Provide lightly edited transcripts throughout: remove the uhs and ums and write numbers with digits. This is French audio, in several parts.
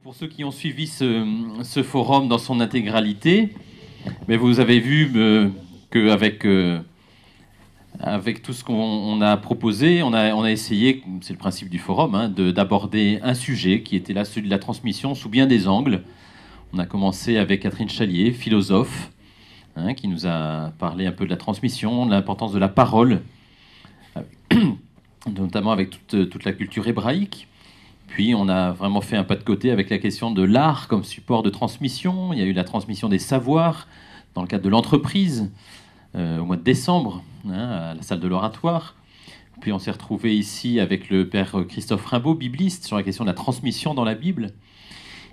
Pour ceux qui ont suivi ce forum dans son intégralité, mais vous avez vu qu'avec avec tout ce qu'on a proposé, on a essayé, c'est le principe du forum, hein, d'aborder un sujet qui était là, celui de la transmission, sous bien des angles. On a commencé avec Catherine Chalier, philosophe, hein, qui nous a parlé un peu de la transmission, de l'importance de la parole, notamment avec toute la culture hébraïque. Puis on a vraiment fait un pas de côté avec la question de l'art comme support de transmission. Il y a eu la transmission des savoirs dans le cadre de l'entreprise au mois de décembre, hein, à la salle de l'Oratoire. Puis on s'est retrouvé ici avec le père Christophe Rimbaud, bibliste, sur la question de la transmission dans la Bible.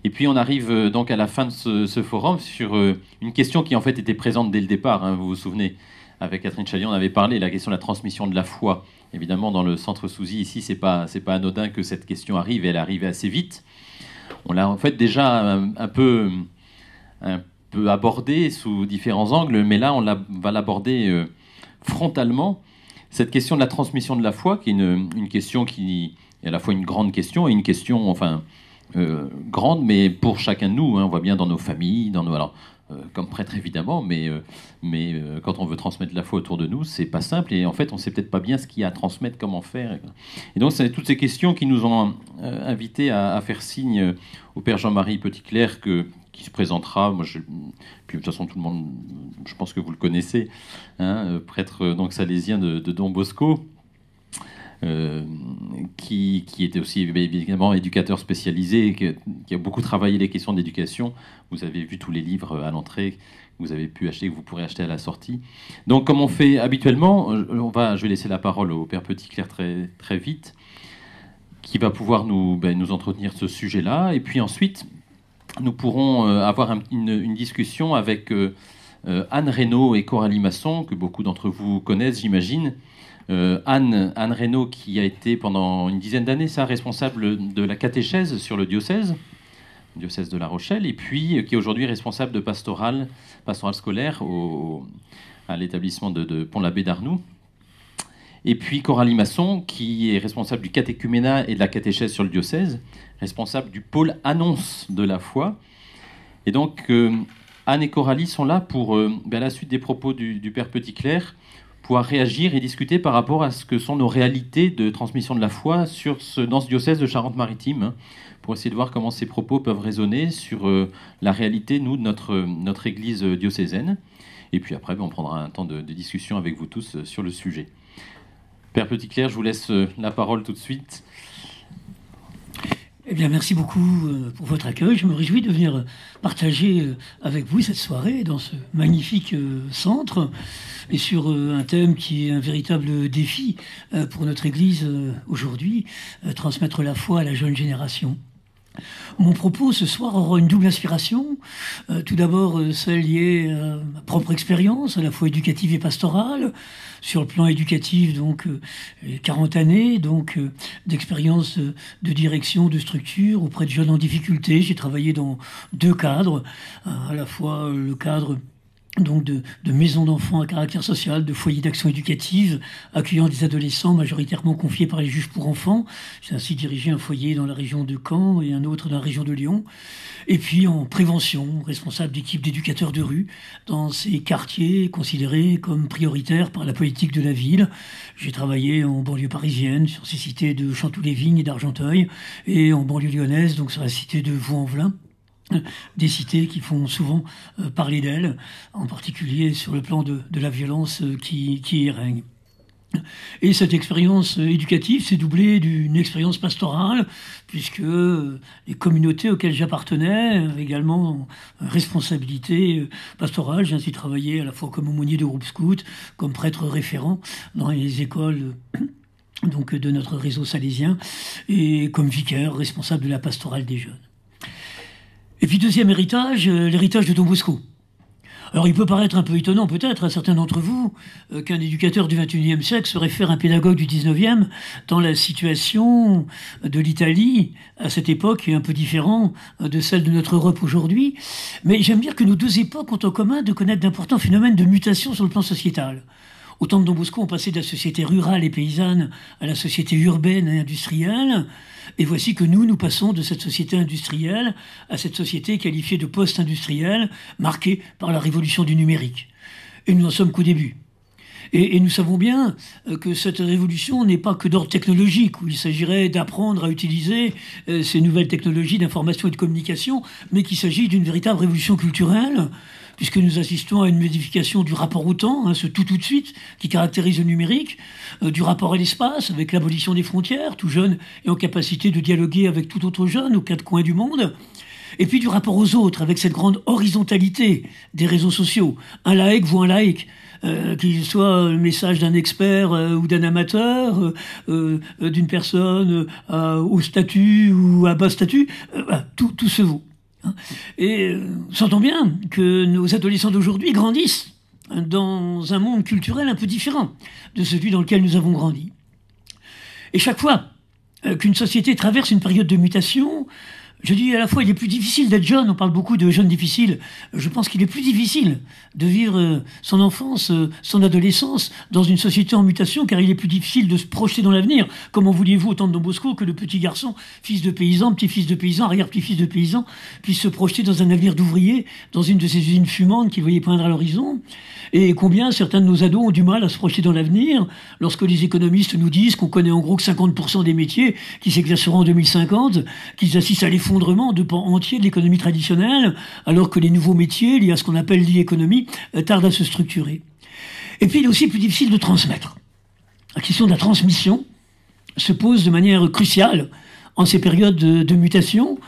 Et puis on arrive donc à la fin de ce forum sur une question qui en fait était présente dès le départ, hein, vous vous souvenez. Avec Catherine Chalier, on avait parlé de la question de la transmission de la foi. Évidemment, dans le centre Souzy, ici, c'est pas anodin que cette question arrive, et elle arrive assez vite. On l'a en fait déjà un peu abordée sous différents angles, mais là, va l'aborder frontalement. Cette question de la transmission de la foi, qui est une question qui est à la fois une grande question et une question, enfin, grande, mais pour chacun de nous. Hein, on voit bien dans nos familles, comme prêtre évidemment, mais quand on veut transmettre la foi autour de nous, c'est pas simple, et en fait on sait peut-être pas bien ce qu'il y a à transmettre, comment faire. Et donc c'est toutes ces questions qui nous ont invités à faire signe au père Jean-Marie Petitclerc, qui se présentera. Puis de toute façon tout le monde, je pense que vous le connaissez, hein, prêtre donc salésien de Don Bosco. Qui était aussi évidemment éducateur spécialisé, qui a beaucoup travaillé les questions d'éducation. Vous avez vu tous les livres à l'entrée que vous avez pu acheter, que vous pourrez acheter à la sortie. Donc comme on fait habituellement, je vais laisser la parole au père Petitclerc très, très vite, qui va pouvoir nous entretenir ce sujet-là. Et puis ensuite, nous pourrons avoir une discussion avec Anne Reynaud et Coralie Masson, que beaucoup d'entre vous connaissent, j'imagine. Anne Reynaud, qui a été pendant une dizaine d'années responsable de la catéchèse sur le diocèse de La Rochelle, et puis qui est aujourd'hui responsable de pastoral scolaire à l'établissement de Pont-l'Abbé d'Arnoux. Et puis Coralie Masson, qui est responsable du catéchuménat et de la catéchèse sur le diocèse, responsable du pôle annonce de la foi. Et donc Anne et Coralie sont là pour, à la suite des propos du père Petitclerc, pouvoir réagir et discuter par rapport à ce que sont nos réalités de transmission de la foi dans ce diocèse de Charente-Maritime, hein, pour essayer de voir comment ces propos peuvent résonner sur la réalité, nous, de notre église diocésaine. Et puis après, on prendra un temps de discussion avec vous tous sur le sujet. Père Petitclerc, je vous laisse la parole tout de suite. Eh bien, merci beaucoup pour votre accueil. Je me réjouis de venir partager avec vous cette soirée dans ce magnifique centre et sur un thème qui est un véritable défi pour notre Église aujourd'hui, transmettre la foi à la jeune génération. Mon propos ce soir aura une double inspiration. Tout d'abord, celle liée à ma propre expérience, à la fois éducative et pastorale. Sur le plan éducatif, donc, 40 années d'expérience de direction, de structure auprès de jeunes en difficulté. J'ai travaillé dans 2 cadres, à la fois le cadre donc de maisons d'enfants à caractère social, de foyers d'action éducative, accueillant des adolescents majoritairement confiés par les juges pour enfants. J'ai ainsi dirigé un foyer dans la région de Caen et un autre dans la région de Lyon. Et puis en prévention, responsable d'équipe d'éducateurs de rue dans ces quartiers considérés comme prioritaires par la politique de la ville. J'ai travaillé en banlieue parisienne, sur ces cités de Chanteloup-les-Vignes et d'Argenteuil, et en banlieue lyonnaise, donc sur la cité de Vaux-en-Velin. Des cités qui font souvent parler d'elles, en particulier sur le plan de la violence qui y règne. Et cette expérience éducative s'est doublée d'une expérience pastorale, puisque les communautés auxquelles j'appartenais également responsabilité pastorale. J'ai ainsi travaillé à la fois comme aumônier de groupe scout, comme prêtre référent dans les écoles donc de notre réseau salésien, et comme vicaire responsable de la pastorale des jeunes. Et puis deuxième héritage, l'héritage de Don Bosco. Alors il peut paraître un peu étonnant peut-être à certains d'entre vous qu'un éducateur du XXIe siècle se réfère à un pédagogue du XIXe dans la situation de l'Italie à cette époque est un peu différente de celle de notre Europe aujourd'hui. Mais j'aime dire que nos 2 époques ont en commun de connaître d'importants phénomènes de mutation sur le plan sociétal. Au temps de Don Bosco, on passait de la société rurale et paysanne à la société urbaine et industrielle. Et voici que nous passons de cette société industrielle à cette société qualifiée de post-industrielle, marquée par la révolution du numérique. Et nous n'en sommes qu'au début. Et nous savons bien que cette révolution n'est pas que d'ordre technologique, où il s'agirait d'apprendre à utiliser ces nouvelles technologies d'information et de communication, mais qu'il s'agit d'une véritable révolution culturelle, puisque nous assistons à une modification du rapport au temps, ce tout de suite, qui caractérise le numérique, du rapport à l'espace, avec l'abolition des frontières, tout jeune est en capacité de dialoguer avec tout autre jeune aux quatre coins du monde, et puis du rapport aux autres, avec cette grande horizontalité des réseaux sociaux. Un laïc voit un laïc, qu'il soit le message d'un expert ou d'un amateur, d'une personne au statut ou à bas statut, tout se vaut. Et sentons bien que nos adolescents d'aujourd'hui grandissent dans un monde culturel un peu différent de celui dans lequel nous avons grandi. Et chaque fois qu'une société traverse une période de mutation, je dis à la fois il est plus difficile d'être jeune, on parle beaucoup de jeunes difficiles, je pense qu'il est plus difficile de vivre son enfance, son adolescence dans une société en mutation, car il est plus difficile de se projeter dans l'avenir. Comment vouliez-vous, au temps de Don Bosco, que le petit garçon, fils de paysan, petit-fils de paysan, arrière-petit-fils de paysan, puisse se projeter dans un avenir d'ouvrier, dans une de ces usines fumantes qu'il voyait poindre à l'horizon? Et combien certains de nos ados ont du mal à se projeter dans l'avenir, lorsque les économistes nous disent qu'on connaît en gros que 50% des métiers qui s'exerceront en 2050, qu'ils assistent à l'effondrement de pans entiers de l'économie traditionnelle, alors que les nouveaux métiers, liés à ce qu'on appelle l'e-économie, tardent à se structurer. Et puis il est aussi plus difficile de transmettre. La question de la transmission se pose de manière cruciale en ces périodes de mutation,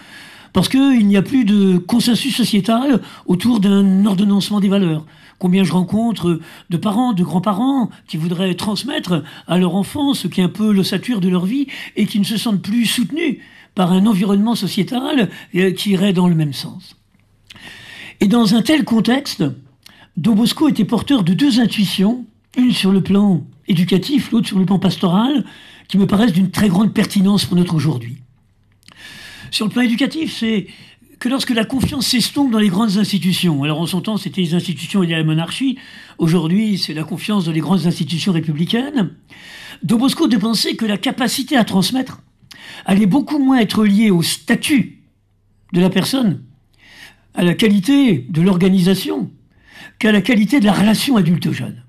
parce qu'il n'y a plus de consensus sociétal autour d'un ordonnancement des valeurs. Combien je rencontre de parents, de grands-parents qui voudraient transmettre à leur enfant ce qui est un peu l'ossature de leur vie et qui ne se sentent plus soutenus par un environnement sociétal qui irait dans le même sens. Et dans un tel contexte, Don Bosco était porteur de deux intuitions, une sur le plan éducatif, l'autre sur le plan pastoral, qui me paraissent d'une très grande pertinence pour notre aujourd'hui. Sur le plan éducatif, c'est que lorsque la confiance s'estompe dans les grandes institutions, alors en son temps c'était les institutions et la monarchie, aujourd'hui c'est la confiance dans les grandes institutions républicaines, Don Bosco de penser que la capacité à transmettre allait beaucoup moins être liée au statut de la personne, à la qualité de l'organisation, qu'à la qualité de la relation adulte-jeune.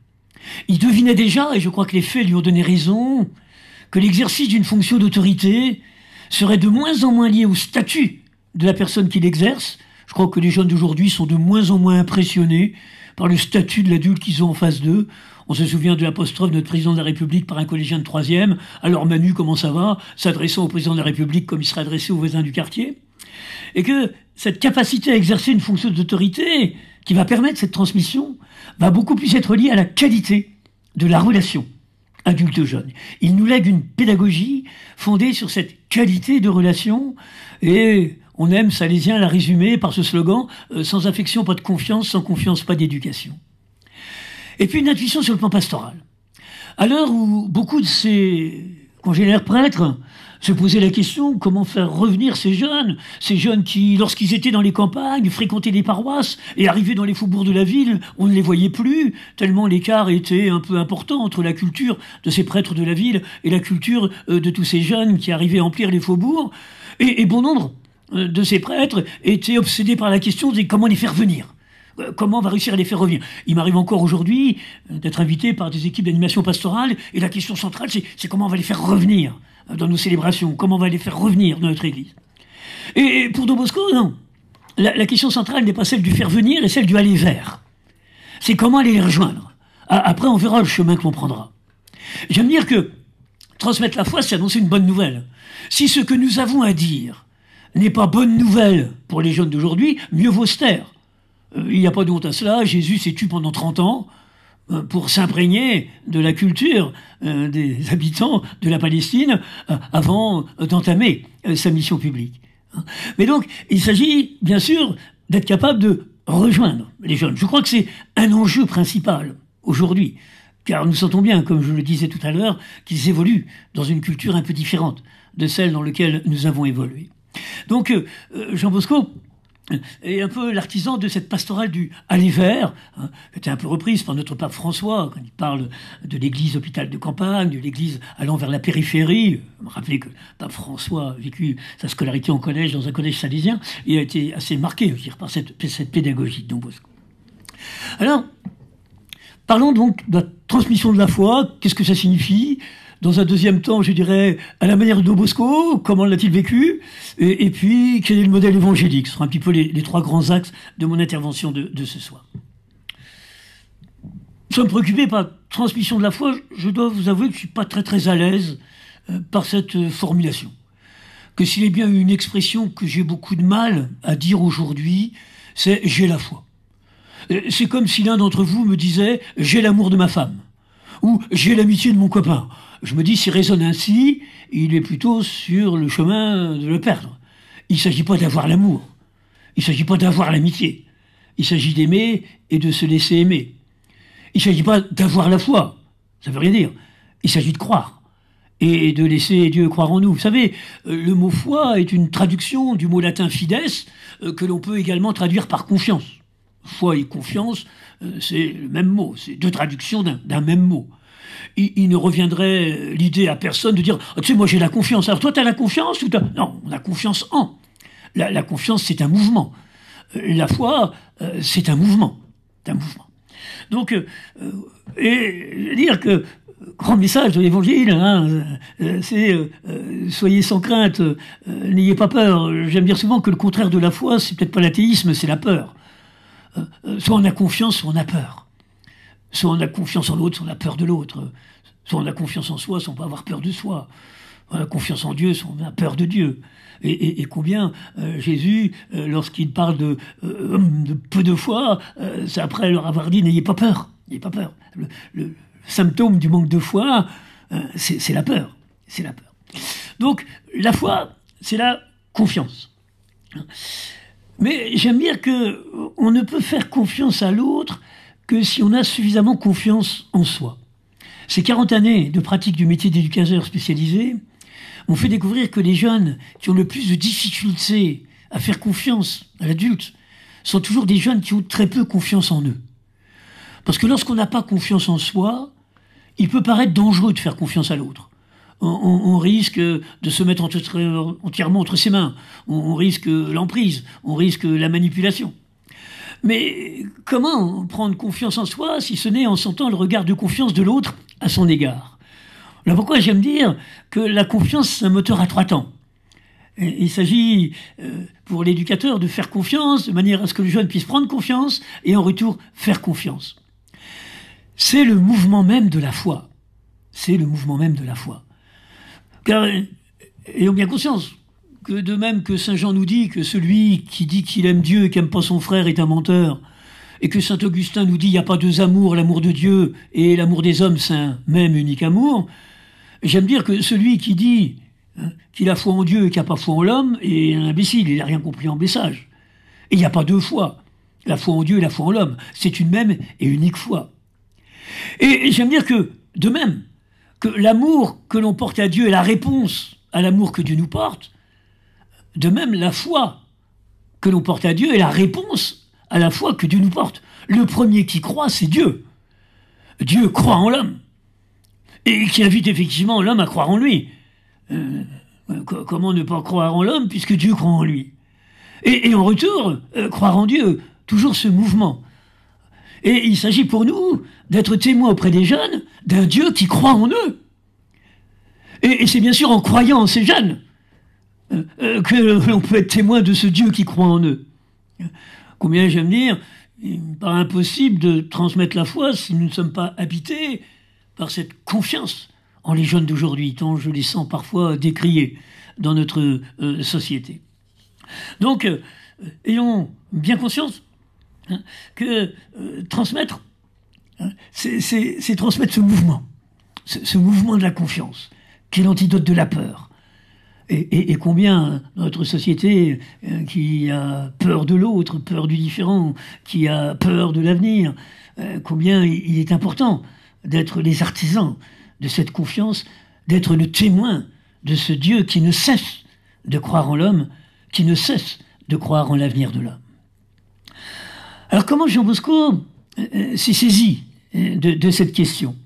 Il devinait déjà, et je crois que les faits lui ont donné raison, que l'exercice d'une fonction d'autorité serait de moins en moins lié au statut de la personne qui l'exerce. Je crois que les jeunes d'aujourd'hui sont de moins en moins impressionnés par le statut de l'adulte qu'ils ont en face d'eux. On se souvient de l'apostrophe de notre président de la République par un collégien de 3e. Alors Manu, comment ça va? S'adressant au président de la République comme il serait adressé aux voisins du quartier. Et que cette capacité à exercer une fonction d'autorité qui va permettre cette transmission va beaucoup plus être liée à la qualité de la relation adulte-jeune. Il nous lègue une pédagogie fondée sur cette qualité de relation, et on aime, Salésien, la résumer par ce slogan « Sans affection, pas de confiance, sans confiance, pas d'éducation ». Et puis une intuition sur le plan pastoral. À l'heure où beaucoup de ces congénères prêtres se posaient la question comment faire revenir ces jeunes qui, lorsqu'ils étaient dans les campagnes, fréquentaient les paroisses et arrivaient dans les faubourgs de la ville, on ne les voyait plus, tellement l'écart était un peu important entre la culture de ces prêtres de la ville et la culture de tous ces jeunes qui arrivaient à emplir les faubourgs. Et bon nombre de ces prêtres étaient obsédés par la question de comment les faire venir. Comment on va réussir à les faire revenir? Il m'arrive encore aujourd'hui d'être invité par des équipes d'animation pastorale, et la question centrale, c'est comment on va les faire revenir dans nos célébrations, comment on va les faire revenir dans notre église. Et pour Don Bosco, non. La question centrale n'est pas celle du faire venir, et celle du aller vers. C'est comment aller les rejoindre. Après, on verra le chemin que l'on prendra. J'aime dire que transmettre la foi, c'est annoncer une bonne nouvelle. Si ce que nous avons à dire n'est pas bonne nouvelle pour les jeunes d'aujourd'hui, mieux vaut se taire. Il n'y a pas de honte à cela. Jésus s'est tué pendant 30 ans pour s'imprégner de la culture des habitants de la Palestine avant d'entamer sa mission publique. Mais donc, il s'agit bien sûr d'être capable de rejoindre les jeunes. Je crois que c'est un enjeu principal aujourd'hui, car nous sentons bien, comme je le disais tout à l'heure, qu'ils évoluent dans une culture un peu différente de celle dans laquelle nous avons évolué. Donc, Jean Bosco est un peu l'artisan de cette pastorale du aller vers, hein, qui était un peu reprise par notre pape François, quand il parle de l'église hôpital de campagne, de l'église allant vers la périphérie. Je me rappelez que pape François a vécu sa scolarité en collège, dans un collège salésien, et a été assez marqué, je veux dire, par cette pédagogie de Don Bosco. Alors, parlons donc de la transmission de la foi. Qu'est-ce que ça signifie? Dans un deuxième temps, je dirais, à la manière de Don Bosco, comment l'a-t-il vécu? Et puis, quel est le modèle évangélique? Ce sera un petit peu les trois grands axes de mon intervention de ce soir. Nous sommes préoccupés par la transmission de la foi. Je dois vous avouer que je ne suis pas très à l'aise par cette formulation. Que s'il est bien une expression que j'ai beaucoup de mal à dire aujourd'hui, c'est « j'ai la foi ». C'est comme si l'un d'entre vous me disait « j'ai l'amour de ma femme » ou « j'ai l'amitié de mon copain ». Je me dis, s'il raisonne ainsi, il est plutôt sur le chemin de le perdre. Il ne s'agit pas d'avoir l'amour. Il ne s'agit pas d'avoir l'amitié. Il s'agit d'aimer et de se laisser aimer. Il ne s'agit pas d'avoir la foi. Ça ne veut rien dire. Il s'agit de croire et de laisser Dieu croire en nous. Vous savez, le mot foi est une traduction du mot latin fides que l'on peut également traduire par confiance. Foi et confiance, c'est le même mot. C'est deux traductions d'un même mot. Il ne reviendrait l'idée à personne de dire « Tu sais, moi j'ai la confiance. Alors toi, tu as la confiance ou t'as... » Non, on a confiance en. La confiance, c'est un mouvement. La foi, c'est un mouvement. C'est un mouvement. Donc, et dire que grand message de l'Évangile, hein, c'est soyez sans crainte, n'ayez pas peur. J'aime dire souvent que le contraire de la foi, c'est peut-être pas l'athéisme, c'est la peur. Soit on a confiance, soit on a peur. Soit on a confiance en l'autre, soit on a peur de l'autre. Soit on a confiance en soi, soit on peut avoir peur de soi. On a confiance en Dieu, soit on a peur de Dieu. Et combien Jésus, lorsqu'il parle de peu de foi, c'est après leur avoir dit « n'ayez pas peur ». N'ayez pas peur. Le symptôme du manque de foi, c'est la peur. C'est la peur. Donc, la foi, c'est la confiance. Mais j'aime dire qu'on ne peut faire confiance à l'autre que si on a suffisamment confiance en soi. Ces 40 années de pratique du métier d'éducateur spécialisé m'ont fait découvrir que les jeunes qui ont le plus de difficultés à faire confiance à l'adulte sont toujours des jeunes qui ont très peu confiance en eux. Parce que lorsqu'on n'a pas confiance en soi, il peut paraître dangereux de faire confiance à l'autre. On risque de se mettre entièrement entre ses mains. On risque l'emprise. On risque la manipulation. Mais comment prendre confiance en soi si ce n'est en sentant le regard de confiance de l'autre à son égard? Voilà pourquoi j'aime dire que la confiance, c'est un moteur à trois temps. Il s'agit pour l'éducateur de faire confiance, de manière à ce que le jeune puisse prendre confiance et en retour faire confiance. C'est le mouvement même de la foi. C'est le mouvement même de la foi. Car, ayons bien conscience que de même que Saint Jean nous dit que celui qui dit qu'il aime Dieu et qui n'aime pas son frère est un menteur, et que Saint Augustin nous dit il n'y a pas deux amours, l'amour de Dieu et l'amour des hommes, c'est un même unique amour, j'aime dire que celui qui dit qu'il a foi en Dieu et qu'il n'a pas foi en l'homme est un imbécile, il n'a rien compris en message. Et il n'y a pas deux foi, la foi en Dieu et la foi en l'homme, c'est une même et unique foi. Et j'aime dire que, de même, que l'amour que l'on porte à Dieu est la réponse à l'amour que Dieu nous porte, de même la foi que l'on porte à Dieu est la réponse à la foi que Dieu nous porte. Le premier qui croit, c'est Dieu. Dieu croit en l'homme, et qui invite effectivement l'homme à croire en lui. Comment ne pas croire en l'homme puisque Dieu croit en lui? Et en retour, croire en Dieu, toujours ce mouvement. Et il s'agit pour nous d'être témoins auprès des jeunes d'un Dieu qui croit en eux. Et c'est bien sûr en croyant en ces jeunes que l'on peut être témoin de ce Dieu qui croit en eux. Combien j'aime dire, il me paraît impossible de transmettre la foi si nous ne sommes pas habités par cette confiance en les jeunes d'aujourd'hui, tant je les sens parfois décriés dans notre société. Donc, ayons bien conscience que transmettre, c'est transmettre ce mouvement de la confiance, qui est l'antidote de la peur. Et combien notre société qui a peur de l'autre, peur du différent, qui a peur de l'avenir, combien il est important d'être les artisans de cette confiance, d'être le témoin de ce Dieu qui ne cesse de croire en l'homme, qui ne cesse de croire en l'avenir de l'homme. Alors comment Jean Bosco s'est saisi de cette question?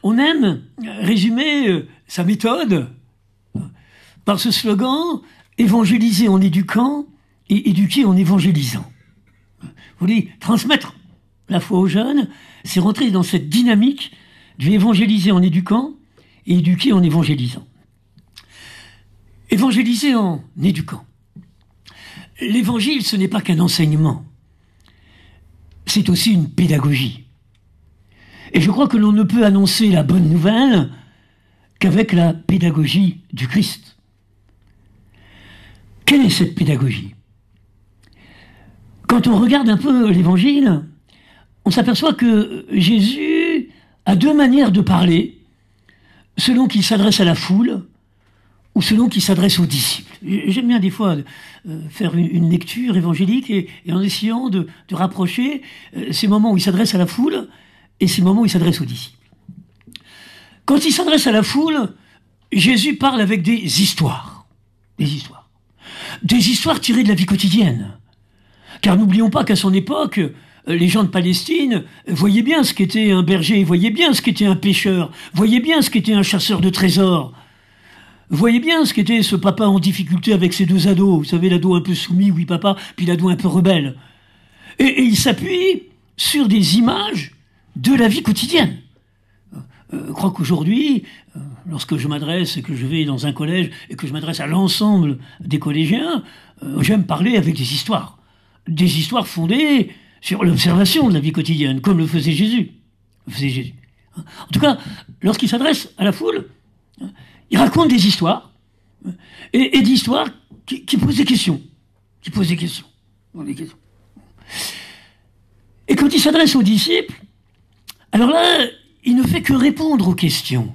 On aime résumer sa méthode par ce slogan « évangéliser en éduquant et éduquer en évangélisant ». Vous voulez transmettre la foi aux jeunes, c'est rentrer dans cette dynamique du évangéliser en éduquant et éduquer en évangélisant. Évangéliser en éduquant. L'évangile, ce n'est pas qu'un enseignement, c'est aussi une pédagogie. Et je crois que l'on ne peut annoncer la bonne nouvelle qu'avec la pédagogie du Christ. Quelle est cette pédagogie? Quand on regarde un peu l'Évangile, on s'aperçoit que Jésus a deux manières de parler, selon qu'il s'adresse à la foule ou selon qu'il s'adresse aux disciples. J'aime bien des fois faire une lecture évangélique et en essayant de rapprocher ces moments où il s'adresse à la foule et ces moments où il s'adresse aux disciples. Quand il s'adresse à la foule, Jésus parle avec des histoires. Des histoires. Des histoires tirées de la vie quotidienne. Car n'oublions pas qu'à son époque, les gens de Palestine voyaient bien ce qu'était un berger, voyaient bien ce qu'était un pêcheur, voyaient bien ce qu'était un chasseur de trésors, voyaient bien ce qu'était ce papa en difficulté avec ses deux ados. Vous savez, l'ado un peu soumis, oui papa, puis l'ado un peu rebelle. Et il s'appuie sur des images de la vie quotidienne. Je crois qu'aujourd'hui, lorsque je m'adresse et que je vais dans un collège et que je m'adresse à l'ensemble des collégiens, j'aime parler avec des histoires. Des histoires fondées sur l'observation de la vie quotidienne, comme le faisait Jésus. En tout cas, lorsqu'il s'adresse à la foule, il raconte des histoires, et des histoires qui posent des questions. Et quand il s'adresse aux disciples, alors là, il ne fait que répondre aux questions.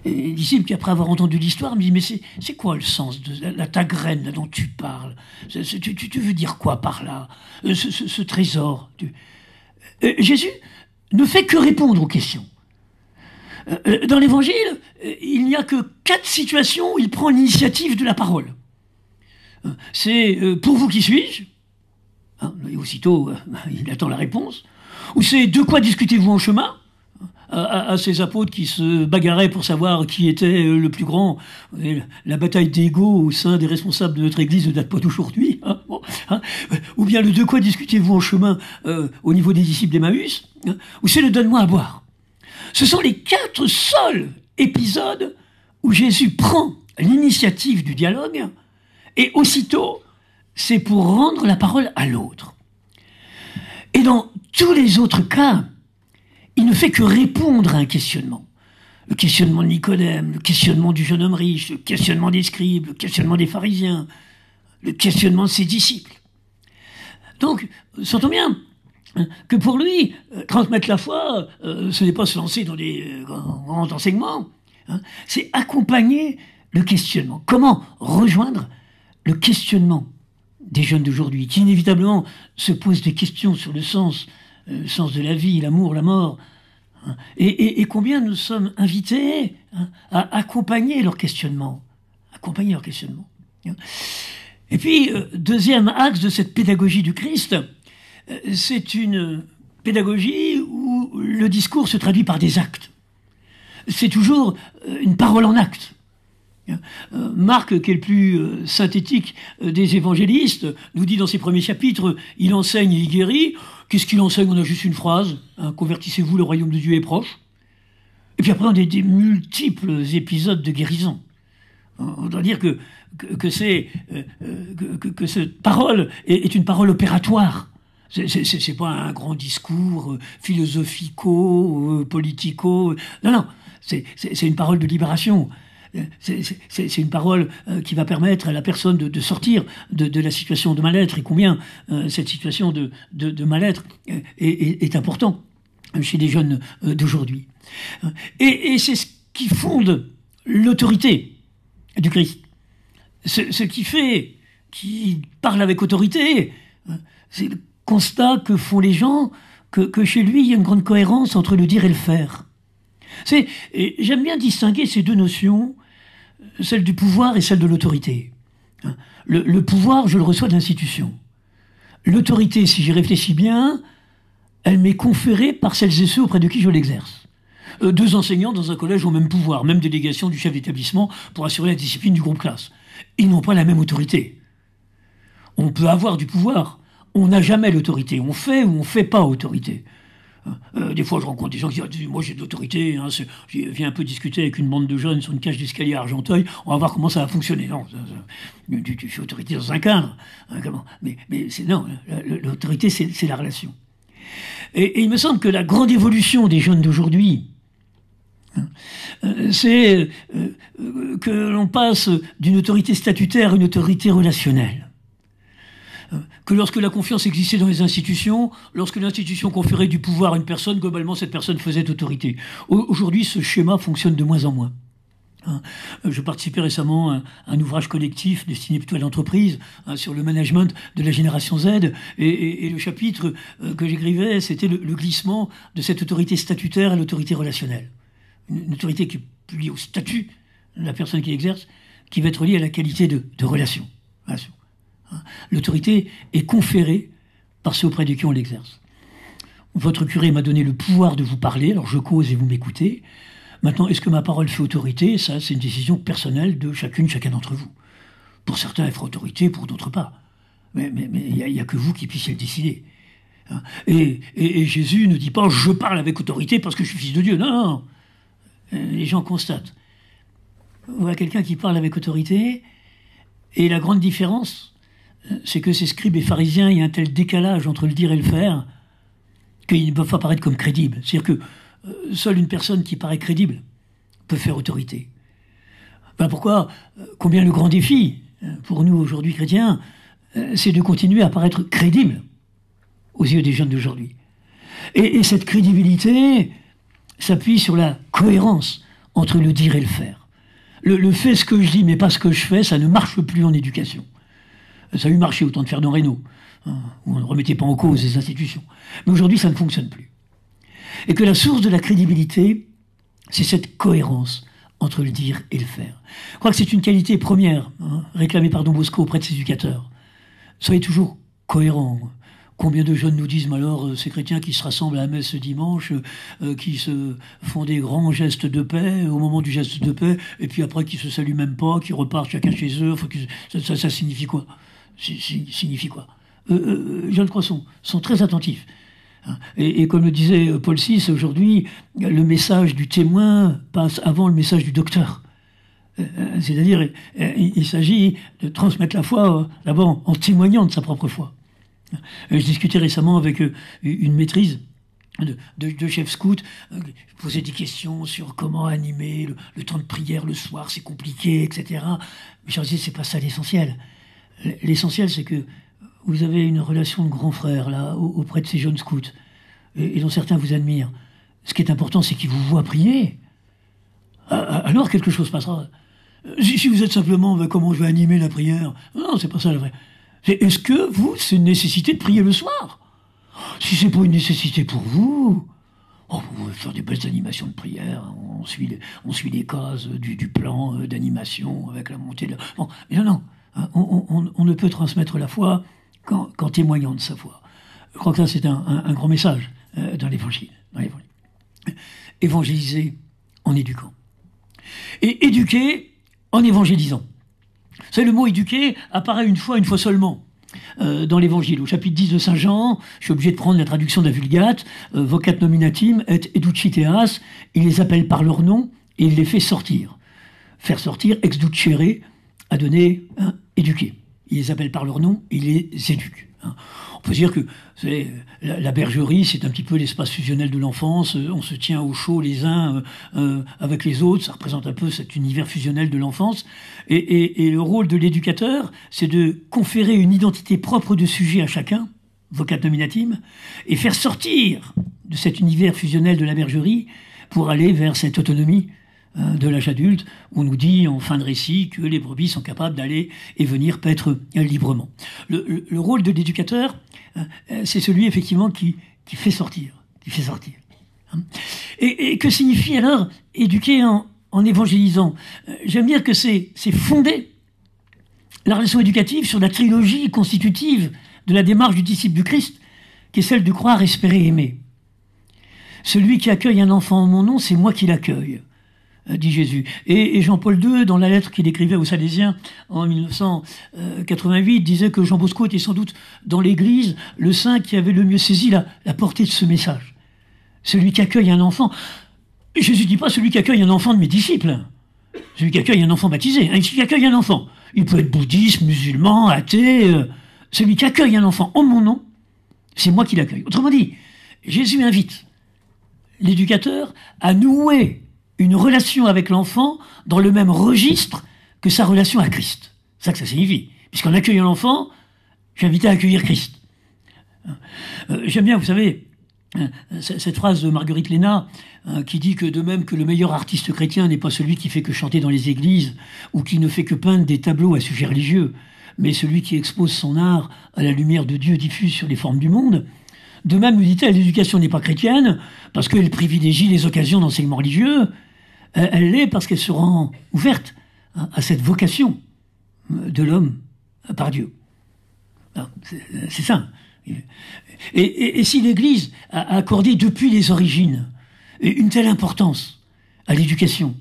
Et les disciples qui, après avoir entendu l'histoire, me disent « Mais c'est quoi le sens de ta graine là, dont tu parles? Tu veux dire quoi par là? Ce trésor ?» Jésus ne fait que répondre aux questions. Dans l'Évangile, il n'y a que 4 situations où il prend l'initiative de la parole. C'est « Pour vous, qui suis-je » et aussitôt, il attend la réponse. Ou c'est « De quoi discutez-vous en chemin ?» à ces apôtres qui se bagarraient pour savoir qui était le plus grand. La bataille d'ego au sein des responsables de notre Église ne date pas d'aujourd'hui. Ou bien le « De quoi discutez-vous en chemin » au niveau des disciples d'Emmaüs. Ou c'est le « Donne-moi à boire ». Ce sont les 4 seuls épisodes où Jésus prend l'initiative du dialogue et aussitôt, c'est pour rendre la parole à l'autre. Et dans tous les autres cas, il ne fait que répondre à un questionnement. Le questionnement de Nicodème, le questionnement du jeune homme riche, le questionnement des scribes, le questionnement des pharisiens, le questionnement de ses disciples. Donc, sentons bien que pour lui, transmettre la foi, ce n'est pas se lancer dans des grands enseignements, c'est accompagner le questionnement. Comment rejoindre le questionnement des jeunes d'aujourd'hui, qui inévitablement se posent des questions sur le sens de la vie, l'amour, la mort, et combien nous sommes invités à accompagner leur questionnement. Et puis, deuxième axe de cette pédagogie du Christ, c'est une pédagogie où le discours se traduit par des actes. C'est toujours une parole en acte. Marc, qui est le plus synthétique des évangélistes, nous dit dans ses premiers chapitres, il enseigne et il guérit. Qu'est-ce qu'il enseigne? On a juste une phrase, convertissez-vous, le royaume de Dieu est proche. Et puis après, on a des multiples épisodes de guérison. On doit dire que cette parole est une parole opératoire. C'est pas un grand discours philosophico, politico. Non, c'est une parole de libération. C'est une parole qui va permettre à la personne de sortir de la situation de mal-être, et combien cette situation de mal-être est important chez les jeunes d'aujourd'hui. Et c'est ce qui fonde l'autorité du Christ. Ce qui fait qu'il parle avec autorité, c'est le constat que font les gens que chez lui, il y a une grande cohérence entre le dire et le faire. J'aime bien distinguer ces deux notions, celle du pouvoir et celle de l'autorité. Le pouvoir, je le reçois de l'institution. L'autorité, si j'y réfléchis bien, elle m'est conférée par celles et ceux auprès de qui je l'exerce. 2 enseignants dans un collège ont même pouvoir, même délégation du chef d'établissement pour assurer la discipline du groupe classe. Ils n'ont pas la même autorité. On peut avoir du pouvoir, on n'a jamais l'autorité. On fait ou on ne fait pas autorité. Des fois, je rencontre des gens qui disent « Moi, j'ai de l'autorité. Hein, je viens un peu discuter avec une bande de jeunes sur une cage d'escalier à Argenteuil. On va voir comment ça va fonctionner. » Non, tu fais autorité dans un cadre. Hein, mais non, l'autorité, c'est la relation. Et il me semble que la grande évolution des jeunes d'aujourd'hui, c'est que l'on passe d'une autorité statutaire à une autorité relationnelle. Que lorsque la confiance existait dans les institutions, lorsque l'institution conférait du pouvoir à une personne, globalement, cette personne faisait autorité. Aujourd'hui, ce schéma fonctionne de moins en moins. Je participais récemment à un ouvrage collectif destiné plutôt à l'entreprise sur le management de la génération Z, et le chapitre que j'écrivais, c'était le glissement de cette autorité statutaire à l'autorité relationnelle. Une autorité qui est plus liée au statut de la personne qui l'exerce, qui va être liée à la qualité de relation. L'autorité est conférée par ceux auprès de qui on l'exerce. Votre curé m'a donné le pouvoir de vous parler, alors je cause et vous m'écoutez. Maintenant, est-ce que ma parole fait autorité? Ça, c'est une décision personnelle de chacun d'entre vous. Pour certains, elle fera autorité, pour d'autres pas. Mais il n'y a que vous qui puissiez le décider. Et Jésus ne dit pas « je parle avec autorité parce que je suis fils de Dieu ». Non, non. Les gens constatent. On voit quelqu'un qui parle avec autorité, et la grande différence, c'est que ces scribes et pharisiens, il y a un tel décalage entre le dire et le faire, qu'ils ne peuvent pas paraître comme crédibles. C'est-à-dire que seule une personne qui paraît crédible peut faire autorité. Ben pourquoi, combien le grand défi, pour nous aujourd'hui chrétiens, c'est de continuer à paraître crédible aux yeux des jeunes d'aujourd'hui. Et cette crédibilité s'appuie sur la cohérence entre le dire et le faire. Le fait ce que je dis mais pas ce que je fais, ça ne marche plus en éducation. Ça a eu marché au temps de Fernand Reynaud, où on ne remettait pas en cause les institutions. Mais aujourd'hui, ça ne fonctionne plus. Et que la source de la crédibilité, c'est cette cohérence entre le dire et le faire. Je crois que c'est une qualité première, réclamée par Don Bosco auprès de ses éducateurs. Soyez toujours cohérents. Combien de jeunes nous disent, mais alors, ces chrétiens qui se rassemblent à la messe ce dimanche, qui se font des grands gestes de paix au moment du geste de paix, et puis après qui se saluent même pas, qui repartent chacun chez eux, ça signifie quoi? Signifie quoi? Jeunes crois sont très attentifs. Et comme le disait Paul VI, aujourd'hui, le message du témoin passe avant le message du docteur. C'est-à-dire, il s'agit de transmettre la foi d'abord en témoignant de sa propre foi. Je discutais récemment avec une maîtrise de chef scout. Je posais des questions sur comment animer le temps de prière le soir, c'est compliqué, etc. Mais je leur disais, c'est pas ça l'essentiel. L'essentiel, c'est que vous avez une relation de grand frère là auprès de ces jeunes scouts, et dont certains vous admirent. Ce qui est important, c'est qu'ils vous voient prier. Alors quelque chose passera. Si vous êtes simplement, comment je vais animer la prière? Non, c'est pas ça la vraie. Est-ce que c'est une nécessité de prier le soir? Si c'est pas une nécessité pour vous, vous pouvez faire des belles animations de prière. On suit les cases du plan d'animation avec la montée de... Bon, mais non. On ne peut transmettre la foi qu'en témoignant de sa foi. Je crois que ça, c'est un grand message dans l'Évangile. Évangéliser en éduquant. Et éduquer en évangélisant. Vous savez, le mot éduquer apparaît une fois seulement dans l'Évangile. Au chapitre 10 de Saint Jean, je suis obligé de prendre la traduction de la Vulgate, vocat nominatim et educiteas, il les appelle par leur nom et il les fait sortir. Faire sortir, exducere, à donner, éduquer. Il les appelle par leur nom et il les éduque. On peut dire que la bergerie, c'est un petit peu l'espace fusionnel de l'enfance. On se tient au chaud les uns avec les autres. Ça représente un peu cet univers fusionnel de l'enfance. Et le rôle de l'éducateur, c'est de conférer une identité propre de sujet à chacun, vocat nominatim, et faire sortir de cet univers fusionnel de la bergerie pour aller vers cette autonomie de l'âge adulte, où on nous dit en fin de récit que les brebis sont capables d'aller et venir paître librement. Le rôle de l'éducateur, c'est celui effectivement qui fait sortir. Et que signifie alors éduquer en évangélisant? J'aime dire que c'est fondé la relation éducative sur la trilogie constitutive de la démarche du disciple du Christ, qui est celle de croire, espérer, aimer. Celui qui accueille un enfant en mon nom, c'est moi qui l'accueille, dit Jésus. Et Jean-Paul II, dans la lettre qu'il écrivait aux Salésiens en 1988, disait que Jean Bosco était sans doute dans l'Église le saint qui avait le mieux saisi la portée de ce message. Celui qui accueille un enfant. Jésus ne dit pas celui qui accueille un enfant de mes disciples. Celui qui accueille un enfant baptisé. Celui qui accueille un enfant. Il peut être bouddhiste, musulman, athée. Celui qui accueille un enfant en mon nom, c'est moi qui l'accueille. Autrement dit, Jésus invite l'éducateur à nouer une relation avec l'enfant dans le même registre que sa relation à Christ. C'est ça que ça signifie. Puisqu'en accueillant l'enfant, je suis invité à accueillir Christ. J'aime bien, vous savez, cette phrase de Marguerite Léna qui dit que de même que le meilleur artiste chrétien n'est pas celui qui fait que chanter dans les églises ou qui ne fait que peindre des tableaux à sujet religieux, mais celui qui expose son art à la lumière de Dieu diffuse sur les formes du monde. De même, nous dit-elle, l'éducation n'est pas chrétienne parce qu'elle privilégie les occasions d'enseignement religieux. Elle l'est parce qu'elle se rend ouverte à cette vocation de l'homme par Dieu. C'est ça. Et si l'Église a accordé depuis les origines une telle importance à l'éducation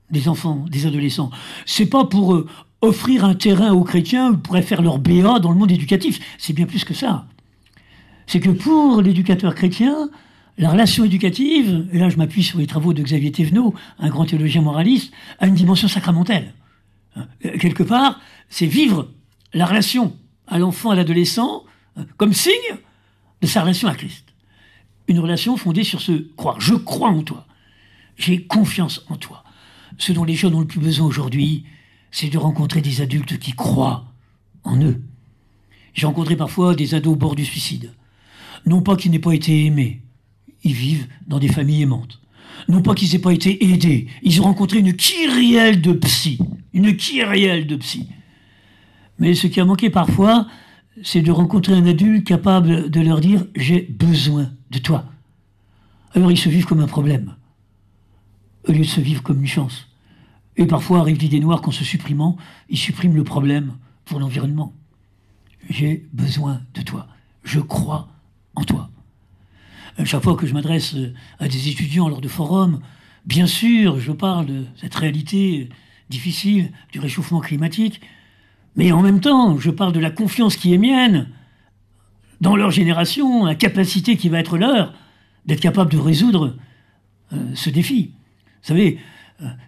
des enfants, des adolescents, c'est pas pour offrir un terrain aux chrétiens ou pour faire leur BA dans le monde éducatif. C'est bien plus que ça. C'est que pour l'éducateur chrétien, la relation éducative, et là je m'appuie sur les travaux de Xavier Thévenot, un grand théologien moraliste, a une dimension sacramentelle. Quelque part, c'est vivre la relation à l'enfant, à l'adolescent, comme signe de sa relation à Christ. Une relation fondée sur ce croire. Je crois en toi. J'ai confiance en toi. Ce dont les jeunes ont le plus besoin aujourd'hui, c'est de rencontrer des adultes qui croient en eux. J'ai rencontré parfois des ados au bord du suicide. Non pas qu'ils n'aient pas été aimés, ils vivent dans des familles aimantes. Non pas qu'ils n'aient pas été aidés, ils ont rencontré une kyrielle de psy. Une kyrielle de psy. Mais ce qui a manqué parfois, c'est de rencontrer un adulte capable de leur dire « j'ai besoin de toi ». Alors ils se vivent comme un problème, au lieu de se vivre comme une chance. Et parfois arrive l'idée noire qu'en se supprimant, ils suppriment le problème pour l'environnement. J'ai besoin de toi. Je crois en toi. Chaque fois que je m'adresse à des étudiants lors de forums, bien sûr, je parle de cette réalité difficile du réchauffement climatique, mais en même temps, je parle de la confiance qui est mienne dans leur génération, la capacité qui va être leur d'être capable de résoudre ce défi. Vous savez,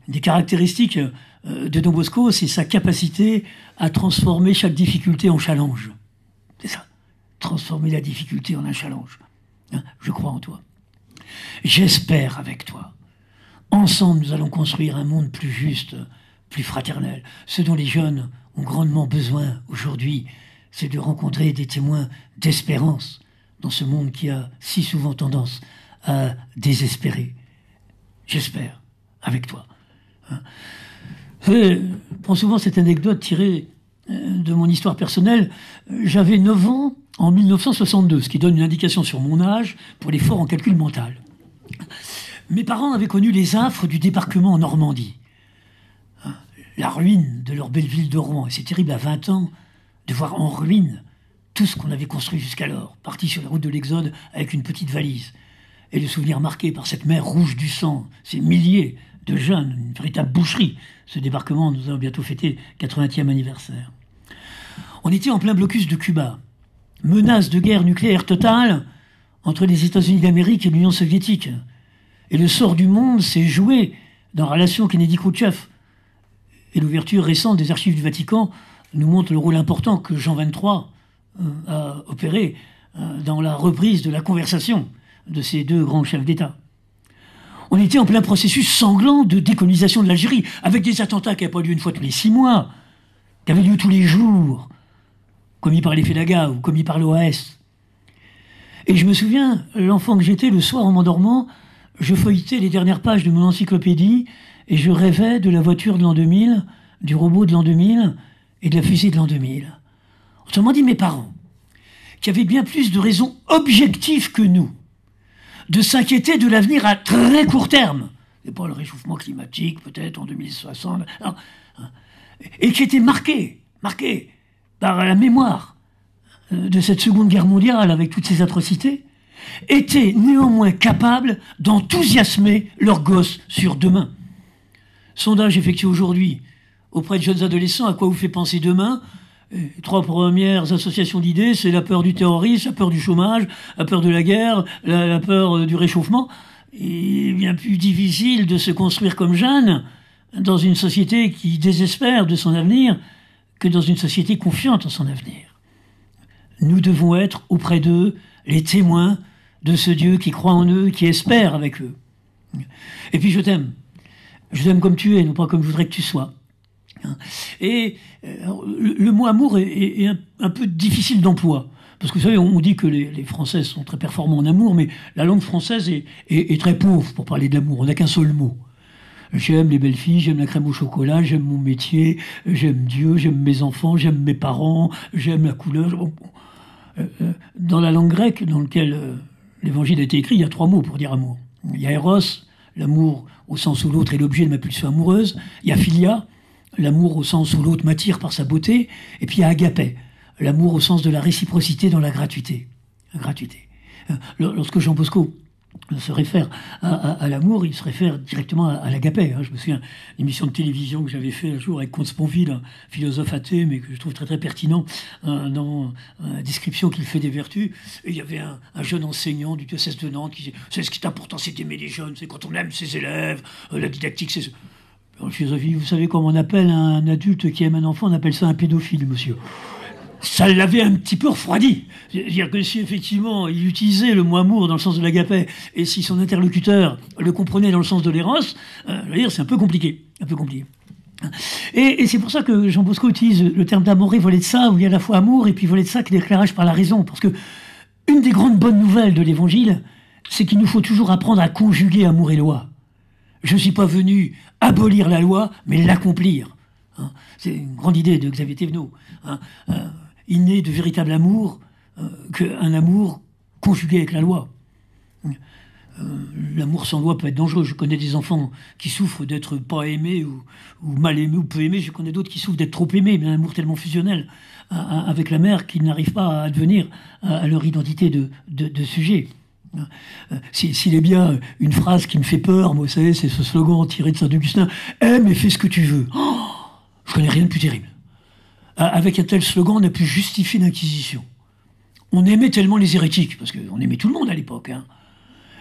des caractéristiques de Don Bosco, c'est sa capacité à transformer chaque difficulté en challenge. C'est ça. Transformer la difficulté en un challenge. Je crois en toi. J'espère avec toi. Ensemble, nous allons construire un monde plus juste, plus fraternel. Ce dont les jeunes ont grandement besoin aujourd'hui, c'est de rencontrer des témoins d'espérance dans ce monde qui a si souvent tendance à désespérer. J'espère avec toi. Je prends souvent cette anecdote tirée de mon histoire personnelle. J'avais 9 ans en 1962, ce qui donne une indication sur mon âge pour l'effort en calcul mental. Mes parents avaient connu les affres du débarquement en Normandie. La ruine de leur belle ville de Rouen. Et c'est terrible à 20 ans de voir en ruine tout ce qu'on avait construit jusqu'alors, parti sur la route de l'Exode avec une petite valise. Et le souvenir marqué par cette mer rouge du sang, ces milliers de jeunes, une véritable boucherie. Ce débarquement, nous allons bientôt fêter 80e anniversaire. On était en plein blocus de Cuba. Menace de guerre nucléaire totale entre les États-Unis d'Amérique et l'Union soviétique. Et le sort du monde s'est joué dans la relation Kennedy-Khrouchtchev. Et l'ouverture récente des archives du Vatican nous montre le rôle important que Jean XXIII a opéré dans la reprise de la conversation de ces deux grands chefs d'État. On était en plein processus sanglant de décolonisation de l'Algérie, avec des attentats qui n'avaient pas lieu une fois tous les 6 mois, qui avaient lieu tous les jours, commis par les Félaga ou commis par l'OAS. Et je me souviens, l'enfant que j'étais, le soir en m'endormant, je feuilletais les dernières pages de mon encyclopédie et je rêvais de la voiture de l'an 2000, du robot de l'an 2000 et de la fusée de l'an 2000. Autrement dit, mes parents, qui avaient bien plus de raisons objectives que nous, de s'inquiéter de l'avenir à très court terme, et pas le réchauffement climatique peut-être en 2060, non, et qui étaient marqués marqué par la mémoire de cette Seconde Guerre mondiale avec toutes ces atrocités, étaient néanmoins capables d'enthousiasmer leurs gosses sur demain. Sondage effectué aujourd'hui auprès de jeunes adolescents, à quoi vous fait penser demain? Les 3 premières associations d'idées, c'est la peur du terrorisme, la peur du chômage, la peur de la guerre, la peur du réchauffement. Il est bien plus difficile de se construire comme jeune dans une société qui désespère de son avenir que dans une société confiante en son avenir. Nous devons être auprès d'eux les témoins de ce Dieu qui croit en eux, qui espère avec eux. Et puis je t'aime. Je t'aime comme tu es, non pas comme je voudrais que tu sois. Et le mot amour est un peu difficile d'emploi. Parce que vous savez, on dit que les Français sont très performants en amour, mais la langue française est très pauvre pour parler de l'amour. On n'a qu'un seul mot. J'aime les belles filles, j'aime la crème au chocolat, j'aime mon métier, j'aime Dieu, j'aime mes enfants, j'aime mes parents, j'aime la couleur. Dans la langue grecque, dans laquelle l'évangile a été écrit, il y a 3 mots pour dire amour. Il y a eros, l'amour au sens où l'autre est l'objet de ma pulsion amoureuse. Il y a philia, l'amour au sens où l'autre m'attire par sa beauté. Et puis il y a agapé, l'amour au sens de la réciprocité dans la gratuité. Lorsque Jean Bosco se réfère à l'amour, il se réfère directement à l'agapé. Je me souviens d'une émission de télévision que j'avais fait un jour avec Comte Sponville, un philosophe athée, mais que je trouve très très pertinent dans la description qu'il fait des vertus. Et il y avait un jeune enseignant du diocèse de Nantes qui disait « C'est ce qui est important, c'est d'aimer les jeunes, c'est quand on aime ses élèves, la didactique, c'est... » En philosophie, vous savez comment on appelle un adulte qui aime un enfant? On appelle ça un pédophile, monsieur. Ça l'avait un petit peu refroidi. C'est-à-dire que si effectivement il utilisait le mot amour dans le sens de l'agapé, et si son interlocuteur le comprenait dans le sens de l'éros, c'est un peu compliqué. Et c'est pour ça que Jean Bosco utilise le terme d'amoré volé de ça, où il y a à la fois amour et puis volé de ça qui est l'éclairage par la raison. Parce que une des grandes bonnes nouvelles de l'Évangile, c'est qu'il nous faut toujours apprendre à conjuguer amour et loi. Je ne suis pas venu abolir la loi, mais l'accomplir. C'est une grande idée de Xavier Thévenot. Il n'est de véritable amour qu'un amour conjugué avec la loi. L'amour sans loi peut être dangereux. Je connais des enfants qui souffrent d'être pas aimés ou mal aimés ou peu aimés. Je connais d'autres qui souffrent d'être trop aimés, mais un amour tellement fusionnel avec la mère qu'ils n'arrivent pas à advenir à leur identité de sujet. S'il est bien une phrase qui me fait peur, moi, vous savez, c'est ce slogan tiré de Saint-Augustin, « Aime et fais ce que tu veux ». Je connais rien de plus terrible. Avec un tel slogan, on a pu justifier l'Inquisition. On aimait tellement les hérétiques, parce qu'on aimait tout le monde à l'époque.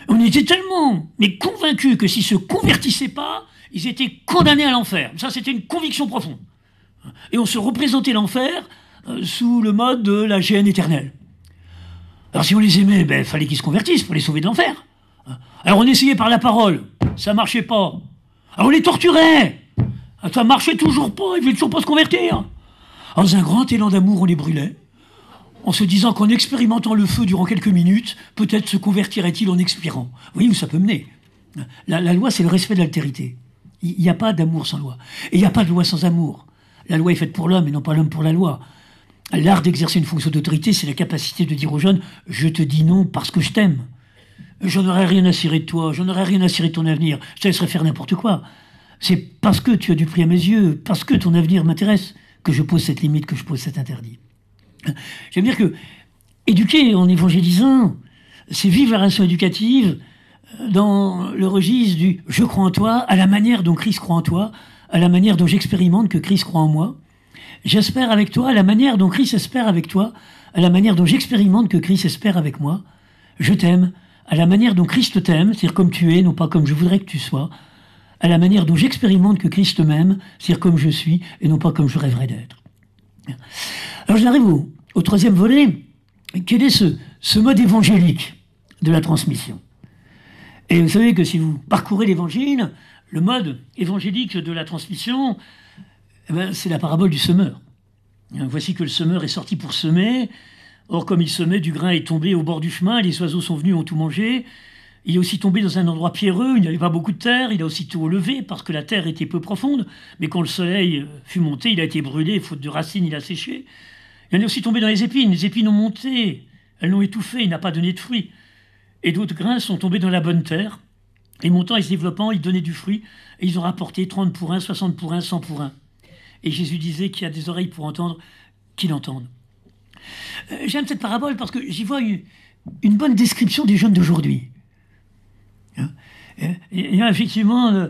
On était tellement convaincus que s'ils se convertissaient pas, ils étaient condamnés à l'enfer. Ça, c'était une conviction profonde. Et on se représentait l'enfer sous le mode de la géhenne éternelle. Alors si on les aimait, il fallait qu'ils se convertissent pour les sauver de l'enfer. Alors on essayait par la parole, ça marchait pas. Alors on les torturait, ça marchait toujours pas, ils voulaient toujours pas se convertir. Dans un grand élan d'amour, on les brûlait, en se disant qu'en expérimentant le feu durant quelques minutes, peut-être se convertirait-il en expirant. Vous voyez où ça peut mener. La loi, c'est le respect de l'altérité. Il n'y a pas d'amour sans loi. Et il n'y a pas de loi sans amour. La loi est faite pour l'homme et non pas l'homme pour la loi. L'art d'exercer une fonction d'autorité, c'est la capacité de dire aux jeunes « Je te dis non parce que je t'aime. J'en aurais rien à cirer de toi, j'en aurais rien à cirer de ton avenir. Je te laisserai faire n'importe quoi. C'est parce que tu as du prix à mes yeux, parce que ton avenir m'intéresse, que je pose cette limite, que je pose cet interdit. » J'aime dire que éduquer en évangélisant, c'est vivre la relation éducative dans le registre du « je crois en toi » à la manière dont Christ croit en toi, à la manière dont j'expérimente que Christ croit en moi. J'espère avec toi à la manière dont Christ espère avec toi, à la manière dont j'expérimente que Christ espère avec moi. Je t'aime à la manière dont Christ t'aime, c'est-à-dire comme tu es, non pas comme je voudrais que tu sois, à la manière dont j'expérimente que Christ m'aime, c'est-à-dire comme je suis, et non pas comme je rêverais d'être. Alors j'arrive au troisième volet. Quel est ce mode évangélique de la transmission? Et vous savez que si vous parcourez l'Évangile, le mode évangélique de la transmission, c'est la parabole du semeur. Voici que le semeur est sorti pour semer. Or, comme il semait, du grain est tombé au bord du chemin, les oiseaux sont venus, ont tout mangé. Il est aussi tombé dans un endroit pierreux, il n'y avait pas beaucoup de terre, il a aussitôt levé parce que la terre était peu profonde, mais quand le soleil fut monté, il a été brûlé, faute de racines, il a séché. Il en est aussi tombé dans les épines ont monté, elles l'ont étouffé, il n'a pas donné de fruits. Et d'autres grains sont tombés dans la bonne terre, et montant et se développant, ils donnaient du fruit, et ils ont rapporté 30 pour 1, 60 pour 1, 100 pour 1. Et Jésus disait qu'il y a des oreilles pour entendre, qu'il entende. J'aime cette parabole parce que j'y vois une bonne description des jeunes d'aujourd'hui. Il y a effectivement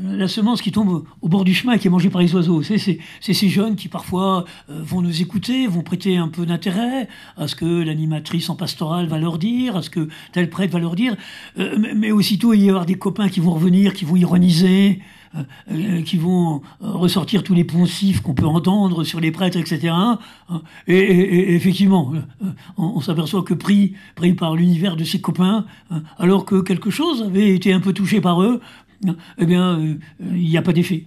la semence qui tombe au bord du chemin et qui est mangée par les oiseaux. C'est ces jeunes qui parfois vont nous écouter, vont prêter un peu d'intérêt à ce que l'animatrice en pastorale va leur dire, à ce que tel prêtre va leur dire, mais aussitôt il va y avoir des copains qui vont revenir, qui vont ironiser, qui vont ressortir tous les poncifs qu'on peut entendre sur les prêtres, etc. Et effectivement, on s'aperçoit que pris par l'univers de ses copains, alors que quelque chose avait été un peu touché par eux, eh bien, il n'y a pas d'effet.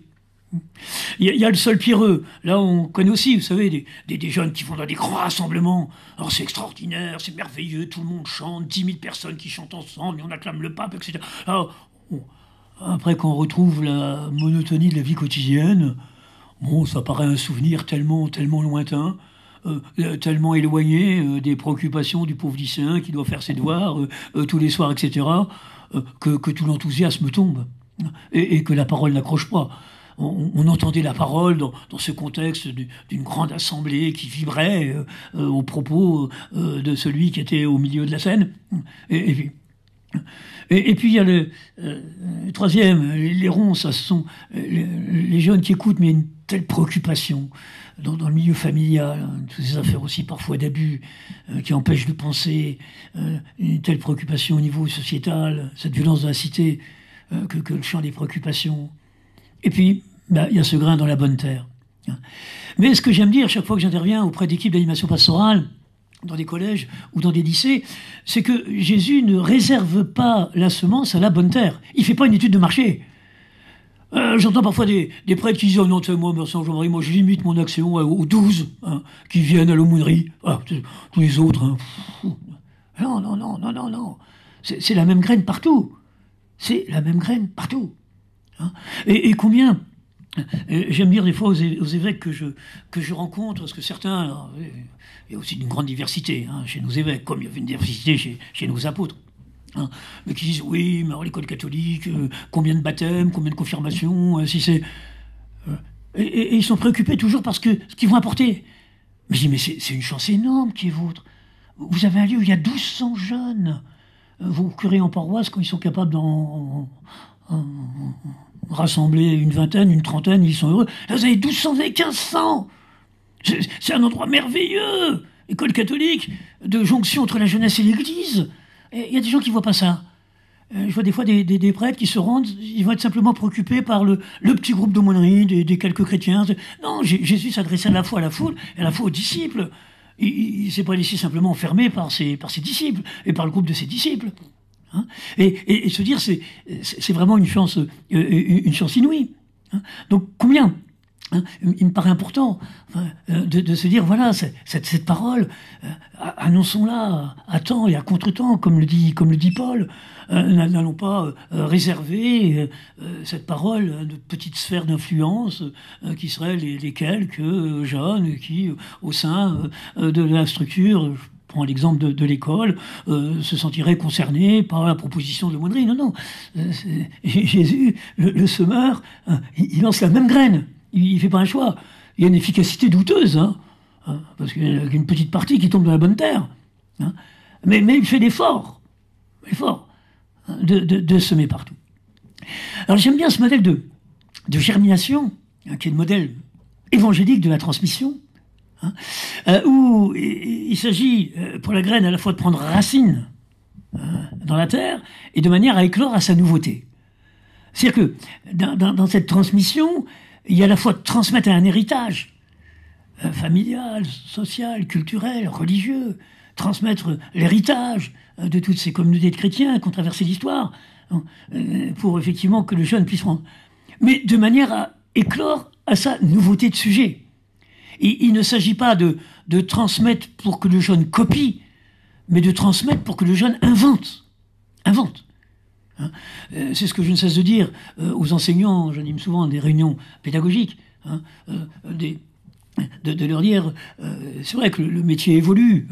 Il y a le sol pierreux. Là, on connaît aussi, vous savez, des jeunes qui vont dans des grands rassemblements. Alors, c'est extraordinaire, c'est merveilleux, tout le monde chante, 10 000 personnes qui chantent ensemble, et on acclame le pape, etc. Alors, après, quand on retrouve la monotonie de la vie quotidienne, bon, ça paraît un souvenir tellement lointain, tellement éloigné des préoccupations du pauvre lycéen qui doit faire ses devoirs tous les soirs, etc., que tout l'enthousiasme tombe et que la parole n'accroche pas. On entendait la parole dans ce contexte d'une grande assemblée qui vibrait au propos de celui qui était au milieu de la scène. Et puis il y a le troisième, les ronces, ça ce sont les jeunes qui écoutent, mais il y a une telle préoccupation dans le milieu familial, toutes ces affaires aussi parfois d'abus qui empêchent de penser, une telle préoccupation au niveau sociétal, cette violence de la cité, que le champ des préoccupations. Et puis, il y a ce grain dans la bonne terre. Mais ce que j'aime dire chaque fois que j'interviens auprès d'équipes d'animation pastorale, dans des collèges ou dans des lycées, c'est que Jésus ne réserve pas la semence à la bonne terre. Il ne fait pas une étude de marché. J'entends parfois des prêtres qui disent « Oh non, tu sais, moi, Jean-Marie, moi, je limite mon action aux 12 qui viennent à l'aumônerie. Tous les autres... Non. C'est la même graine partout. C'est la même graine partout. Et combien... J'aime dire des fois aux évêques que je rencontre, parce que certains... Alors, il y a aussi une grande diversité chez nos évêques, comme il y avait une diversité chez nos apôtres. Mais qui disent, oui, mais alors l'école catholique, combien de baptêmes, combien de confirmations, si c'est... Et ils sont préoccupés toujours parce que ce qu'ils vont apporter. Mais je dis, mais c'est une chance énorme qui est vôtre. Vous avez un lieu où il y a 1200 jeunes. Vos curés en paroisse, quand ils sont capables d'en rassembler une vingtaine, une trentaine, ils sont heureux. Là, vous avez 1200, vous avez 1500. C'est un endroit merveilleux. École catholique, de jonction entre la jeunesse et l'église. Il y a des gens qui ne voient pas ça. Je vois des fois des prêtres qui se rendent, ils vont être simplement préoccupés par le petit groupe d'aumônerie, des quelques chrétiens. Non, Jésus s'adressait à la fois à la foule et à la fois aux disciples. Il ne s'est pas laissé simplement enfermer par ses disciples et par le groupe de ses disciples. Et se dire, c'est vraiment une chance inouïe. Donc combien il me paraît important de se dire, voilà, cette parole, annonçons-la à temps et à contre-temps, comme le dit Paul. N'allons pas réserver cette parole de petite sphère d'influence qui seraient les quelques jeunes qui, au sein de la structure, je prends l'exemple de l'école, se sentiraient concernés par la proposition de l'aumônerie. Non. Jésus, le semeur, il lance la même graine. Il ne fait pas un choix. Il y a une efficacité douteuse, parce qu'il y a une petite partie qui tombe dans la bonne terre. Mais il fait l'effort de semer partout. Alors j'aime bien ce modèle de germination, qui est le modèle évangélique de la transmission, où il s'agit pour la graine à la fois de prendre racine dans la terre et de manière à éclore à sa nouveauté. C'est-à-dire que dans cette transmission, il y a à la fois de transmettre un héritage familial, social, culturel, religieux, transmettre l'héritage de toutes ces communautés de chrétiens qui ont traversé l'histoire, pour effectivement que le jeune puisse rendre. Mais de manière à éclore à sa nouveauté de sujet. Et il ne s'agit pas de transmettre pour que le jeune copie, mais de transmettre pour que le jeune invente. C'est ce que je ne cesse de dire aux enseignants, j'anime souvent des réunions pédagogiques, de leur dire, c'est vrai que le métier évolue,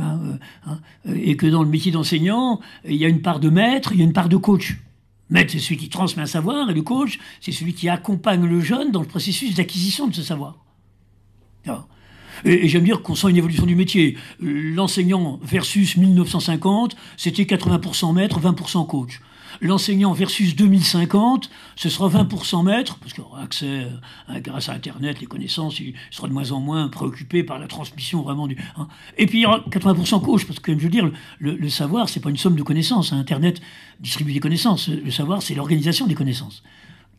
et que dans le métier d'enseignant, il y a une part de maître, il y a une part de coach. Maître, c'est celui qui transmet un savoir, et le coach, c'est celui qui accompagne le jeune dans le processus d'acquisition de ce savoir. Ah. Et j'aime dire qu'on sent une évolution du métier. L'enseignant versus 1950, c'était 80% maître, 20% coach. L'enseignant versus 2050, ce sera 20% maître, parce qu'il aura accès, grâce à Internet, les connaissances, il sera de moins en moins préoccupé par la transmission vraiment du... Hein. Et puis il y aura 80% coach, parce que, je veux dire, le savoir, c'est pas une somme de connaissances. Hein. Internet distribue des connaissances. Le savoir, c'est l'organisation des connaissances.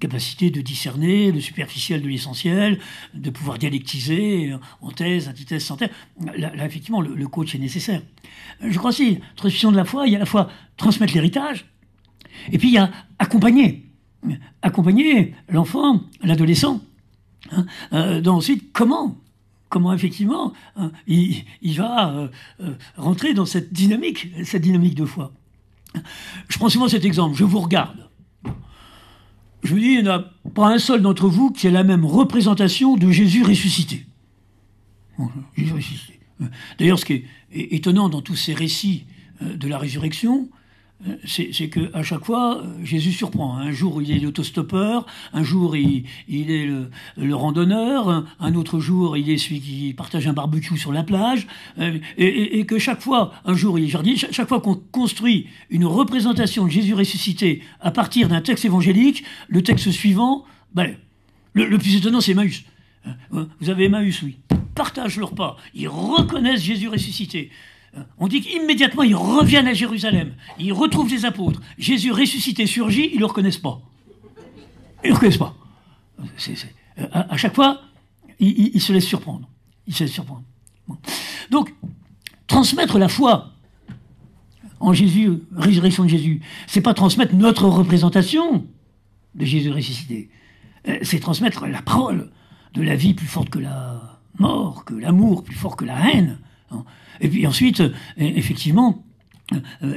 Capacité de discerner le superficiel de l'essentiel, de pouvoir dialectiser en thèse, antithèse, synthèse. Là, effectivement, le coach est nécessaire. Je crois aussi, transmission de la foi, il y a à la fois transmettre l'héritage, et puis il y a accompagner l'enfant, l'adolescent, hein, dans ensuite comment effectivement il va rentrer dans cette dynamique de foi. Je prends souvent cet exemple, je vous regarde. Je me dis, il n'y en a pas un seul d'entre vous qui ait la même représentation de Jésus ressuscité. Bon, Jésus ressuscité. D'ailleurs, ce qui est étonnant dans tous ces récits de la résurrection, c'est qu'à chaque fois, Jésus surprend. Un jour, il est l'autostoppeur, un jour, il est le randonneur, un autre jour, il est celui qui partage un barbecue sur la plage, et que chaque fois, un jour, il est jardinier. Chaque fois qu'on construit une représentation de Jésus ressuscité à partir d'un texte évangélique, le texte suivant, ben, le plus étonnant, c'est Emmaüs. Vous avez Emmaüs, oui. Partagent leur repas. Ils reconnaissent Jésus ressuscité. On dit qu'immédiatement, ils reviennent à Jérusalem. Ils retrouvent les apôtres. Jésus ressuscité surgit, ils ne le reconnaissent pas. Ils ne le reconnaissent pas. À chaque fois, ils se laissent surprendre. Bon. Donc, transmettre la foi en Jésus, résurrection de Jésus, c'est pas transmettre notre représentation de Jésus ressuscité. C'est transmettre la parole de la vie plus forte que la mort, que l'amour plus fort que la haine. Et puis ensuite, effectivement,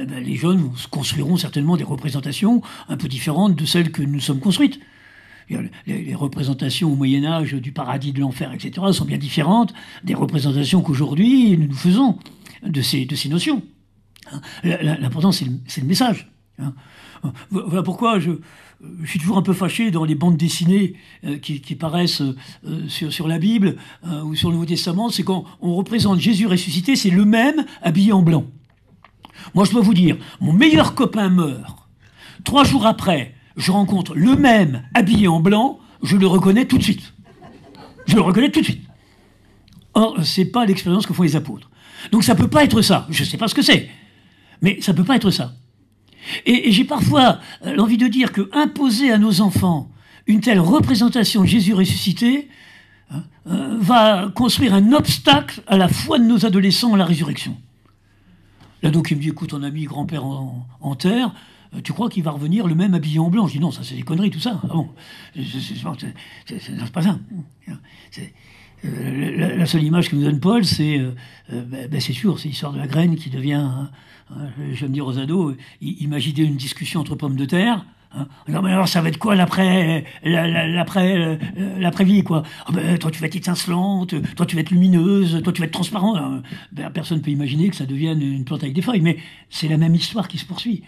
les jeunes construiront certainement des représentations un peu différentes de celles que nous sommes construites. Les représentations au Moyen-Âge du paradis, de l'enfer, etc. sont bien différentes des représentations qu'aujourd'hui nous faisons de ces notions. L'important, c'est le message. Voilà pourquoi je suis toujours un peu fâché dans les bandes dessinées qui paraissent sur la Bible ou sur le Nouveau Testament, c'est quand on représente Jésus ressuscité, c'est le même habillé en blanc. Moi, je dois vous dire, mon meilleur copain meurt. 3 jours après, je rencontre le même habillé en blanc, je le reconnais tout de suite. Or, c'est pas l'expérience que font les apôtres. Donc ça peut pas être ça. Je sais pas ce que c'est, mais ça peut pas être ça. Et j'ai parfois l'envie de dire que imposer à nos enfants une telle représentation de Jésus ressuscité va construire un obstacle à la foi de nos adolescents à la résurrection. Là donc il me dit, écoute, ton ami grand-père en terre, tu crois qu'il va revenir le même habillé en blanc? Je dis non, ça c'est des conneries tout ça. Ah bon, c'est pas ça. La seule image que nous donne Paul, c'est sûr, c'est l'histoire de la graine qui devient, je vais me dire aux ados, imaginez une discussion entre pommes de terre. Non, mais alors ça va être quoi l'après-vie, quoi? Toi tu vas être étincelante, toi tu vas être lumineuse, toi tu vas être transparent. Personne ne peut imaginer que ça devienne une plante avec des feuilles, mais c'est la même histoire qui se poursuit.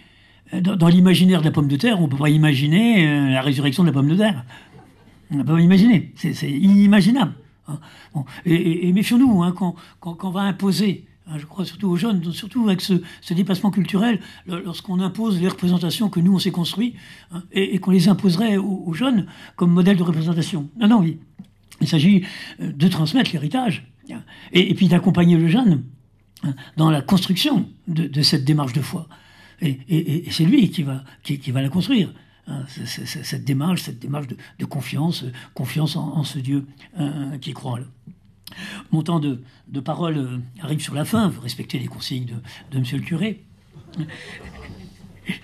Dans l'imaginaire de la pomme de terre, on ne peut pas imaginer la résurrection de la pomme de terre. On ne peut pas imaginer, c'est inimaginable. Bon. Et méfions-nous quand on va imposer, je crois surtout aux jeunes, surtout avec ce dépassement culturel, lorsqu'on impose les représentations que nous on s'est construites, et qu'on les imposerait aux jeunes comme modèle de représentation. Non, oui. Il s'agit de transmettre l'héritage, et puis d'accompagner le jeune dans la construction de cette démarche de foi. Et c'est lui qui va la construire. Cette démarche de confiance en ce Dieu qui croit. Mon temps de parole arrive sur la fin, vous respectez les consignes de monsieur le curé.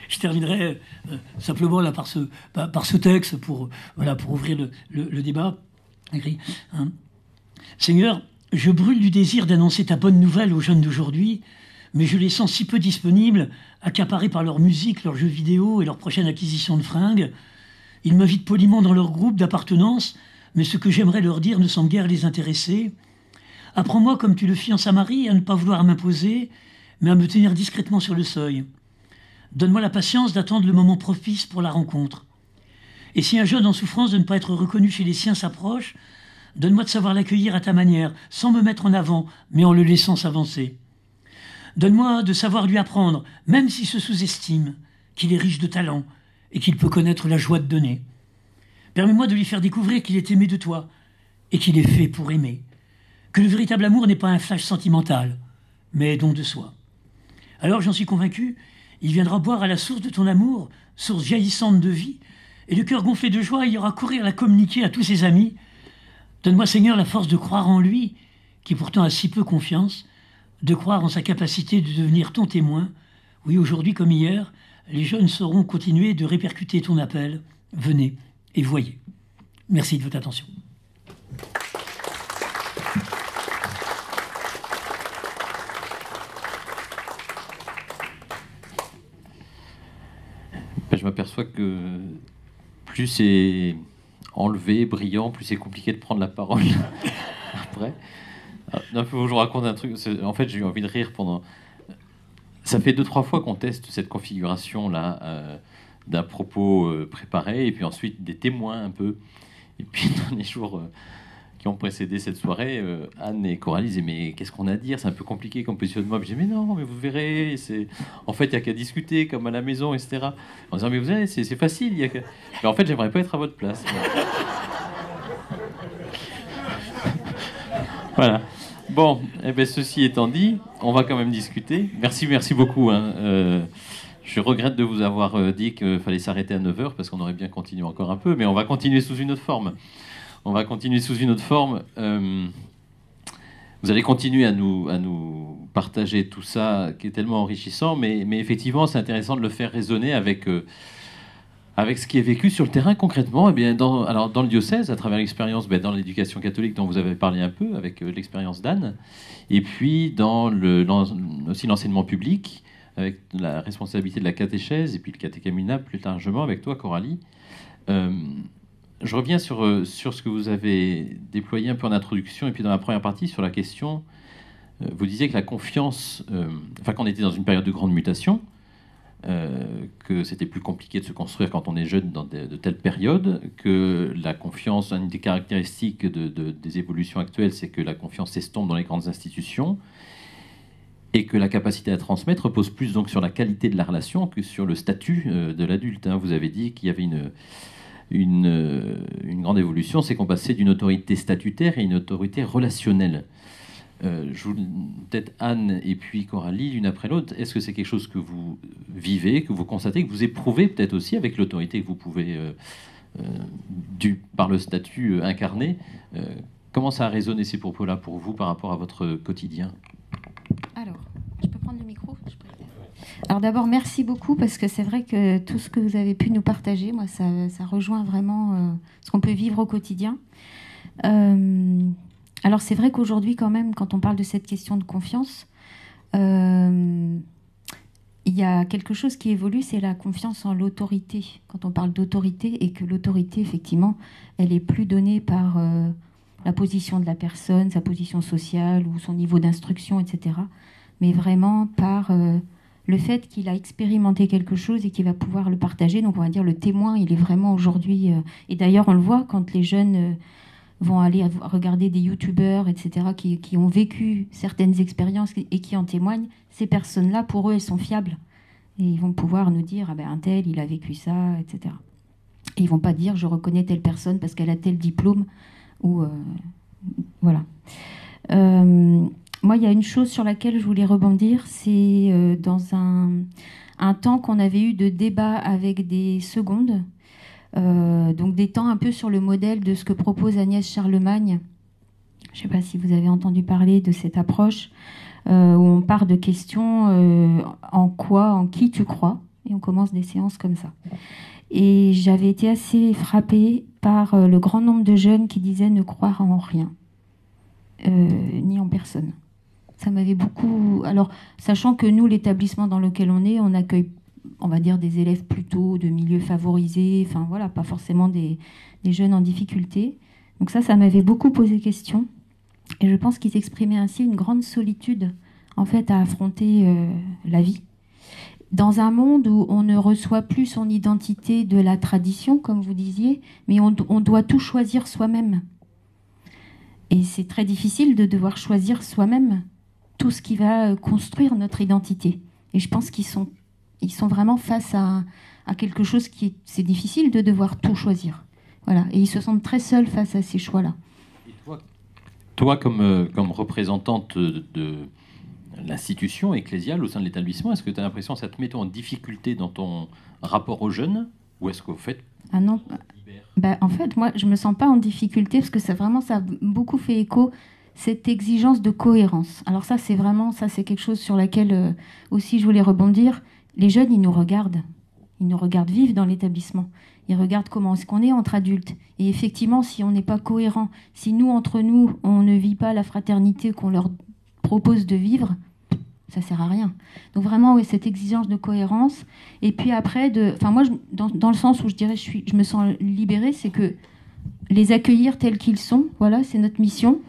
Je terminerai simplement là par ce texte pour ouvrir le débat. Écrit, Seigneur, je brûle du désir d'annoncer ta bonne nouvelle aux jeunes d'aujourd'hui, mais je les sens si peu disponibles, accaparés par leur musique, leurs jeux vidéo et leur prochaine acquisition de fringues. Ils m'invitent poliment dans leur groupe d'appartenance, mais ce que j'aimerais leur dire ne semble guère les intéresser. Apprends-moi, comme tu le fis en Samarie, à ne pas vouloir m'imposer, mais à me tenir discrètement sur le seuil. Donne-moi la patience d'attendre le moment propice pour la rencontre. Et si un jeune en souffrance de ne pas être reconnu chez les siens s'approche, Donne-moi de savoir l'accueillir à ta manière, sans me mettre en avant, mais en le laissant s'avancer. Donne-moi de savoir lui apprendre, même s'il se sous-estime, qu'il est riche de talent et qu'il peut connaître la joie de donner. Permets-moi de lui faire découvrir qu'il est aimé de toi et qu'il est fait pour aimer. Que le véritable amour n'est pas un flash sentimental, mais don de soi. Alors, j'en suis convaincu, il viendra boire à la source de ton amour, source jaillissante de vie, et le cœur gonflé de joie, il ira courir la communiquer à tous ses amis. Donne-moi, Seigneur, la force de croire en lui, qui pourtant a si peu confiance, de croire en sa capacité de devenir ton témoin. Oui, aujourd'hui comme hier, les jeunes sauront continuer de répercuter ton appel. Venez et voyez. Merci de votre attention. Je m'aperçois que plus c'est enlevé, brillant, plus c'est compliqué de prendre la parole après. Il faut que je vous raconte un truc. En fait, j'ai eu envie de rire pendant... Ça fait 2-3 fois qu'on teste cette configuration-là d'un propos préparé, et puis ensuite des témoins un peu. Et puis dans les jours qui ont précédé cette soirée, Anne et Coralie disaient « Mais qu'est-ce qu'on a à dire? C'est un peu compliqué comme positionnement. » Je disais « Mais non, mais vous verrez, en fait, il n'y a qu'à discuter comme à la maison, etc. » En disant « Mais vous savez, c'est facile. Mais en fait, j'aimerais pas être à votre place. » Voilà. Bon, eh bien, ceci étant dit, on va quand même discuter. Merci beaucoup. Je regrette de vous avoir dit qu'il fallait s'arrêter à 9h parce qu'on aurait bien continué encore un peu, mais on va continuer sous une autre forme. Vous allez continuer à nous partager tout ça qui est tellement enrichissant, mais effectivement, c'est intéressant de le faire résonner avec ce qui est vécu sur le terrain concrètement. Eh bien, dans le diocèse, à travers l'expérience dans l'éducation catholique dont vous avez parlé un peu, avec l'expérience d'Anne, et puis dans aussi l'enseignement public, avec la responsabilité de la catéchèse, et puis le catéchuménat plus largement avec toi, Coralie. Je reviens sur ce que vous avez déployé un peu en introduction, et puis dans la première partie, sur la question, vous disiez que la confiance, qu'on était dans une période de grande mutation, que c'était plus compliqué de se construire quand on est jeune dans de telles périodes, que la confiance, une des caractéristiques des évolutions actuelles, c'est que la confiance s'estompe dans les grandes institutions, et que la capacité à transmettre repose plus donc sur la qualité de la relation que sur le statut de l'adulte. Vous avez dit qu'il y avait une grande évolution, c'est qu'on passait d'une autorité statutaire à une autorité relationnelle. Peut-être Anne et puis Coralie, l'une après l'autre, est-ce que c'est quelque chose que vous vivez, que vous constatez, que vous éprouvez peut-être aussi avec l'autorité que vous pouvez, par le statut, incarner? Comment ça a résonné ces propos-là pour vous par rapport à votre quotidien? Alors, je peux prendre le micro? Alors d'abord, merci beaucoup, parce que c'est vrai que tout ce que vous avez pu nous partager, moi, ça rejoint vraiment ce qu'on peut vivre au quotidien. Alors c'est vrai qu'aujourd'hui, quand même, quand on parle de cette question de confiance, il y a quelque chose qui évolue, c'est la confiance en l'autorité. Quand on parle d'autorité, et que l'autorité, effectivement, elle est plus donnée par la position de la personne, sa position sociale ou son niveau d'instruction, etc., mais vraiment par le fait qu'il a expérimenté quelque chose et qu'il va pouvoir le partager. Donc on va dire le témoin, il est vraiment aujourd'hui... et d'ailleurs, on le voit quand les jeunes vont aller regarder des youtubeurs, etc., qui ont vécu certaines expériences et qui en témoignent. Ces personnes-là, pour eux, elles sont fiables. Et ils vont pouvoir nous dire, ah ben, un tel, il a vécu ça, etc. Et ils vont pas dire, je reconnais telle personne parce qu'elle a tel diplôme. Ou voilà. Moi, il y a une chose sur laquelle je voulais rebondir, c'est dans un temps qu'on avait eu de débat avec des secondes, donc des temps un peu sur le modèle de ce que propose Agnès Charlemagne. Je ne sais pas si vous avez entendu parler de cette approche, où on part de questions en qui tu crois, et on commence des séances comme ça. Et j'avais été assez frappée par le grand nombre de jeunes qui disaient ne croire en rien, ni en personne. Ça m'avait beaucoup... Alors, sachant que nous, l'établissement dans lequel on accueille, on va dire, des élèves plutôt de milieux favorisés, enfin voilà, pas forcément des jeunes en difficulté. Donc ça m'avait beaucoup posé question. Et je pense qu'ils exprimaient ainsi une grande solitude, en fait, à affronter la vie. Dans un monde où on ne reçoit plus son identité de la tradition, comme vous disiez, mais on doit tout choisir soi-même. Et c'est très difficile de devoir choisir soi-même tout ce qui va construire notre identité. Et je pense qu'ils sont vraiment face à quelque chose c'est difficile de devoir tout choisir. Voilà. Et ils se sentent très seuls face à ces choix-là. Et toi comme représentante de l'institution ecclésiale au sein de l'établissement, est-ce que tu as l'impression que ça te met en difficulté dans ton rapport aux jeunes, ou est-ce qu'au fait... Ah non, en fait, moi, je me sens pas en difficulté, parce que ça a beaucoup fait écho, cette exigence de cohérence. Alors ça, c'est quelque chose sur laquelle aussi je voulais rebondir. Les jeunes, ils nous regardent vivre dans l'établissement. Ils regardent comment est-ce qu'on est entre adultes. Et effectivement, si on n'est pas cohérent, si nous, entre nous, on ne vit pas la fraternité qu'on leur propose de vivre, ça sert à rien. Donc vraiment, oui, cette exigence de cohérence. Et puis après, moi, dans le sens où je dirais je me sens libérée, c'est que les accueillir tels qu'ils sont, voilà, c'est notre mission.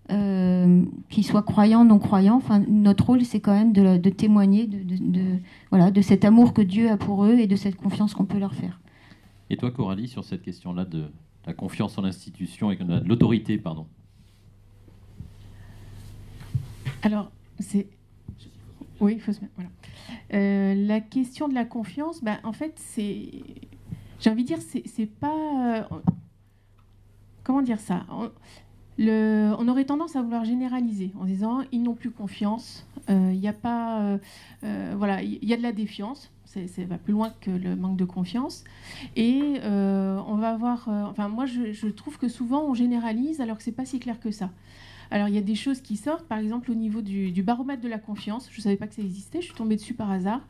Qu'ils soient croyants, non croyants. Enfin, notre rôle, c'est quand même de témoigner de cet amour que Dieu a pour eux et de cette confiance qu'on peut leur faire. Et toi, Coralie, sur cette question-là de la confiance en l'institution et de l'autorité, pardon. Alors, oui, il faut se mettre. Voilà. La question de la confiance, en fait, j'ai envie de dire, c'est pas. Comment dire ça ? On aurait tendance à vouloir généraliser en disant ils n'ont plus confiance, il y a pas, voilà, il y a de la défiance. Ça va plus loin que le manque de confiance. Et on va avoir... moi, je trouve que souvent, on généralise alors que ce n'est pas si clair que ça. Alors, il y a des choses qui sortent, par exemple, au niveau du baromètre de la confiance. Je ne savais pas que ça existait, je suis tombée dessus par hasard.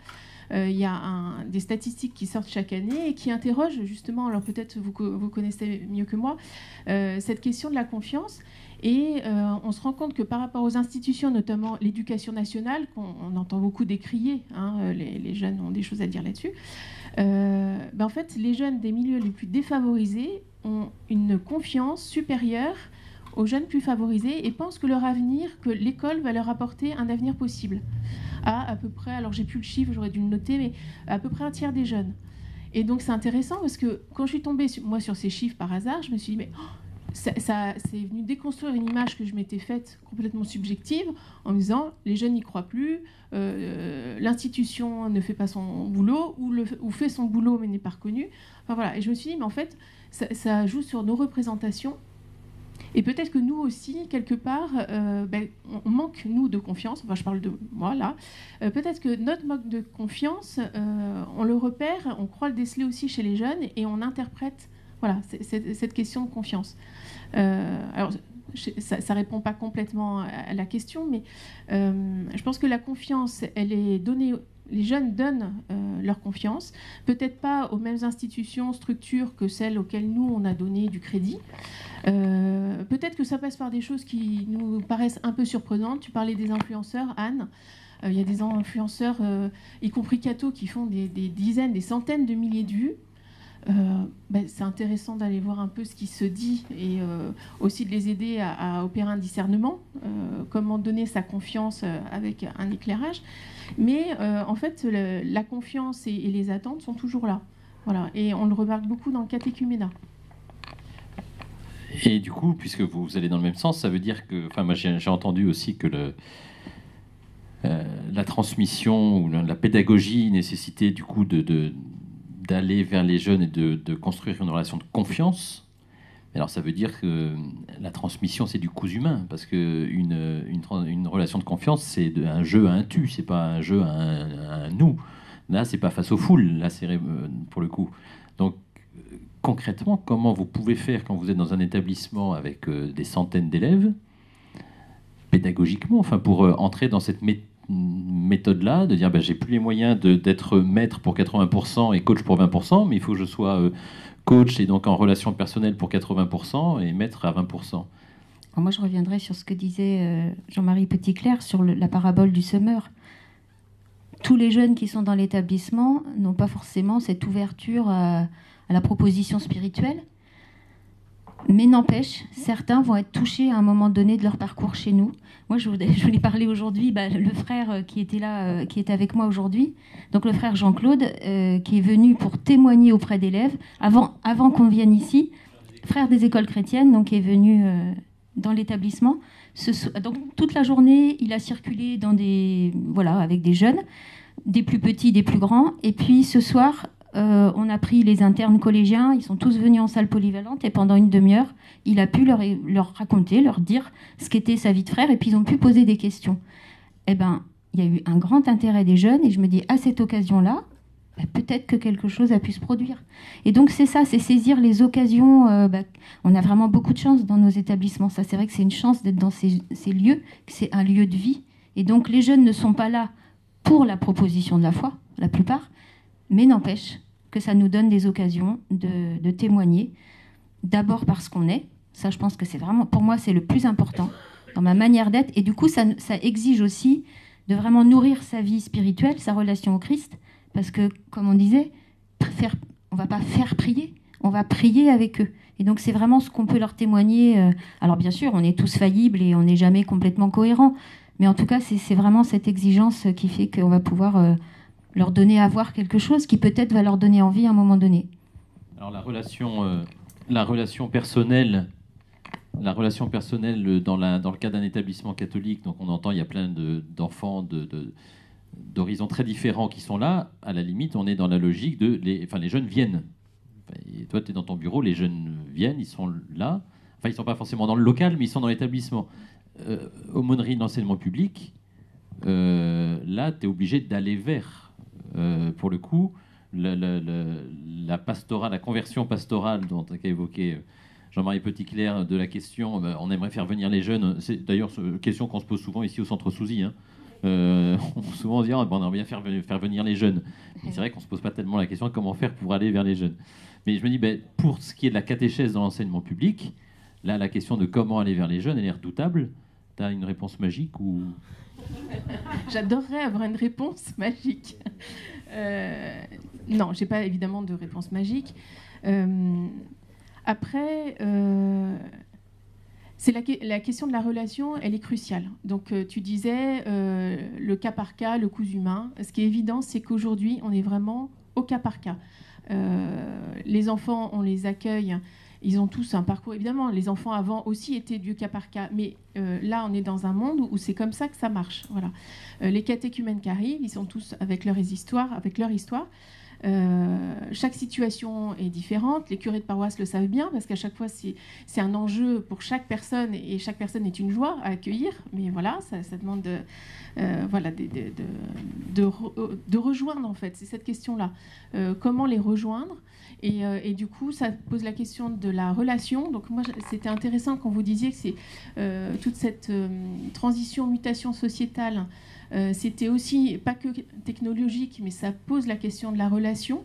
Il y a des statistiques qui sortent chaque année et qui interrogent, justement, alors peut-être vous connaissez mieux que moi, cette question de la confiance. Et on se rend compte que par rapport aux institutions, notamment l'éducation nationale, qu'on entend beaucoup décrier, les jeunes ont des choses à dire là-dessus, en fait, les jeunes des milieux les plus défavorisés ont une confiance supérieure aux jeunes plus favorisés et pensent que que l'école va leur apporter un avenir possible. À peu près, alors j'ai plus le chiffre, j'aurais dû le noter, mais à peu près un tiers des jeunes. Et donc c'est intéressant parce que quand je suis tombée, moi, sur ces chiffres par hasard, je me suis dit, mais... ça c'est venu déconstruire une image que je m'étais faite complètement subjective en me disant les jeunes n'y croient plus, l'institution ne fait pas son boulot ou fait son boulot mais n'est pas reconnue. Enfin, voilà. Et je me suis dit mais en fait ça joue sur nos représentations et peut-être que nous aussi quelque part on manque nous de confiance. Enfin je parle de moi là. Peut-être que notre manque de confiance on le repère, on croit le déceler aussi chez les jeunes et on interprète. Voilà, c'est cette question de confiance. Alors, ça ne répond pas complètement à la question, mais je pense que la confiance, elle est donnée. Les jeunes donnent leur confiance, peut-être pas aux mêmes institutions, structures que celles auxquelles nous, on a donné du crédit. Peut-être que ça passe par des choses qui nous paraissent un peu surprenantes. Tu parlais des influenceurs, Anne. Il y a des influenceurs, y compris Cato, qui font des dizaines, des centaines de milliers de vues. C'est intéressant d'aller voir un peu ce qui se dit et aussi de les aider à opérer un discernement, comment donner sa confiance avec un éclairage. Mais en fait, la confiance et les attentes sont toujours là. Voilà. Et on le remarque beaucoup dans le catéchuménat. Et du coup, puisque vous allez dans le même sens, ça veut dire que... Enfin, moi, j'ai entendu aussi que la transmission ou la pédagogie nécessitait du coup d'aller vers les jeunes et de construire une relation de confiance. Alors ça veut dire que la transmission, c'est du cousu humain, parce qu'une relation de confiance, c'est un jeu à un tu, c'est pas un jeu à un nous. Là, c'est pas face aux foules, là, c'est pour le coup. Donc, concrètement, comment vous pouvez faire quand vous êtes dans un établissement avec des centaines d'élèves, pédagogiquement, enfin, pour entrer dans cette méthode-là, de dire j'ai plus les moyens d'être maître pour 80% et coach pour 20%, mais il faut que je sois coach et donc en relation personnelle pour 80% et maître à 20%. Alors moi, je reviendrai sur ce que disait Jean-Marie Petitclerc sur la parabole du semeur. Tous les jeunes qui sont dans l'établissement n'ont pas forcément cette ouverture à la proposition spirituelle, mais n'empêche, certains vont être touchés à un moment donné de leur parcours chez nous. Moi, je voulais parler aujourd'hui, le frère qui était là, qui est avec moi aujourd'hui, donc le frère Jean-Claude, qui est venu pour témoigner auprès d'élèves, avant qu'on vienne ici, frère des écoles chrétiennes, donc qui est venu dans l'établissement. Donc toute la journée, il a circulé avec des jeunes, des plus petits, des plus grands. Et puis ce soir, on a pris les internes collégiens, ils sont tous venus en salle polyvalente et pendant une demi-heure, il a pu leur raconter, leur dire ce qu'était sa vie de frère et puis ils ont pu poser des questions. Eh bien, il y a eu un grand intérêt des jeunes et je me dis, à cette occasion-là, peut-être que quelque chose a pu se produire. Et donc c'est ça, c'est saisir les occasions. On a vraiment beaucoup de chance dans nos établissements. Ça, c'est vrai que c'est une chance d'être dans ces lieux, que c'est un lieu de vie. Et donc les jeunes ne sont pas là pour la proposition de la foi, la plupart, mais n'empêche que ça nous donne des occasions de témoigner. D'abord parce qu'on est. Ça, je pense que c'est vraiment, pour moi, c'est le plus important dans ma manière d'être. Et du coup, ça exige aussi de vraiment nourrir sa vie spirituelle, sa relation au Christ. Parce que, comme on disait, on ne va pas faire prier, on va prier avec eux. Et donc, c'est vraiment ce qu'on peut leur témoigner. Alors, bien sûr, on est tous faillibles et on n'est jamais complètement cohérents. Mais en tout cas, c'est vraiment cette exigence qui fait qu'on va pouvoir leur donner à voir quelque chose qui peut-être va leur donner envie à un moment donné. Alors, la relation personnelle dans le cas d'un établissement catholique, donc on entend, il y a plein d'enfants d'horizons très différents qui sont là. À la limite, on est dans la logique les jeunes viennent. Et toi, tu es dans ton bureau, les jeunes viennent, ils sont là. Enfin, ils ne sont pas forcément dans le local, mais ils sont dans l'établissement. Aumônerie de l'enseignement public, là, tu es obligé d'aller vers, pour le coup, la pastorale, la conversion pastorale dont tu as évoqué Jean-Marie Petitclerc de la question, on aimerait faire venir les jeunes. C'est d'ailleurs une question qu'on se pose souvent ici au centre Souzy. Souvent on se dit on aimerait bien faire venir les jeunes. Et c'est vrai qu'on ne se pose pas tellement la question de comment faire pour aller vers les jeunes. Mais je me dis, pour ce qui est de la catéchèse dans l'enseignement public, là, la question de comment aller vers les jeunes, elle est redoutable. Tu as une réponse magique ou... J'adorerais avoir une réponse magique. Non, je n'ai pas évidemment de réponse magique. Après, c'est la question de la relation, elle est cruciale. Donc, tu disais le cas par cas, le cousu humain. Ce qui est évident, c'est qu'aujourd'hui, on est vraiment au cas par cas. Les enfants, on les accueille. Ils ont tous un parcours, évidemment. Les enfants avant aussi étaient du cas par cas. Mais là, on est dans un monde où c'est comme ça que ça marche. Voilà. Les catéchumènes qui arrivent, ils sont tous avec leur histoire. Chaque situation est différente. Les curés de paroisse le savent bien parce qu'à chaque fois, c'est un enjeu pour chaque personne et chaque personne est une joie à accueillir. Mais voilà, ça demande de rejoindre, en fait. C'est cette question-là. Comment les rejoindre ? Et du coup, ça pose la question de la relation. Donc moi, c'était intéressant quand vous disiez que c'est toute cette transition, mutation sociétale. C'était aussi, pas que technologique, mais ça pose la question de la relation.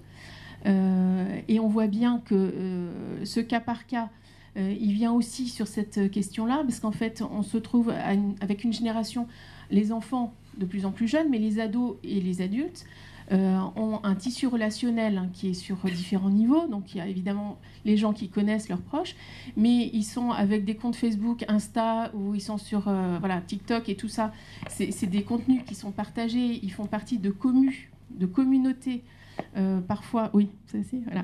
Et on voit bien que ce cas par cas, il vient aussi sur cette question-là, parce qu'en fait, on se trouve avec une génération, les enfants de plus en plus jeunes, mais les ados et les adultes, ont un tissu relationnel qui est sur différents niveaux. Donc il y a évidemment les gens qui connaissent leurs proches, mais ils sont avec des comptes Facebook, Insta, ou ils sont sur TikTok et tout ça. C'est des contenus qui sont partagés, ils font partie de communautés. Parfois, oui, voilà.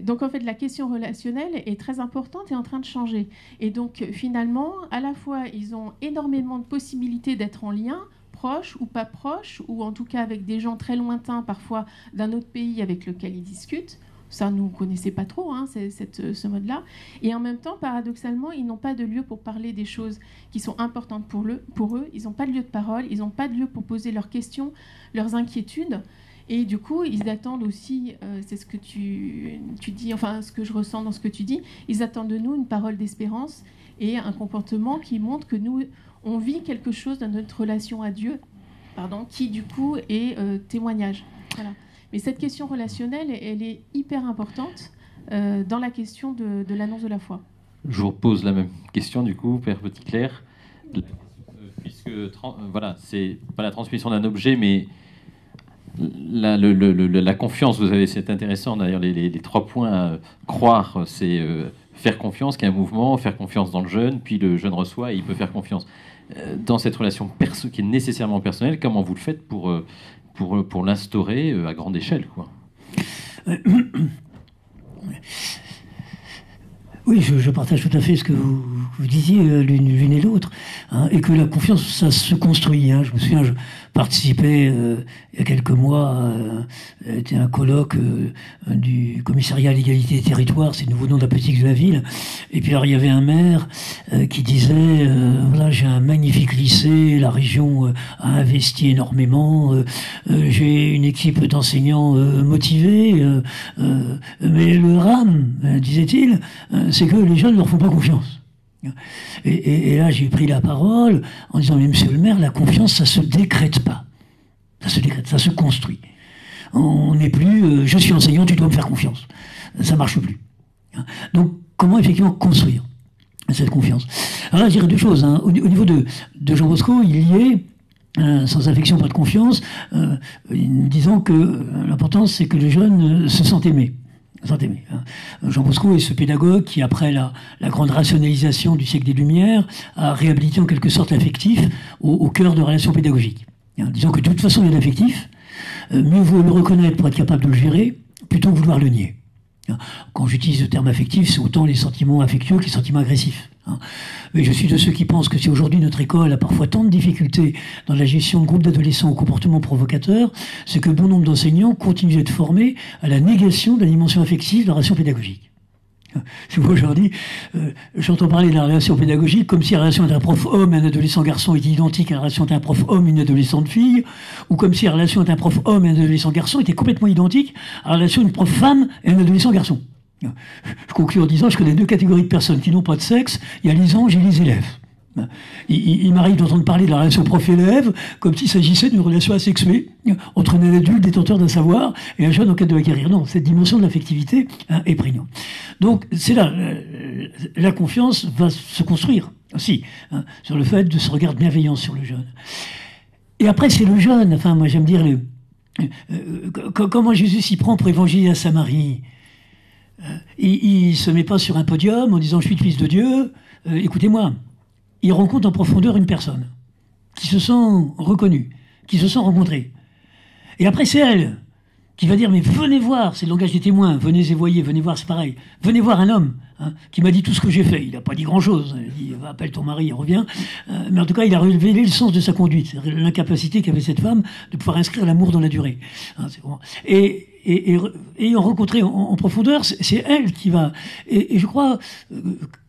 Donc en fait, la question relationnelle est très importante et en train de changer. Et donc finalement, à la fois, ils ont énormément de possibilités d'être en lien, proches ou pas proches, ou en tout cas avec des gens très lointains, parfois d'un autre pays avec lequel ils discutent. Ça, nous ne connaissons pas trop, ce mode-là. Et en même temps, paradoxalement, ils n'ont pas de lieu pour parler des choses qui sont importantes pour eux. Ils n'ont pas de lieu de parole, ils n'ont pas de lieu pour poser leurs questions, leurs inquiétudes. Et du coup, ils attendent aussi, c'est ce que tu dis, enfin ce que je ressens dans ce que tu dis, ils attendent de nous une parole d'espérance et un comportement qui montre que nous, on vit quelque chose dans notre relation à Dieu, qui du coup est témoignage. Voilà. Mais cette question relationnelle, elle est hyper importante dans la question de l'annonce de la foi. Je vous repose la même question du coup, Père Petitclerc, puisque c'est pas la transmission d'un objet, mais la confiance. C'est intéressant d'ailleurs les 3 points à croire, c'est faire confiance, qui est un mouvement, faire confiance dans le jeune, puis le jeune reçoit et il peut faire confiance. Dans cette relation qui est nécessairement personnelle, comment vous le faites pour l'instaurer à grande échelle, quoi ? Oui, je partage tout à fait ce que vous disiez l'une et l'autre, hein, et que la confiance, ça se construit. Hein. Je me souviens, je participais il y a quelques mois, c'était un colloque du commissariat à l'égalité des territoires, c'est le nouveau nom de la politique de la ville, et puis alors il y avait un maire qui disait, voilà, j'ai un magnifique lycée, la région a investi énormément, j'ai une équipe d'enseignants motivés, mais le drame, disait-il, c'est que les jeunes ne leur font pas confiance. Et là, j'ai pris la parole en disant, mais monsieur le maire, la confiance, ça se décrète pas. Ça se décrète, ça se construit. On n'est plus, je suis enseignant, tu dois me faire confiance. Ça marche plus. Donc, comment effectivement construire cette confiance? Alors là, je dirais deux choses. Hein. Au niveau de Jean Bosco, il y est, sans affection, pas de confiance, disant que l'important, c'est que les jeunes se sentent aimés. Jean Bosco est ce pédagogue qui, après la grande rationalisation du siècle des Lumières, a réhabilité en quelque sorte l'affectif au cœur de relations pédagogiques. Disons que de toute façon, il y a l'affectif, mieux vaut le reconnaître pour être capable de le gérer, plutôt que vouloir le nier. Quand j'utilise le terme affectif, c'est autant les sentiments affectueux que les sentiments agressifs. Mais je suis de ceux qui pensent que si aujourd'hui notre école a parfois tant de difficultés dans la gestion de groupes d'adolescents au comportement provocateur, c'est que bon nombre d'enseignants continuent d'être formés à la négation de la dimension affective de la relation pédagogique. Moi, aujourd'hui, j'entends parler de la relation pédagogique comme si la relation entre un prof homme et un adolescent garçon était identique à la relation entre un prof homme et une adolescente fille, ou comme si la relation entre un prof homme et un adolescent garçon était complètement identique à la relation d'une prof femme et un adolescent garçon. Je conclue en disant, je connais deux catégories de personnes qui n'ont pas de sexe, il y a les anges et les élèves. Il m'arrive d'entendre parler de la relation prof-élève comme s'il s'agissait d'une relation asexuée entre un adulte détenteur d'un savoir et un jeune en quête de l'acquérir. Non, cette dimension de l'affectivité est prégnante. Donc, c'est là, la confiance va se construire aussi, sur le fait de ce regard de bienveillance sur le jeune. Et après, c'est le jeune, enfin, moi j'aime dire, comment Jésus s'y prend pour évangéliser à Samarie. Il se met pas sur un podium en disant « je suis le fils de Dieu, écoutez-moi ». Il rencontre en profondeur une personne qui se sent reconnue, qui se sent rencontrée. Et après, c'est elle qui va dire, mais venez voir, c'est le langage des témoins, venez et voyez, venez voir, c'est pareil. Venez voir un homme qui m'a dit tout ce que j'ai fait. Il n'a pas dit grand-chose. Il dit, va, appelle ton mari, il revient. Mais en tout cas, il a révélé le sens de sa conduite, l'incapacité qu'avait cette femme de pouvoir inscrire l'amour dans la durée. Et ayant rencontré en profondeur, c'est elle qui va... Et je crois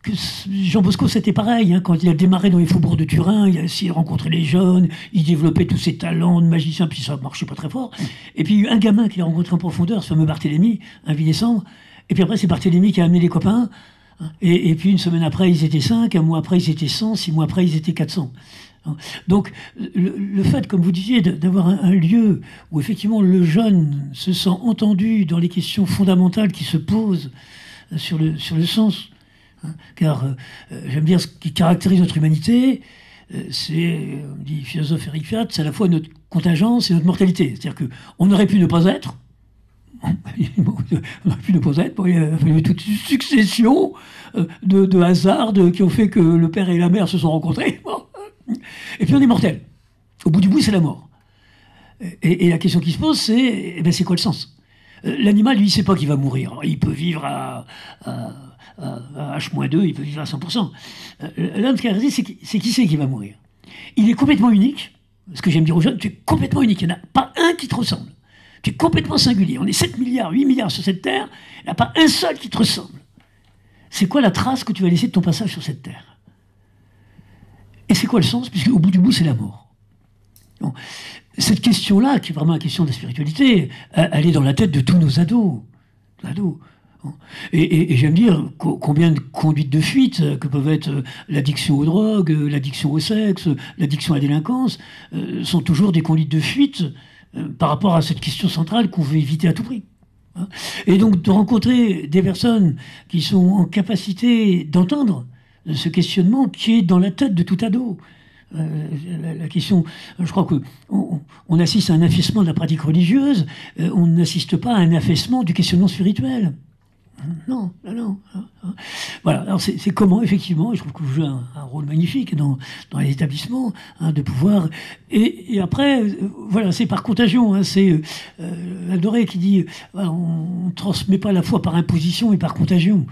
que Jean Bosco, c'était pareil. Quand il a démarré dans les faubourgs de Turin, il a essayé de rencontrer les jeunes, il développait tous ses talents de magicien, puis ça marchait pas très fort. Et puis il y a eu un gamin qu'il a rencontré en profondeur, ce fameux Barthélemy, un 8 décembre. Et puis après, c'est Barthélemy qui a amené les copains. Et puis une semaine après, ils étaient 5, un mois après, ils étaient 100, 6 mois après, ils étaient 400. Donc, le fait, comme vous disiez, d'avoir un lieu où effectivement le jeune se sent entendu dans les questions fondamentales qui se posent sur le sens, car j'aime dire ce qui caractérise notre humanité, c'est, dit philosophe Eric Fiat, c'est à la fois notre contingence et notre mortalité. C'est-à-dire qu'on aurait pu ne pas être, on aurait pu ne pas être, il a fallu toute une succession de hasards qui ont fait que le père et la mère se sont rencontrés. Et puis on est mortel. Au bout du bout, c'est la mort. Et la question qui se pose, c'est quoi le sens? L'animal, lui, il sait pas qu'il va mourir. Il peut vivre à H-2, il peut vivre à 100%. L'homme, ce qui a raison, c'est qui sait qu'il va mourir. Il est complètement unique. Ce que j'aime dire aux jeunes, tu es complètement unique. Il n'y en a pas un qui te ressemble. Tu es complètement singulier. On est 7 milliards, 8 milliards sur cette terre. Il n'y en a pas un seul qui te ressemble. C'est quoi la trace que tu vas laisser de ton passage sur cette terre? Et c'est quoi le sens? Puisque au bout du bout, c'est la mort. Donc, cette question-là, qui est vraiment la question de la spiritualité, elle est dans la tête de tous nos ados. Et j'aime dire combien de conduites de fuite que peuvent être l'addiction aux drogues, l'addiction au sexe, l'addiction à la délinquance, sont toujours des conduites de fuite par rapport à cette question centrale qu'on veut éviter à tout prix. Et donc de rencontrer des personnes qui sont en capacité d'entendre ce questionnement qui est dans la tête de tout ado. La question, je crois qu'on assiste à un affaissement de la pratique religieuse, on n'assiste pas à un affaissement du questionnement spirituel. Non. Voilà, alors c'est comment, effectivement, je trouve que vous jouez un rôle magnifique dans les établissements, de pouvoir... Et après, voilà, c'est par contagion, c'est Adoré qui dit, on ne transmet pas la foi par imposition, mais par contagion.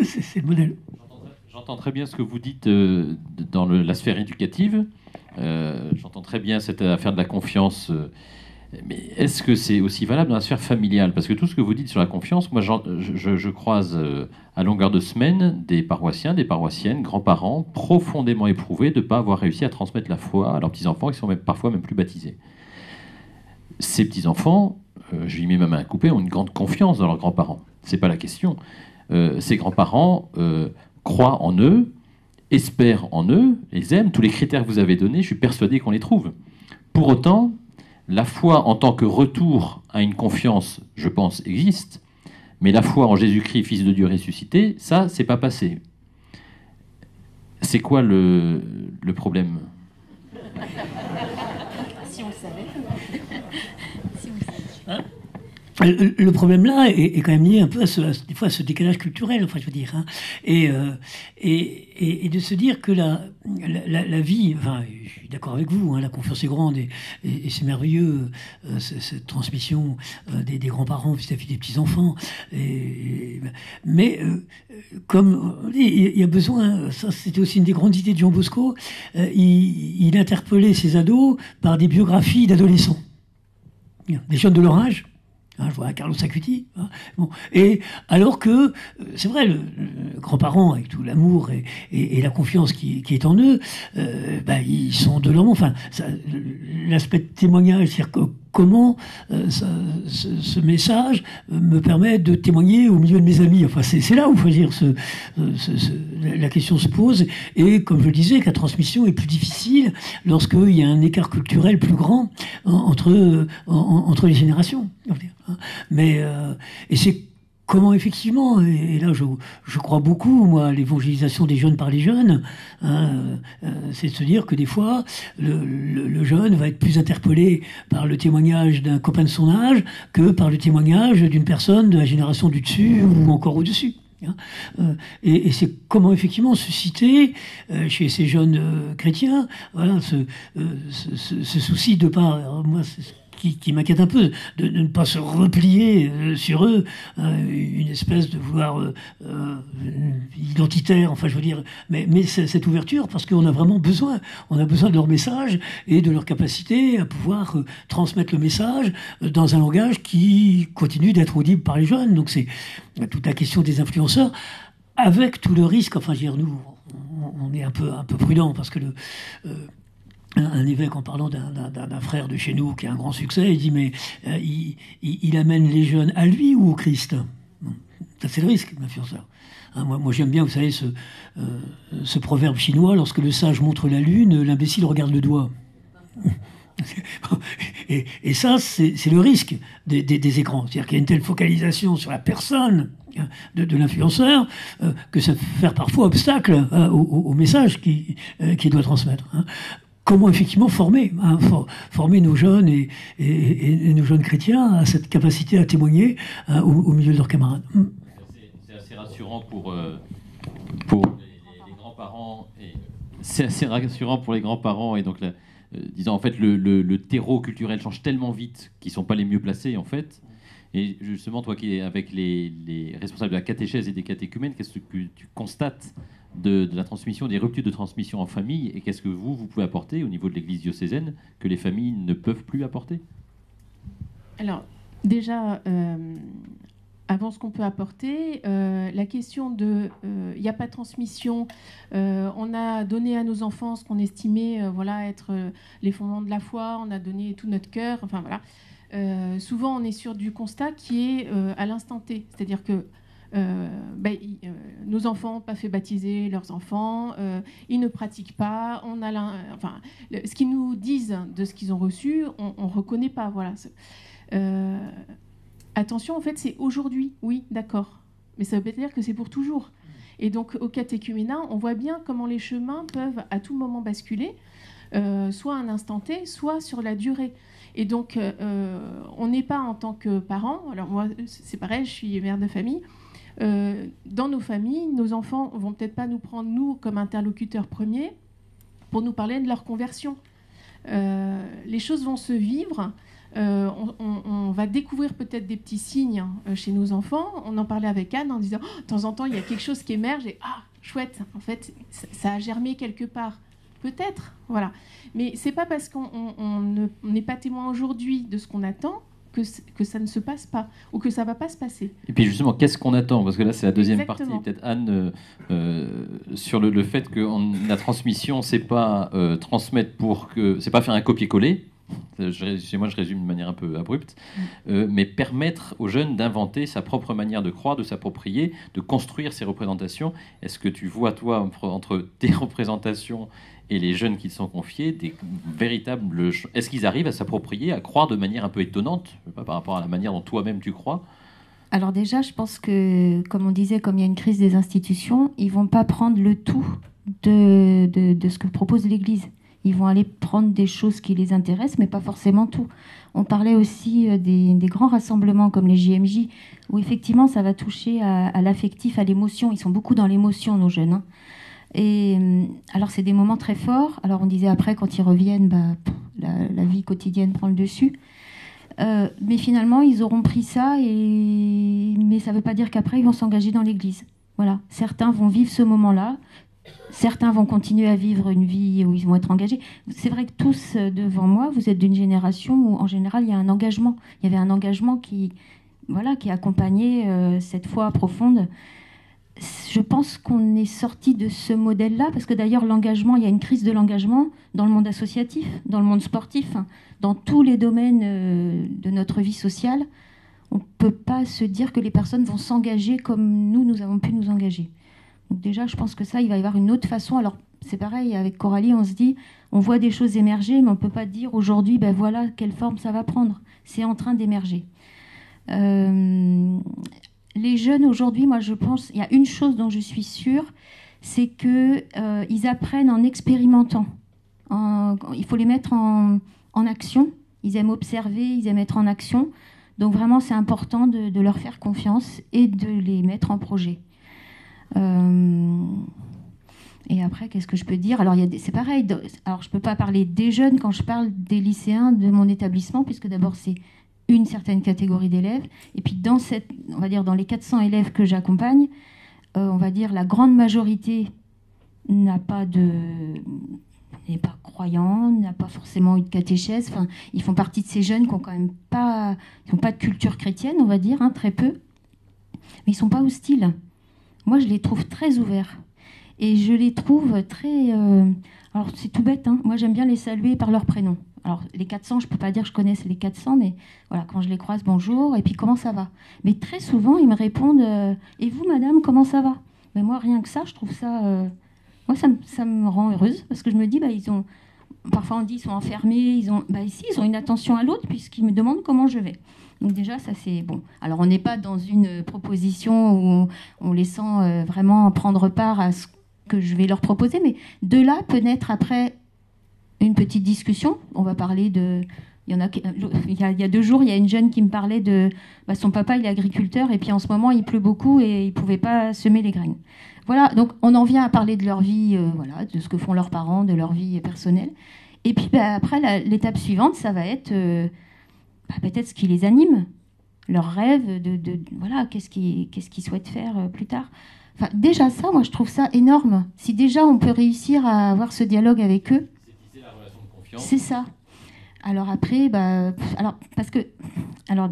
C'est le modèle. J'entends très bien ce que vous dites dans la sphère éducative. J'entends très bien cette affaire de la confiance. Mais est-ce que c'est aussi valable dans la sphère familiale? Parce que tout ce que vous dites sur la confiance, moi, je croise à longueur de semaine des paroissiens, des paroissiennes, grands-parents, profondément éprouvés de ne pas avoir réussi à transmettre la foi à leurs petits-enfants, qui sont parfois même plus baptisés. Ces petits-enfants, je lui mets ma main à couper, ont une grande confiance dans leurs grands-parents. C'est pas la question. Ces grands-parents croient en eux, espèrent en eux, les aiment. Tous les critères que vous avez donnés, je suis persuadé qu'on les trouve. Pour autant, la foi en tant que retour à une confiance, je pense, existe. Mais la foi en Jésus-Christ, Fils de Dieu ressuscité, ça, c'est pas passé. C'est quoi le problème? Si on le savait. Le problème là est quand même lié un peu des fois à ce décalage culturel, enfin je veux dire, hein, et de se dire que la vie, enfin je suis d'accord avec vous, hein, la confiance est grande et c'est merveilleux cette transmission des grands-parents vis-à-vis des petits-enfants, mais comme il y a besoin, ça c'était aussi une des grandes idées de Jean Bosco, il interpellait ses ados par des biographies d'adolescents, des jeunes de leur âge. Hein, je vois un Carlos Acuti. Hein, bon. Et alors que, c'est vrai, le grand-parent, avec tout l'amour et la confiance qui est en eux, ils sont de leur monde. Enfin, l'aspect de témoignage, c'est-à-dire que comment ce message me permet de témoigner au milieu de mes amis. Enfin, c'est là où, faut dire, la question se pose. Et comme je le disais, que la transmission est plus difficile lorsqu'il y a un écart culturel plus grand entre les générations. Mais et c'est comment effectivement, et là je crois beaucoup, moi, à l'évangélisation des jeunes par les jeunes, hein, c'est de se dire que des fois, le jeune va être plus interpellé par le témoignage d'un copain de son âge que par le témoignage d'une personne de la génération du dessus ou encore au-dessus. Et c'est comment effectivement susciter chez ces jeunes chrétiens, voilà, ce souci de pas, moi, qui m'inquiète un peu, de ne pas se replier sur eux, une espèce de vouloir identitaire, enfin je veux dire, mais cette ouverture, parce qu'on a vraiment besoin, on a besoin de leur message et de leur capacité à pouvoir transmettre le message dans un langage qui continue d'être audible par les jeunes. Donc c'est toute la question des influenceurs, avec tout le risque, enfin je veux dire, nous, on est un peu prudent, parce que un évêque, en parlant d'un frère de chez nous qui a un grand succès, il dit mais il amène les jeunes à lui ou au Christ? Ça c'est le risque, l'influenceur. Hein, moi j'aime bien, vous savez, ce proverbe chinois, lorsque le sage montre la lune, l'imbécile regarde le doigt. Et ça, c'est le risque des écrans. C'est-à-dire qu'il y a une telle focalisation sur la personne de l'influenceur que ça peut faire parfois obstacle au message qu'il doit transmettre. Hein. Comment effectivement former nos jeunes et nos jeunes chrétiens à cette capacité à témoigner au milieu de leurs camarades. C'est assez rassurant pour les grands-parents. C'est assez rassurant pour les grands-parents. Et donc, disons, en fait, le terreau culturel change tellement vite qu'ils ne sont pas les mieux placés, en fait. Et justement, toi qui es avec les responsables de la catéchèse et des catéchumènes, qu'est-ce que tu constates de la transmission, des ruptures de transmission en famille, et qu'est-ce que vous pouvez apporter au niveau de l'Église diocésaine que les familles ne peuvent plus apporter? Alors, déjà, avant ce qu'on peut apporter, la question de il n'y a pas de transmission, on a donné à nos enfants ce qu'on estimait être les fondements de la foi, on a donné tout notre cœur, enfin voilà. Souvent, on est sur du constat qui est à l'instant T, c'est-à-dire que nos enfants n'ont pas fait baptiser leurs enfants, ils ne pratiquent pas, ce qu'ils nous disent de ce qu'ils ont reçu, on ne reconnaît pas. Voilà. Attention, en fait, c'est aujourd'hui, oui, d'accord, mais ça ne veut pas dire que c'est pour toujours. Et donc, au catéchuménat, on voit bien comment les chemins peuvent à tout moment basculer, soit à un instant T, soit sur la durée. Et donc, on n'est pas en tant que parents, alors moi, c'est pareil, je suis mère de famille. Dans nos familles, nos enfants vont peut-être pas nous prendre, nous, comme interlocuteurs premiers pour nous parler de leur conversion. Les choses vont se vivre on va découvrir peut-être des petits signes chez nos enfants. On en parlait avec Anne en disant oh, de temps en temps, il y a quelque chose qui émerge et ah, chouette, en fait, ça a germé quelque part. Peut-être, voilà. Mais c'est pas parce qu'on n'est pas témoin aujourd'hui de ce qu'on attend que ça ne se passe pas ou que ça va pas se passer. Et puis justement, qu'est-ce qu'on attend? Parce que là, c'est la deuxième Exactement. partie. Peut-être Anne, sur le fait que la transmission, c'est pas transmettre pour que, c'est pas faire un copier-coller. Chez moi, je résume de manière un peu abrupte, mais permettre aux jeunes d'inventer sa propre manière de croire, de s'approprier, de construire ses représentations. Est-ce que tu vois, toi, entre tes représentations et les jeunes qui te sont confiés, des véritables... Est-ce qu'ils arrivent à s'approprier, à croire de manière un peu étonnante, par rapport à la manière dont toi-même tu crois? Alors déjà, je pense que, comme on disait, comme il y a une crise des institutions, ils vont pas prendre le tout de ce que propose l'Église. Ils vont aller prendre des choses qui les intéressent, mais pas forcément tout. On parlait aussi des grands rassemblements comme les JMJ, où effectivement ça va toucher à l'affectif, à l'émotion. Ils sont beaucoup dans l'émotion, nos jeunes. Et alors c'est des moments très forts. Alors on disait après, quand ils reviennent, la vie quotidienne prend le dessus. Mais finalement, ils auront pris ça, mais ça ne veut pas dire qu'après, ils vont s'engager dans l'Église. Voilà. Certains vont vivre ce moment-là. Certains vont continuer à vivre une vie où ils vont être engagés. C'est vrai que tous, devant moi, vous êtes d'une génération où, en général, il y a un engagement. Il y avait un engagement qui accompagnait cette foi profonde. Je pense qu'on est sorti de ce modèle-là, parce que d'ailleurs, l'engagement, il y a une crise de l'engagement dans le monde associatif, dans le monde sportif, dans tous les domaines de notre vie sociale. On ne peut pas se dire que les personnes vont s'engager comme nous avons pu nous engager. Donc déjà, je pense que ça, il va y avoir une autre façon. Alors, c'est pareil, avec Coralie, on se dit, on voit des choses émerger, mais on ne peut pas dire aujourd'hui, voilà quelle forme ça va prendre. C'est en train d'émerger. Les jeunes aujourd'hui, moi je pense, il y a une chose dont je suis sûre, c'est qu'ils apprennent en expérimentant. Il faut les mettre en action. Ils aiment observer, ils aiment être en action. Donc vraiment, c'est important de leur faire confiance et de les mettre en projet. Et après, qu'est-ce que je peux dire? Alors, c'est pareil. Alors, je ne peux pas parler des jeunes quand je parle des lycéens de mon établissement, puisque d'abord, c'est une certaine catégorie d'élèves. Et puis, on va dire, dans les 400 élèves que j'accompagne, on va dire la grande majorité n'est pas croyant, n'a pas forcément eu de catéchèse. Enfin, ils font partie de ces jeunes qui n'ont quand même pas de culture chrétienne, on va dire, très peu. Mais ils ne sont pas hostiles. Moi, je les trouve très ouverts. Et je les trouve très... Alors, c'est tout bête, Moi, j'aime bien les saluer par leur prénom. Alors, les 400, je ne peux pas dire que je connaisse les 400, mais voilà, quand je les croise, bonjour, et puis comment ça va? Mais très souvent, ils me répondent et vous, madame, comment ça va? Mais moi, rien que ça, je trouve ça... Moi, ça me rend heureuse, parce que je me dis, ils ont... Parfois, on dit qu'ils sont enfermés, ils ont une attention à l'autre, puisqu'ils me demandent comment je vais. Donc déjà, ça c'est bon. Alors on n'est pas dans une proposition où on les sent vraiment prendre part à ce que je vais leur proposer, mais de là peut naître après une petite discussion. On va parler de... Il y a 2 jours, il y a une jeune qui me parlait de... son papa, il est agriculteur, et puis en ce moment, il pleut beaucoup et il ne pouvait pas semer les graines. Voilà, donc on en vient à parler de leur vie, de ce que font leurs parents, de leur vie personnelle. Et puis après, l'étape suivante, ça va être... peut-être ce qui les anime, leurs rêves, voilà, qu'est-ce qu'ils souhaitent faire plus tard. Enfin, déjà ça, moi je trouve ça énorme. Si déjà on peut réussir à avoir ce dialogue avec eux, c'est la relation de confiance. C'est ça. Alors après,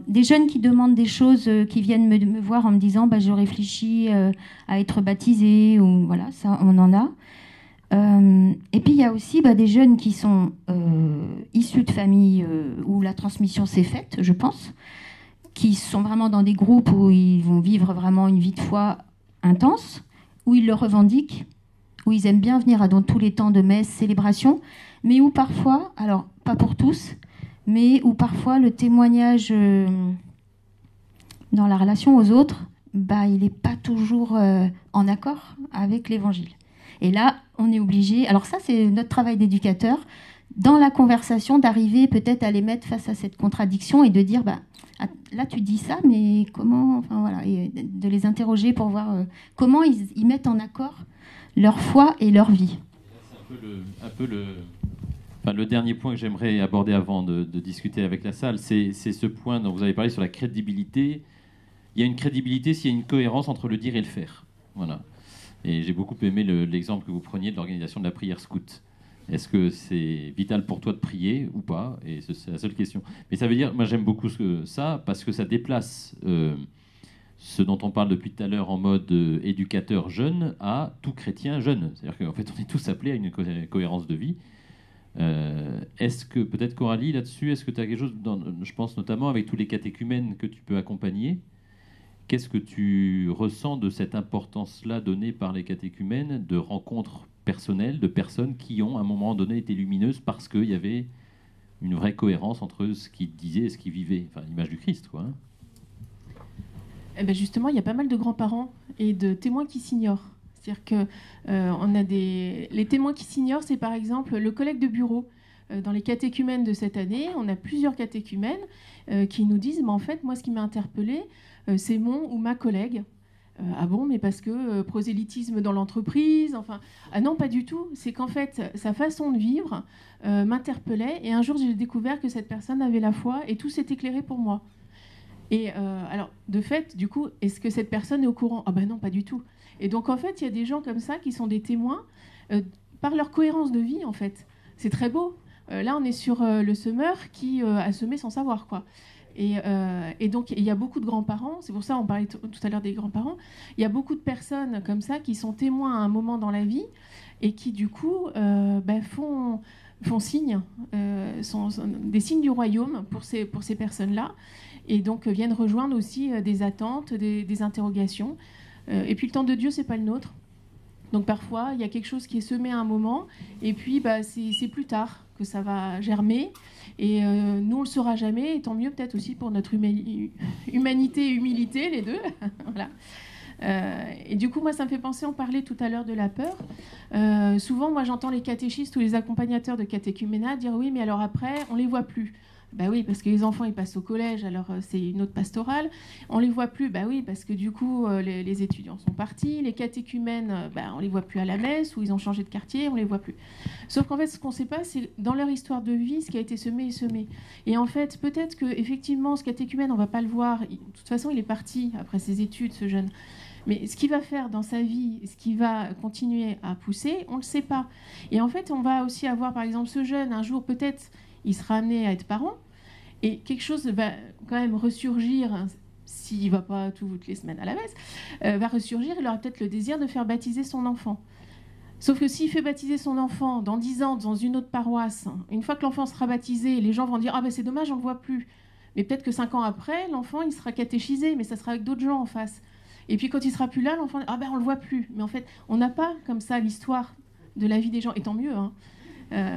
des jeunes qui demandent des choses, qui viennent me voir en me disant, je réfléchis à être baptisé, ou voilà, ça on en a. Et puis il y a aussi des jeunes qui sont issus de familles où la transmission s'est faite, je pense, qui sont vraiment dans des groupes où ils vont vivre vraiment une vie de foi intense, où ils le revendiquent, où ils aiment bien venir dans tous les temps de messe, célébration, mais où parfois, alors pas pour tous, mais où parfois le témoignage dans la relation aux autres, il n'est pas toujours en accord avec l'évangile. Et là, on est obligé... Alors ça, c'est notre travail d'éducateur, dans la conversation, d'arriver peut-être à les mettre face à cette contradiction et de dire, là, tu dis ça, mais comment... Enfin, voilà, et de les interroger pour voir comment ils mettent en accord leur foi et leur vie. C'est un peu Enfin, le dernier point que j'aimerais aborder avant de discuter avec la salle, c'est ce point dont vous avez parlé sur la crédibilité. Il y a une crédibilité s'il y a une cohérence entre le dire et le faire. Voilà. Et j'ai beaucoup aimé l'exemple que vous preniez de l'organisation de la prière scout. Est-ce que c'est vital pour toi de prier ou pas? Et c'est la seule question. Mais ça veut dire, moi j'aime beaucoup ça, parce que ça déplace ce dont on parle depuis tout à l'heure en mode éducateur jeune à tout chrétien jeune. C'est-à-dire qu'en fait on est tous appelés à une cohérence de vie. Est-ce que, peut-être Coralie, là-dessus, est-ce que tu as quelque chose, je pense notamment avec tous les catéchumènes que tu peux accompagner, qu'est-ce que tu ressens de cette importance-là donnée par les catéchumènes de rencontres personnelles, de personnes qui ont, à un moment donné, été lumineuses parce qu'il y avait une vraie cohérence entre ce qu'ils disaient et ce qu'ils vivaient, enfin l'image du Christ, quoi. Hein. Eh ben justement, il y a pas mal de grands-parents et de témoins qui s'ignorent. C'est-à-dire que on a les témoins qui s'ignorent, c'est par exemple le collègue de bureau. Dans les catéchumènes de cette année, on a plusieurs catéchumènes qui nous disent, mais en fait, moi, ce qui m'a interpellée, c'est mon ou ma collègue. Ah bon, mais parce que prosélytisme dans l'entreprise, enfin... Ah non, pas du tout. C'est qu'en fait, sa façon de vivre m'interpellait. Et un jour, j'ai découvert que cette personne avait la foi et tout s'est éclairé pour moi. Et alors, de fait, du coup, est-ce que cette personne est au courant? Ah ben non, pas du tout. Et donc, en fait, il y a des gens comme ça qui sont des témoins par leur cohérence de vie, en fait. C'est très beau. Là, on est sur le semeur qui a semé sans savoir, quoi. Et donc, il y a beaucoup de grands-parents. C'est pour ça on parlait tout à l'heure des grands-parents. Il y a beaucoup de personnes comme ça qui sont témoins à un moment dans la vie et qui, du coup, font signe, des signes du royaume pour ces personnes-là. Et donc, viennent rejoindre aussi des attentes, des interrogations. Et puis, le temps de Dieu, c'est pas le nôtre. Donc, parfois, il y a quelque chose qui est semé à un moment, et puis, c'est plus tard que ça va germer. Et nous, on le saura jamais, et tant mieux peut-être aussi pour notre humanité et humilité, les deux. Voilà. Et du coup, moi, ça me fait penser, on parlait tout à l'heure de la peur. Souvent, moi, j'entends les catéchistes ou les accompagnateurs de catéchuménat dire « Oui, mais alors après, on les voit plus ». Bah oui, parce que les enfants, ils passent au collège, alors c'est une autre pastorale. On les voit plus, bah oui, parce que du coup, les étudiants sont partis. Les catéchumènes, on les voit plus à la messe, ou ils ont changé de quartier, on les voit plus. Sauf qu'en fait, ce qu'on ne sait pas, c'est dans leur histoire de vie, ce qui a été semé est semé. Et en fait, peut-être que effectivement, ce catéchumène, on va pas le voir. De toute façon, il est parti après ses études, ce jeune. Mais ce qu'il va faire dans sa vie, ce qu'il va continuer à pousser, on ne le sait pas. Et en fait, on va aussi avoir, par exemple, ce jeune, un jour, peut-être, il sera amené à être parent, et quelque chose va quand même ressurgir, hein, s'il ne va pas toutes les semaines à la messe, va ressurgir, il aura peut-être le désir de faire baptiser son enfant. Sauf que s'il fait baptiser son enfant dans 10 ans, dans une autre paroisse, une fois que l'enfant sera baptisé, les gens vont dire « Ah ben c'est dommage, on ne le voit plus ». Mais peut-être que 5 ans après, l'enfant, il sera catéchisé, mais ça sera avec d'autres gens en face. Et puis quand il ne sera plus là, l'enfant « Ah ben on ne le voit plus ». Mais en fait, on n'a pas comme ça l'histoire de la vie des gens, et tant mieux, hein.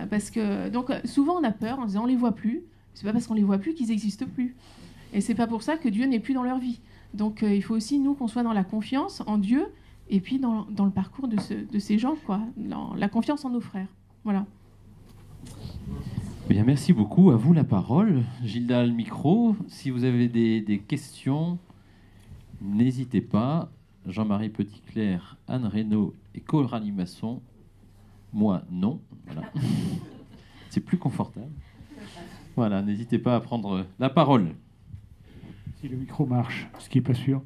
Parce que donc souvent on a peur en disant on les voit plus. C'est pas parce qu'on les voit plus qu'ils n'existent plus. Et c'est pas pour ça que Dieu n'est plus dans leur vie. Donc il faut aussi nous qu'on soit dans la confiance en Dieu et puis dans le parcours de ces gens, quoi, dans la confiance en nos frères. Voilà. Bien, merci beaucoup. À vous la parole, Gilda, le micro. Si vous avez des questions, n'hésitez pas. Jean-Marie Petitclerc, Anne Reynaud et Coralie Masson. Moi, non. Voilà. C'est plus confortable. Voilà, n'hésitez pas à prendre la parole. Si le micro marche, ce qui n'est pas sûr.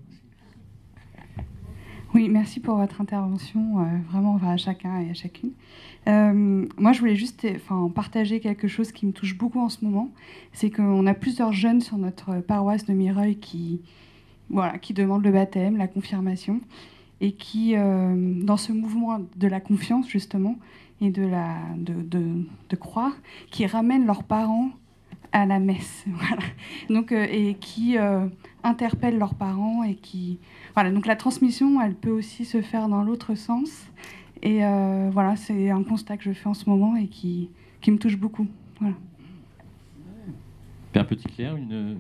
Oui, merci pour votre intervention, vraiment à chacun et à chacune. Moi, je voulais juste partager quelque chose qui me touche beaucoup en ce moment. C'est qu'on a plusieurs jeunes sur notre paroisse de Mireuil qui demandent le baptême, la confirmation, et qui, dans ce mouvement de la confiance, justement, et de croire, qui ramènent leurs parents à la messe, voilà. Donc, et qui interpellent leurs parents et qui... Voilà, donc la transmission, elle peut aussi se faire dans l'autre sens. Et voilà, c'est un constat que je fais en ce moment et qui me touche beaucoup. Voilà. Père Petitclerc, une...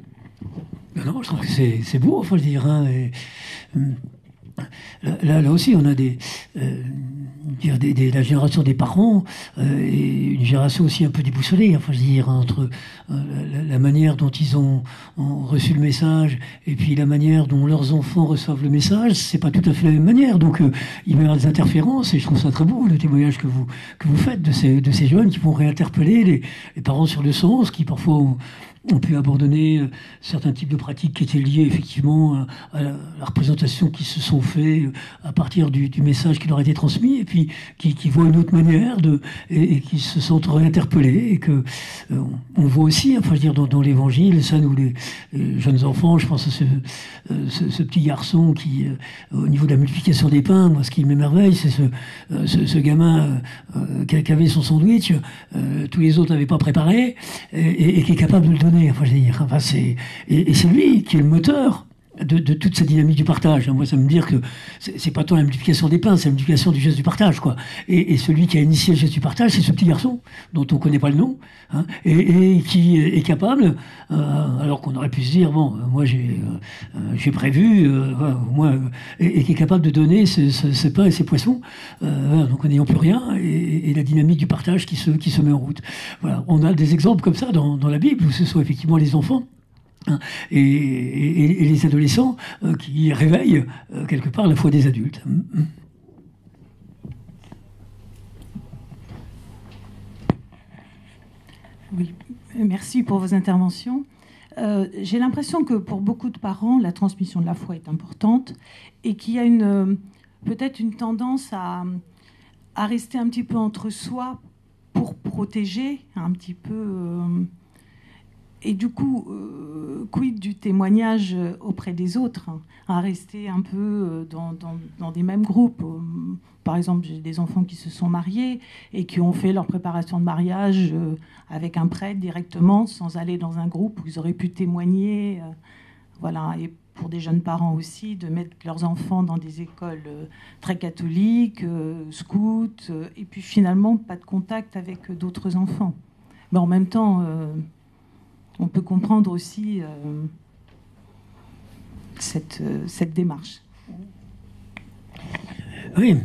Non, je trouve que c'est beau, il faut le dire. Hein, Là aussi, on a la génération des parents et une génération aussi un peu déboussolée, enfin, je veux dire, entre la manière dont ils ont reçu le message et puis la manière dont leurs enfants reçoivent le message, c'est pas tout à fait la même manière. Donc, il va y avoir des interférences et je trouve ça très beau, le témoignage que vous faites de ces jeunes qui vont réinterpeller les parents sur le sens, qui parfois ont pu abandonner certains types de pratiques qui étaient liées effectivement à la représentation qui se sont faits à partir du message qui leur a été transmis, et puis qui voient une autre manière et qui se sentent réinterpellés, et que on voit aussi, enfin je veux dire, dans l'évangile, ça nous les jeunes enfants, je pense à ce petit garçon qui, au niveau de la multiplication des pains, moi ce qui m'émerveille, c'est ce gamin qui avait son sandwich, tous les autres n'avaient pas préparé, et qui est capable de le donner. Enfin, je veux dire, enfin, c'est lui qui est le moteur de toute cette dynamique du partage. Moi, ça me dire que c'est pas tant la multiplication des pains, c'est la multiplication du geste du partage, quoi. Et celui qui a initié le geste du partage, c'est ce petit garçon dont on connaît pas le nom, hein, et qui est capable, alors qu'on aurait pu se dire, bon, moi j'ai prévu, moi, et qui est capable de donner ses pains et ses poissons, donc en n'ayant plus rien, et la dynamique du partage qui se met en route. Voilà, on a des exemples comme ça dans la Bible, où ce sont effectivement les enfants et les adolescents qui réveillent quelque part la foi des adultes. Oui, merci pour vos interventions. J'ai l'impression que pour beaucoup de parents, la transmission de la foi est importante et qu'il y a peut-être une tendance à rester un petit peu entre soi pour protéger un petit peu... Et du coup, quid du témoignage auprès des autres, hein, à rester un peu dans des mêmes groupes. Par exemple, j'ai des enfants qui se sont mariés et qui ont fait leur préparation de mariage avec un prêtre directement, sans aller dans un groupe où ils auraient pu témoigner. Voilà. Et pour des jeunes parents aussi, de mettre leurs enfants dans des écoles très catholiques, scouts, et puis finalement, pas de contact avec d'autres enfants. Mais en même temps... on peut comprendre aussi cette démarche. Oui.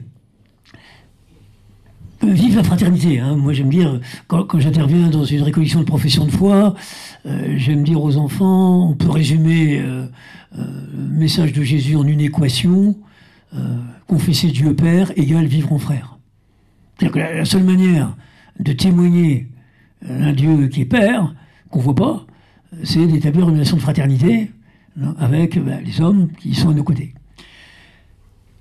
Vive la fraternité. Hein. Moi, j'aime dire, quand j'interviens dans une récollection de profession de foi, j'aime dire aux enfants, on peut résumer le message de Jésus en une équation, confesser Dieu Père égale vivre en frère. C'est-à-dire que la seule manière de témoigner un Dieu qui est Père, qu'on ne voit pas, c'est d'établir une relation de fraternité avec les hommes qui sont à nos côtés.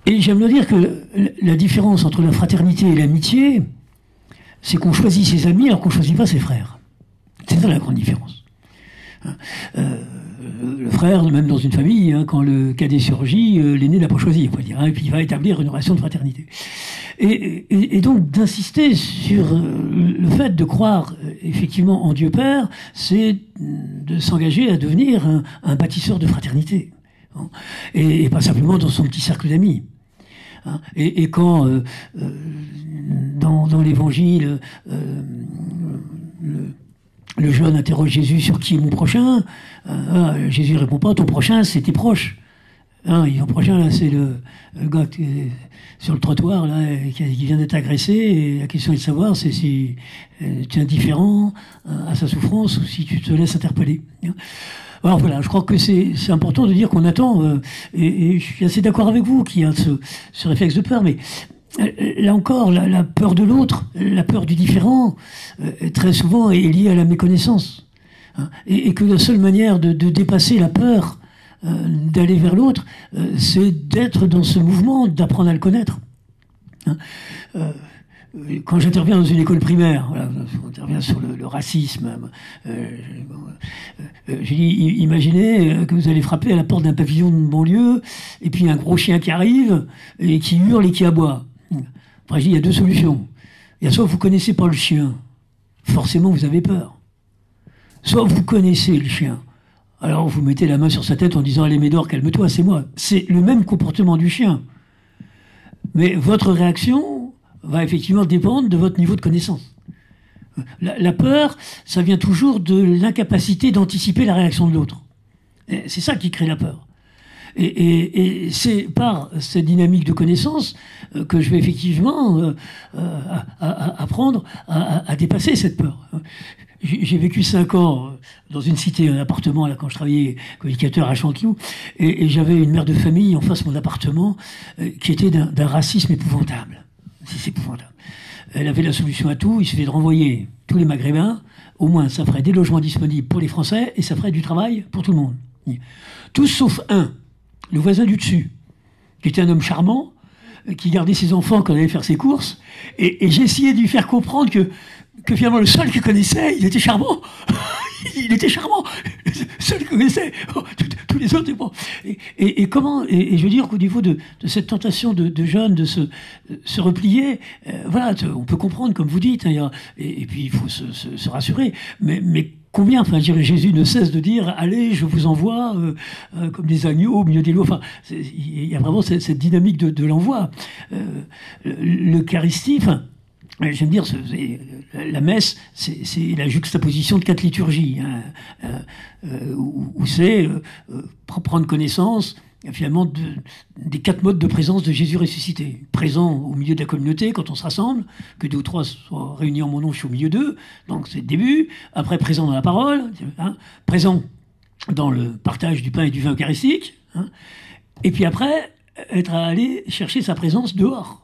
Et j'aime le dire que la différence entre la fraternité et l'amitié, c'est qu'on choisit ses amis alors qu'on ne choisit pas ses frères. C'est ça la grande différence. Le frère, même dans une famille, hein, quand le cadet surgit, l'aîné n'a pas choisi, on va dire, hein, et puis il va établir une relation de fraternité. Et donc d'insister sur le fait de croire effectivement en Dieu Père, c'est de s'engager à devenir un bâtisseur de fraternité, hein, et pas simplement dans son petit cercle d'amis. Hein, et quand dans l'Évangile, le jeune interroge Jésus sur qui est mon prochain. Jésus répond pas, ton prochain, c'est tes proches. Hein, ton prochain, là, c'est le gars qui est sur le trottoir, là, qui vient d'être agressé. Et la question est de savoir si tu es indifférent à sa souffrance ou si tu te laisses interpeller. Alors voilà, je crois que c'est important de dire qu'on attend, et je suis assez d'accord avec vous qu'il y a ce réflexe de peur, mais là encore, la peur de l'autre, la peur du différent, très souvent est liée à la méconnaissance. Hein, et que la seule manière de dépasser la peur, d'aller vers l'autre, c'est d'être dans ce mouvement, d'apprendre à le connaître. Hein, quand j'interviens dans une école primaire, voilà, on intervient sur le racisme, j'ai dit, imaginez que vous allez frapper à la porte d'un pavillon de banlieue, et puis un gros chien qui arrive, et qui hurle et qui aboie. Enfin, je dis, il y a deux solutions. Il y a soit vous connaissez pas le chien, forcément vous avez peur. Soit vous connaissez le chien, alors vous mettez la main sur sa tête en disant, allez Médor, calme-toi, c'est moi. C'est le même comportement du chien. Mais votre réaction va effectivement dépendre de votre niveau de connaissance. La peur, ça vient toujours de l'incapacité d'anticiper la réaction de l'autre. C'est ça qui crée la peur. Et c'est par cette dynamique de connaissance que je vais effectivement apprendre à dépasser cette peur. J'ai vécu 5 ans dans une cité, un appartement, là, quand je travaillais comme éducateur à Chanteloup, et j'avais une mère de famille en face de mon appartement qui était d'un racisme épouvantable. C'est épouvantable. Elle avait la solution à tout, il suffisait de renvoyer tous les Maghrébins, au moins ça ferait des logements disponibles pour les Français et ça ferait du travail pour tout le monde. Tous sauf un, le voisin du dessus, qui était un homme charmant, qui gardait ses enfants quand on allait faire ses courses, et j'ai essayé de lui faire comprendre que finalement le seul qu'il connaissait, il était charmant. Il était charmant. Le seul qu'il connaissait. Tous les autres, bon. Et comment, et je veux dire qu'au niveau de cette tentation de jeunes de se replier, voilà, on peut comprendre, comme vous dites, hein, et puis il faut se rassurer. Mais combien, enfin, Jésus ne cesse de dire, allez, je vous envoie comme des agneaux au milieu des loups. Enfin, il y a vraiment cette dynamique de l'envoi. L'Eucharistie, enfin, j'aime dire, la messe, c'est la juxtaposition de 4 liturgies, hein, où c'est prendre connaissance finalement des 4 modes de présence de Jésus ressuscité. Présent au milieu de la communauté quand on se rassemble, que 2 ou 3 soient réunis en mon nom, je suis au milieu d'eux, donc c'est le début. Après, présent dans la parole, hein, présent dans le partage du pain et du vin eucharistique, hein, et puis après, être allé chercher sa présence dehors.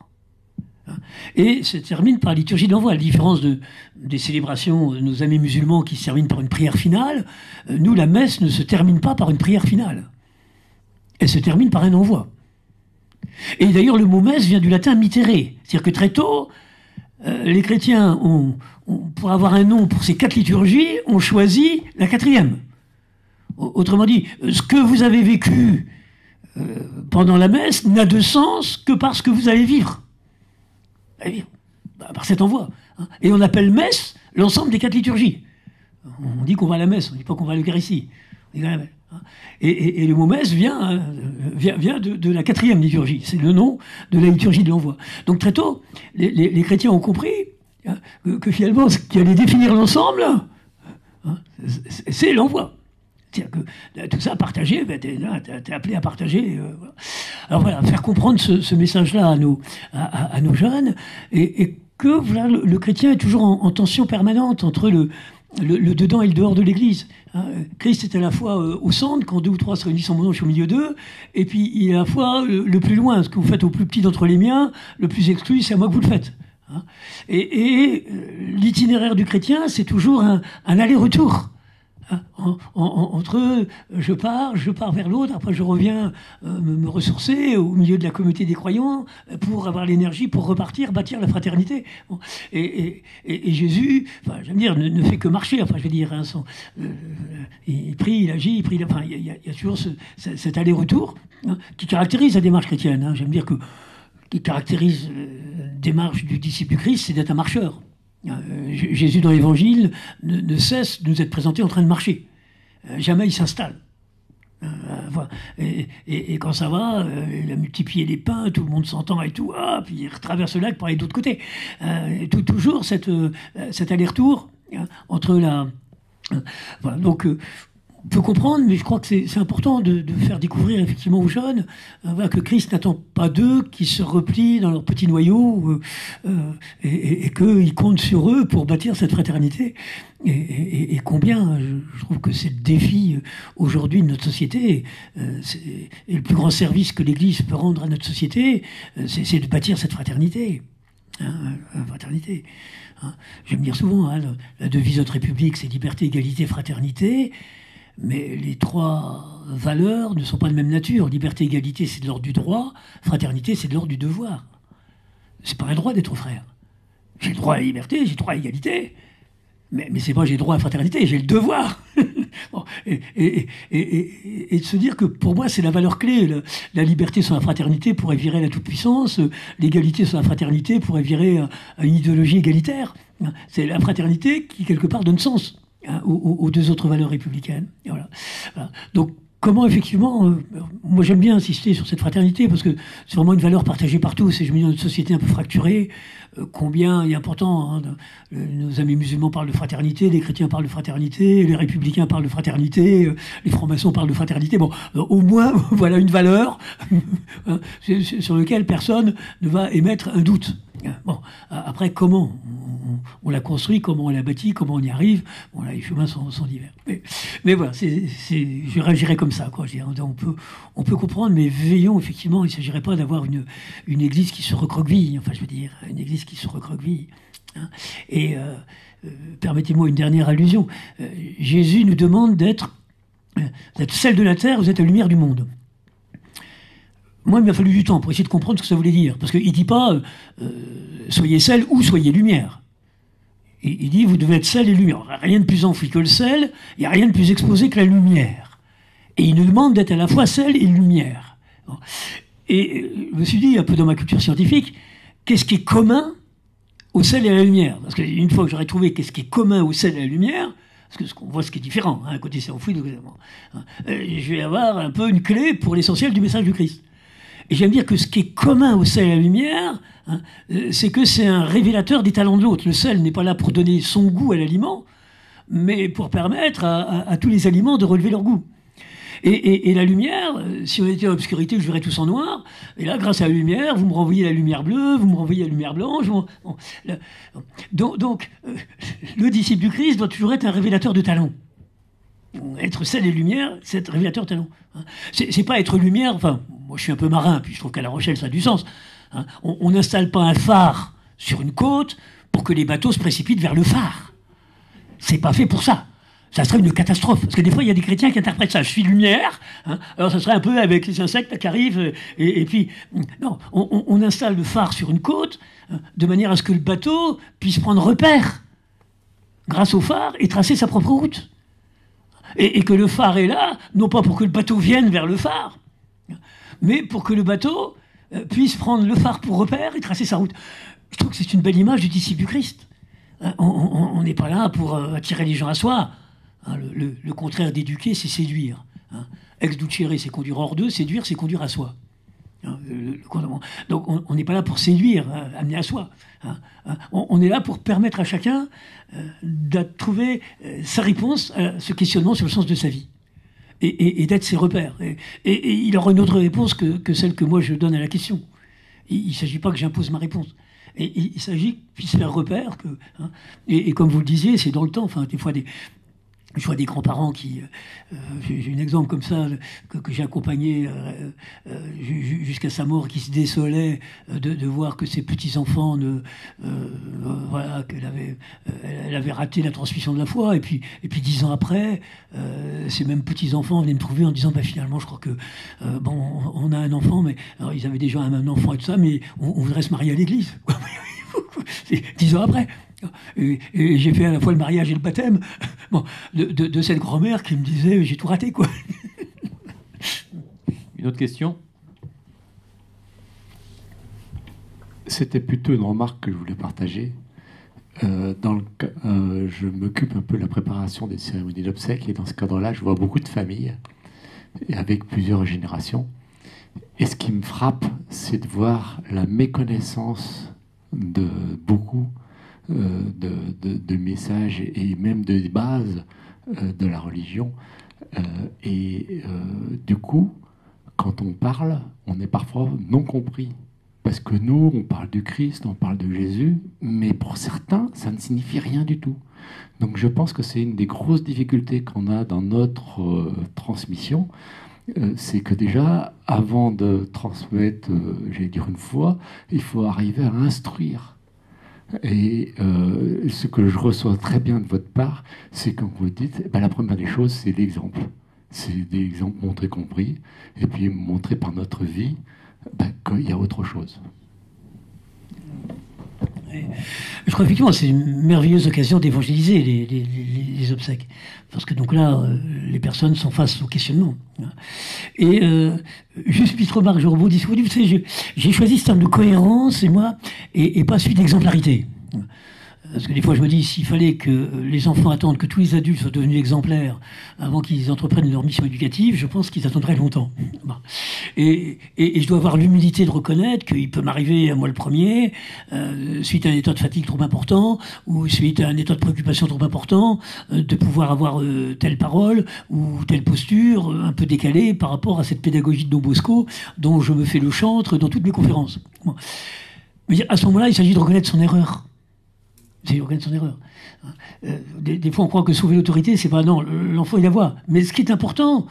Et se termine par la liturgie de l'envoi. À la différence des célébrations de nos amis musulmans qui se terminent par une prière finale, nous, la messe ne se termine pas par une prière finale. Elle se termine par un envoi. Et d'ailleurs, le mot messe vient du latin mittere. C'est-à-dire que très tôt, les chrétiens, pour avoir un nom pour ces 4 liturgies, ont choisi la 4e. Autrement dit, ce que vous avez vécu pendant la messe n'a de sens que parce que vous allez vivre. Par cet envoi. Hein. Et on appelle messe l'ensemble des 4 liturgies. On dit qu'on va à la messe, on ne dit pas qu'on va à l'Eucharistie. Et le mot messe vient de la 4e liturgie. C'est le nom de la liturgie de l'envoi. Donc très tôt, les chrétiens ont compris, hein, que finalement, ce qui allait définir l'ensemble, hein, c'est l'envoi. C'est-à-dire que tout ça, partager, ben, t'es appelé à partager. Voilà. Alors voilà, faire comprendre ce message-là à nos jeunes, et que voilà, le chrétien est toujours en tension permanente entre le dedans et le dehors de l'Église. Hein. Christ est à la fois au centre, quand 2 ou 3 se réunissent en mon nom, je suis au milieu d'eux, et puis il est à la fois le plus loin. Ce que vous faites au plus petit d'entre les miens, le plus exclu, c'est à moi que vous le faites. Hein. Et l'itinéraire du chrétien, c'est toujours un aller-retour. Entre je pars vers l'autre, après je reviens me ressourcer au milieu de la communauté des croyants pour avoir l'énergie pour repartir, bâtir la fraternité. Bon. Et Jésus, enfin, j'aime dire, ne fait que marcher. Enfin, je veux dire, hein, il prie, il agit, il prie. Enfin, il y a toujours cet aller-retour, hein, qui caractérise la démarche chrétienne. Hein. J'aime dire qui caractérise la démarche du disciple du Christ, c'est d'être un marcheur. Jésus dans l'évangile ne cesse de nous être présenté en train de marcher. Jamais il s'installe. Voilà. Et quand ça va, il a multiplié les pains, tout le monde s'entend et tout, puis il traverse le lac pour aller de l'autre côté. Toujours cet aller-retour, hein, entre la... voilà. Donc, on peut comprendre, mais je crois que c'est important de faire découvrir effectivement aux jeunes que Christ n'attend pas d'eux qui se replient dans leur petit noyau et qu'ils comptent sur eux pour bâtir cette fraternité. Et combien, je trouve que c'est le défi aujourd'hui de notre société, et le plus grand service que l'Église peut rendre à notre société, c'est de bâtir cette fraternité. Fraternité. Hein. J'aime dire souvent, hein, la devise de notre République, c'est liberté, égalité, fraternité. Mais les 3 valeurs ne sont pas de même nature. Liberté, égalité, c'est de l'ordre du droit. Fraternité, c'est de l'ordre du devoir. C'est pas un droit d'être frère. J'ai le droit à la liberté, j'ai le droit à l'égalité. Mais c'est pas j'ai le droit à la fraternité, j'ai le devoir. Bon, et de se dire que pour moi, c'est la valeur clé. La liberté sur la fraternité pourrait virer à la toute-puissance. L'égalité sur la fraternité pourrait virer à une idéologie égalitaire. C'est la fraternité qui, quelque part, donne sens aux 2 autres valeurs républicaines. Et voilà. Donc, comment effectivement, moi j'aime bien insister sur cette fraternité parce que c'est vraiment une valeur partagée par tous. Et je me dis dans une société un peu fracturée, combien il est important, hein, nos amis musulmans parlent de fraternité, les chrétiens parlent de fraternité, les républicains parlent de fraternité, les francs-maçons parlent de fraternité. Bon, au moins voilà une valeur sur laquelle personne ne va émettre un doute. Bon, après comment on la construit, comment on la bâtit, comment on y arrive, bon là les chemins sont divers. Mais voilà, je réagirais comme ça, quoi. On peut comprendre, mais veillons effectivement, il ne s'agirait pas d'avoir une église qui se recroqueville, enfin je veux dire, une église qui se recroqueville. Hein. Et permettez-moi une dernière allusion. Jésus nous demande d'être sel de la terre, vous êtes la lumière du monde. Moi, il m'a fallu du temps pour essayer de comprendre ce que ça voulait dire. Parce qu'il ne dit pas soyez sel ou soyez lumière. Il dit vous devez être sel et lumière. Rien de plus enfoui que le sel, il n'y a rien de plus exposé que la lumière. Et il nous demande d'être à la fois sel et lumière. Et je me suis dit, un peu dans ma culture scientifique, qu'est-ce qui est commun au sel et à la lumière? Parce qu'une fois que j'aurais trouvé qu'est-ce qui est commun au sel et à la lumière, parce que ce qu'on voit, ce qui est différent, hein, un côté c'est enfoui, je vais avoir un peu une clé pour l'essentiel du message du Christ. Et j'aime dire que ce qui est commun au sel et à la lumière, hein, c'est que c'est un révélateur des talents de l'autre. Le sel n'est pas là pour donner son goût à l'aliment, mais pour permettre à tous les aliments de relever leur goût. Et la lumière, si on était en obscurité, je verrais tous en noir. Et là, grâce à la lumière, vous me renvoyez la lumière bleue, vous me renvoyez la lumière blanche. Donc, le disciple du Christ doit toujours être un révélateur de talent. Être sel et lumière, c'est être révélateur de talent. C'est pas être lumière, enfin, moi je suis un peu marin, puis je trouve qu'à La Rochelle ça a du sens. On n'installe pas un phare sur une côte pour que les bateaux se précipitent vers le phare. C'est pas fait pour ça. Ça serait une catastrophe. Parce que des fois, il y a des chrétiens qui interprètent ça. Je suis lumière, hein, alors ça serait un peu avec les insectes qui arrivent, et puis... Non, on installe le phare sur une côte, hein, de manière à ce que le bateau puisse prendre repère, grâce au phare, et tracer sa propre route. Et que le phare est là, non pas pour que le bateau vienne vers le phare, mais pour que le bateau puisse prendre le phare pour repère et tracer sa route. Je trouve que c'est une belle image du disciple du Christ. On n'est pas là pour attirer les gens à soi. Le contraire d'éduquer, c'est séduire. Ex ducere, c'est conduire hors d'eux, séduire, c'est conduire à soi. Donc on n'est pas là pour séduire, amener à soi. On est là pour permettre à chacun de trouver sa réponse à ce questionnement sur le sens de sa vie. Et d'être ses repères. Et il aura une autre réponse que celle que moi je donne à la question. Il ne s'agit pas que j'impose ma réponse. Et il s'agit qu'il puisse faire repère. Et comme vous le disiez, c'est dans le temps. Enfin, des fois, je vois des grands-parents qui... j'ai un exemple comme ça, que j'ai accompagné jusqu'à sa mort, qui se désolait de voir que ses petits-enfants, voilà, elle avait raté la transmission de la foi. Et puis 10 ans après, ces mêmes petits-enfants venaient me trouver en disant, finalement, je crois que, on a un enfant, mais alors, ils avaient déjà un enfant et tout ça, mais on voudrait se marier à l'église. 10 ans après. Et j'ai fait à la fois le mariage et le baptême de cette grand-mère qui me disait j'ai tout raté, quoi. Une autre question? C'était plutôt une remarque que je voulais partager. Je m'occupe un peu de la préparation des cérémonies d'obsèques, et dans ce cadre-là, je vois beaucoup de familles avec plusieurs générations. Et ce qui me frappe, c'est de voir la méconnaissance de beaucoup de messages et même de bases de la religion. Du coup, quand on parle, on est parfois non compris. Parce que nous, on parle du Christ, on parle de Jésus, mais pour certains, ça ne signifie rien du tout. Donc je pense que c'est une des grosses difficultés qu'on a dans notre transmission. C'est que déjà, avant de transmettre, j'allais dire une foi, il faut arriver à instruire. Et ce que je reçois très bien de votre part, c'est quand vous dites, la première des choses, c'est l'exemple. C'est des exemples montrés, compris, et puis montrés par notre vie, qu'il y a autre chose. Je crois effectivement que c'est une merveilleuse occasion d'évangéliser les obsèques. Parce que donc là, les personnes sont face au questionnement. Et juste une petite remarque, je rebondis. Vous savez, j'ai choisi ce terme de cohérence, et pas celui d'exemplarité. Parce que des fois, je me dis, s'il fallait que les enfants attendent que tous les adultes soient devenus exemplaires avant qu'ils entreprennent leur mission éducative, je pense qu'ils attendraient longtemps. Bon. Et je dois avoir l'humilité de reconnaître qu'il peut m'arriver, à moi le premier, suite à un état de fatigue trop important, ou suite à un état de préoccupation trop important, de pouvoir avoir telle parole ou telle posture un peu décalée par rapport à cette pédagogie de Don Bosco dont je me fais le chantre dans toutes mes conférences. Bon. Mais à ce moment-là, il s'agit de reconnaître son erreur. C'est reconnaître son erreur. Des fois, on croit que sauver l'autorité, c'est pas non, l'enfant il la voit. Mais ce qui est important,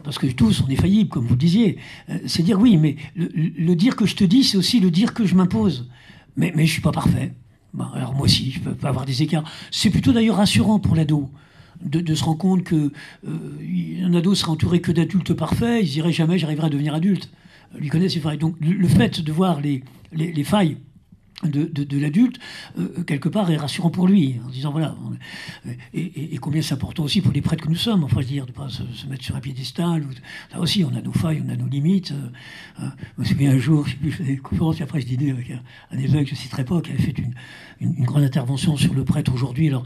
parce que tous on est faillibles, comme vous le disiez, c'est dire oui, mais le dire que je te dis, c'est aussi le dire que je m'impose. Mais je suis pas parfait. Bon, alors moi aussi, je peux pas avoir des écarts. C'est plutôt d'ailleurs rassurant pour l'ado de se rendre compte que un ado sera entouré que d'adultes parfaits. Il se dirait jamais j'arriverai à devenir adulte. Lui connaît ses failles. Donc le fait de voir les failles de l'adulte, quelque part, est rassurant pour lui, en disant voilà. Et combien c'est important aussi pour les prêtres que nous sommes, enfin, je veux dire, de ne pas se mettre sur un piédestal. Là aussi, on a nos failles, on a nos limites. Je me souviens un jour, je faisais une conférence, et après je dînais avec un évêque, je ne citerai pas, qui avait fait une grande intervention sur le prêtre aujourd'hui. Alors,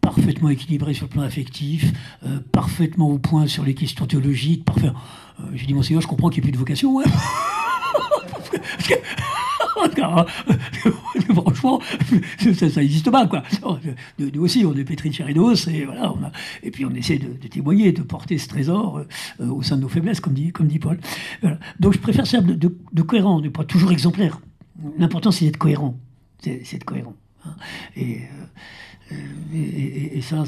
parfaitement équilibré sur le plan affectif, parfaitement au point sur les questions théologiques, parfait. J'ai dit, Monseigneur, je comprends qu'il n'y ait plus de vocation, ouais. Franchement, ça n'existe pas, quoi. Nous aussi, on est pétris de chair et d'os, et voilà, et puis on essaie de témoigner, de porter ce trésor au sein de nos faiblesses, comme dit Paul. Voilà. Donc je préfère ça de cohérent, de pas toujours exemplaire. L'important, c'est d'être cohérent. C'est d'être cohérent. Hein. Et ça,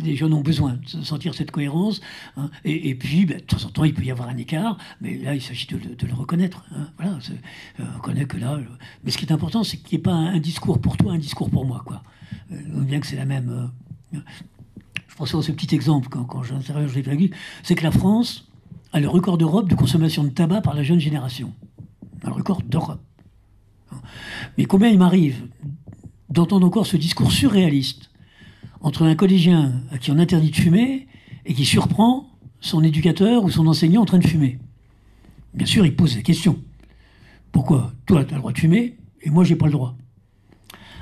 les jeunes ont besoin de sentir cette cohérence. Hein. Et puis, de temps en temps, il peut y avoir un écart, mais là, il s'agit de le reconnaître. Hein. Voilà, reconnaître que là... Mais ce qui est important, c'est qu'il n'y ait pas un discours pour toi, un discours pour moi, quoi. Bien que c'est la même... Je pense à ce petit exemple, quand j'interroge les pédagogues, c'est que la France a le record d'Europe de consommation de tabac par la jeune génération. Un record d'Europe. Mais combien il m'arrive d'entendre encore ce discours surréaliste entre un collégien à qui on interdit de fumer et qui surprend son éducateur ou son enseignant en train de fumer. Bien sûr, il pose la question. Pourquoi toi, tu as le droit de fumer et moi, j'ai pas le droit?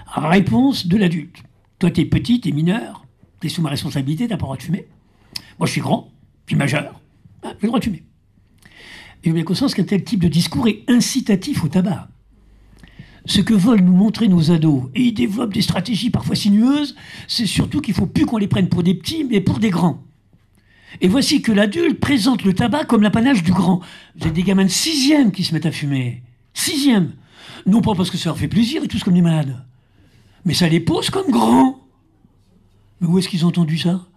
Réponse de l'adulte. Toi, tu es petit, tu es mineur, tu es sous ma responsabilité, tu n'as pas le droit de fumer. Moi, je suis grand, puis majeur, j'ai le droit de fumer. Et j'ai bien conscience qu'un tel type de discours est incitatif au tabac. Ce que veulent nous montrer nos ados, et ils développent des stratégies parfois sinueuses, c'est surtout qu'il ne faut plus qu'on les prenne pour des petits, mais pour des grands. Et voici que l'adulte présente le tabac comme l'apanage du grand. Vous avez des gamins de 6e qui se mettent à fumer. 6e. Non pas parce que ça leur fait plaisir, et tous comme des malades. Mais ça les pose comme grands. Mais où est-ce qu'ils ont entendu ça?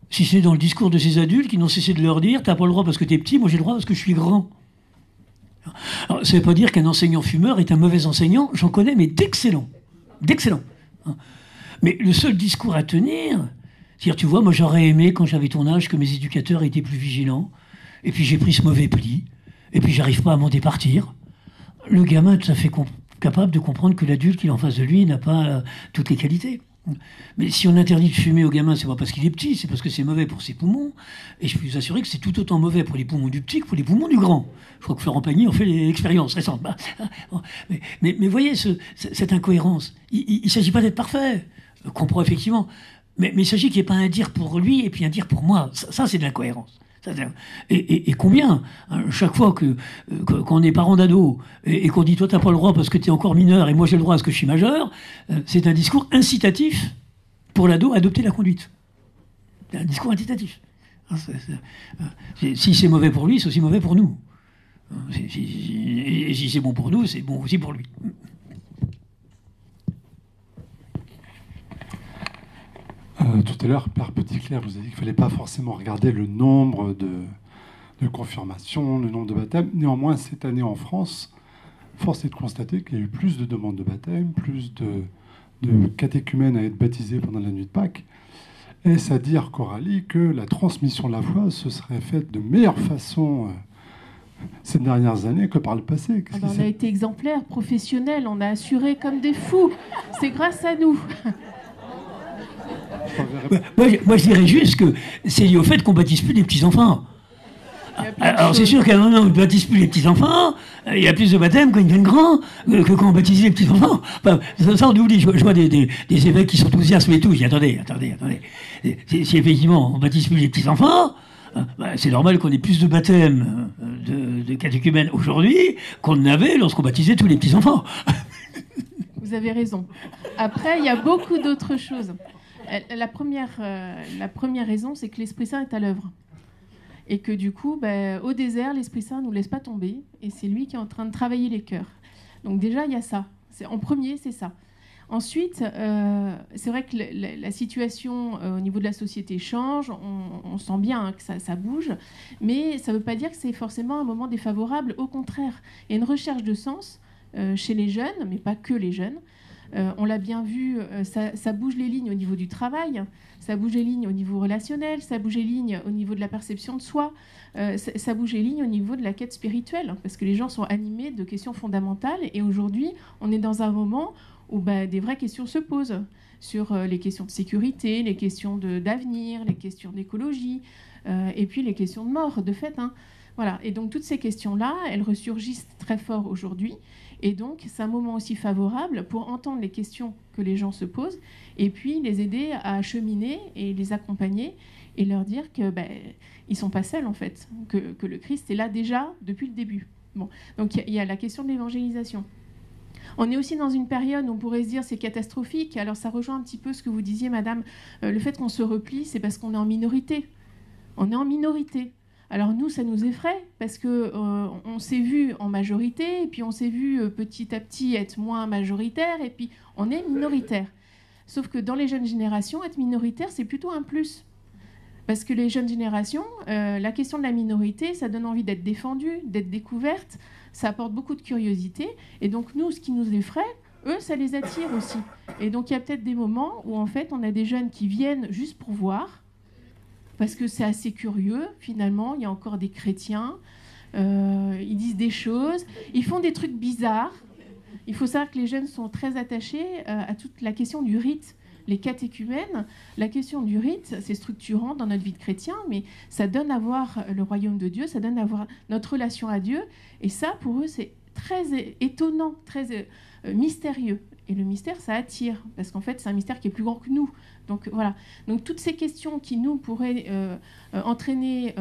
Si c'est dans le discours de ces adultes qui n'ont cessé de leur dire « t'as pas le droit parce que t'es petit, moi j'ai le droit parce que je suis grand ». Alors, ça ne veut pas dire qu'un enseignant fumeur est un mauvais enseignant, j'en connais, mais d'excellents. D'excellents. Mais le seul discours à tenir, c'est-à-dire, tu vois, moi j'aurais aimé, quand j'avais ton âge, que mes éducateurs étaient plus vigilants, et puis j'ai pris ce mauvais pli, et puis j'arrive pas à m'en départir. Le gamin est tout à fait capable de comprendre que l'adulte qui est en face de lui n'a pas toutes les qualités. Mais si on interdit de fumer au gamin, c'est pas parce qu'il est petit, c'est parce que c'est mauvais pour ses poumons. Et je peux vous assurer que c'est tout autant mauvais pour les poumons du petit que pour les poumons du grand. Je crois que Florent Pagny en fait l'expérience récente. Mais voyez cette incohérence. Il ne s'agit pas d'être parfait. Je comprends effectivement. Mais il s'agit qu'il n'y ait pas un dire pour lui et puis un dire pour moi. Ça c'est de l'incohérence. Et combien, chaque fois qu'on est parent d'ado et qu'on dit toi t'as pas le droit parce que tu es encore mineur et moi j'ai le droit parce que je suis majeur, c'est un discours incitatif pour l'ado à adopter la conduite. C'est un discours incitatif. Si c'est mauvais pour lui, c'est aussi mauvais pour nous. Et si c'est bon pour nous, c'est bon aussi pour lui. Tout à l'heure, Père Petitclerc, vous avez dit qu'il ne fallait pas forcément regarder le nombre de confirmations, le nombre de baptêmes. Néanmoins, cette année en France, force est de constater qu'il y a eu plus de demandes de baptême, plus de catéchumènes à être baptisés pendant la nuit de Pâques. Est-ce à dire, Coralie, que la transmission de la foi se serait faite de meilleure façon ces dernières années que par le passé? Alors, on a été exemplaires, professionnels, on a assuré comme des fous. C'est grâce à nous. Moi, je dirais juste que c'est lié au fait qu'on baptise plus des petits-enfants. Alors c'est sûr qu'à un moment où on ne baptise plus les petits-enfants, il y a plus de baptêmes quand ils deviennent grands que quand on baptise les petits-enfants. Enfin, ça on oublie. Je vois des évêques qui sont enthousiastes et tout. Je dis attendez. Si effectivement on baptise plus les petits-enfants, c'est normal qu'on ait plus de baptêmes de catéchumènes aujourd'hui qu'on en avait lorsqu'on baptisait tous les petits-enfants. Vous avez raison. Après, il y a beaucoup d'autres choses. La première raison, c'est que l'Esprit Saint est à l'œuvre. Et que du coup, au désert, l'Esprit Saint ne nous laisse pas tomber. Et c'est lui qui est en train de travailler les cœurs. Donc déjà, il y a ça. En premier, c'est ça. Ensuite, c'est vrai que la situation au niveau de la société change. On sent bien que ça bouge. Mais ça ne veut pas dire que c'est forcément un moment défavorable. Au contraire, il y a une recherche de sens chez les jeunes, mais pas que les jeunes. On l'a bien vu, ça bouge les lignes au niveau du travail, ça bouge les lignes au niveau relationnel, ça bouge les lignes au niveau de la perception de soi, ça bouge les lignes au niveau de la quête spirituelle, parce que les gens sont animés de questions fondamentales. Et aujourd'hui, on est dans un moment où des vraies questions se posent sur les questions de sécurité, les questions d'avenir, les questions d'écologie, et puis les questions de mort, de fait. Voilà. Et donc toutes ces questions-là, elles ressurgissent très fort aujourd'hui. Et donc, c'est un moment aussi favorable pour entendre les questions que les gens se posent et puis les aider à cheminer et les accompagner et leur dire que ils sont pas seuls, en fait, que le Christ est là déjà depuis le début. Bon. Donc, il y a la question de l'évangélisation. On est aussi dans une période où on pourrait se dire c'est catastrophique. Alors, ça rejoint un petit peu ce que vous disiez, madame. Le fait qu'on se replie, c'est parce qu'on est en minorité. On est en minorité. Alors nous, ça nous effraie parce qu'on s'est vu en majorité et puis on s'est vu petit à petit être moins majoritaire et puis on est minoritaire. Sauf que dans les jeunes générations, être minoritaire, c'est plutôt un plus. Parce que les jeunes générations, la question de la minorité, ça donne envie d'être défendue, d'être découverte, ça apporte beaucoup de curiosité. Et donc nous, ce qui nous effraie, eux, ça les attire aussi. Et donc il y a peut-être des moments où en fait, on a des jeunes qui viennent juste pour voir, parce que c'est assez curieux, finalement. Il y a encore des chrétiens, ils disent des choses, ils font des trucs bizarres. Il faut savoir que les jeunes sont très attachés à toute la question du rite. Les catéchumènes, la question du rite, c'est structurant dans notre vie de chrétien, mais ça donne à voir le royaume de Dieu, ça donne à voir notre relation à Dieu. Et ça, pour eux, c'est très étonnant, très mystérieux. Et le mystère, ça attire, parce qu'en fait, c'est un mystère qui est plus grand que nous. Donc voilà. Donc toutes ces questions qui nous pourraient entraîner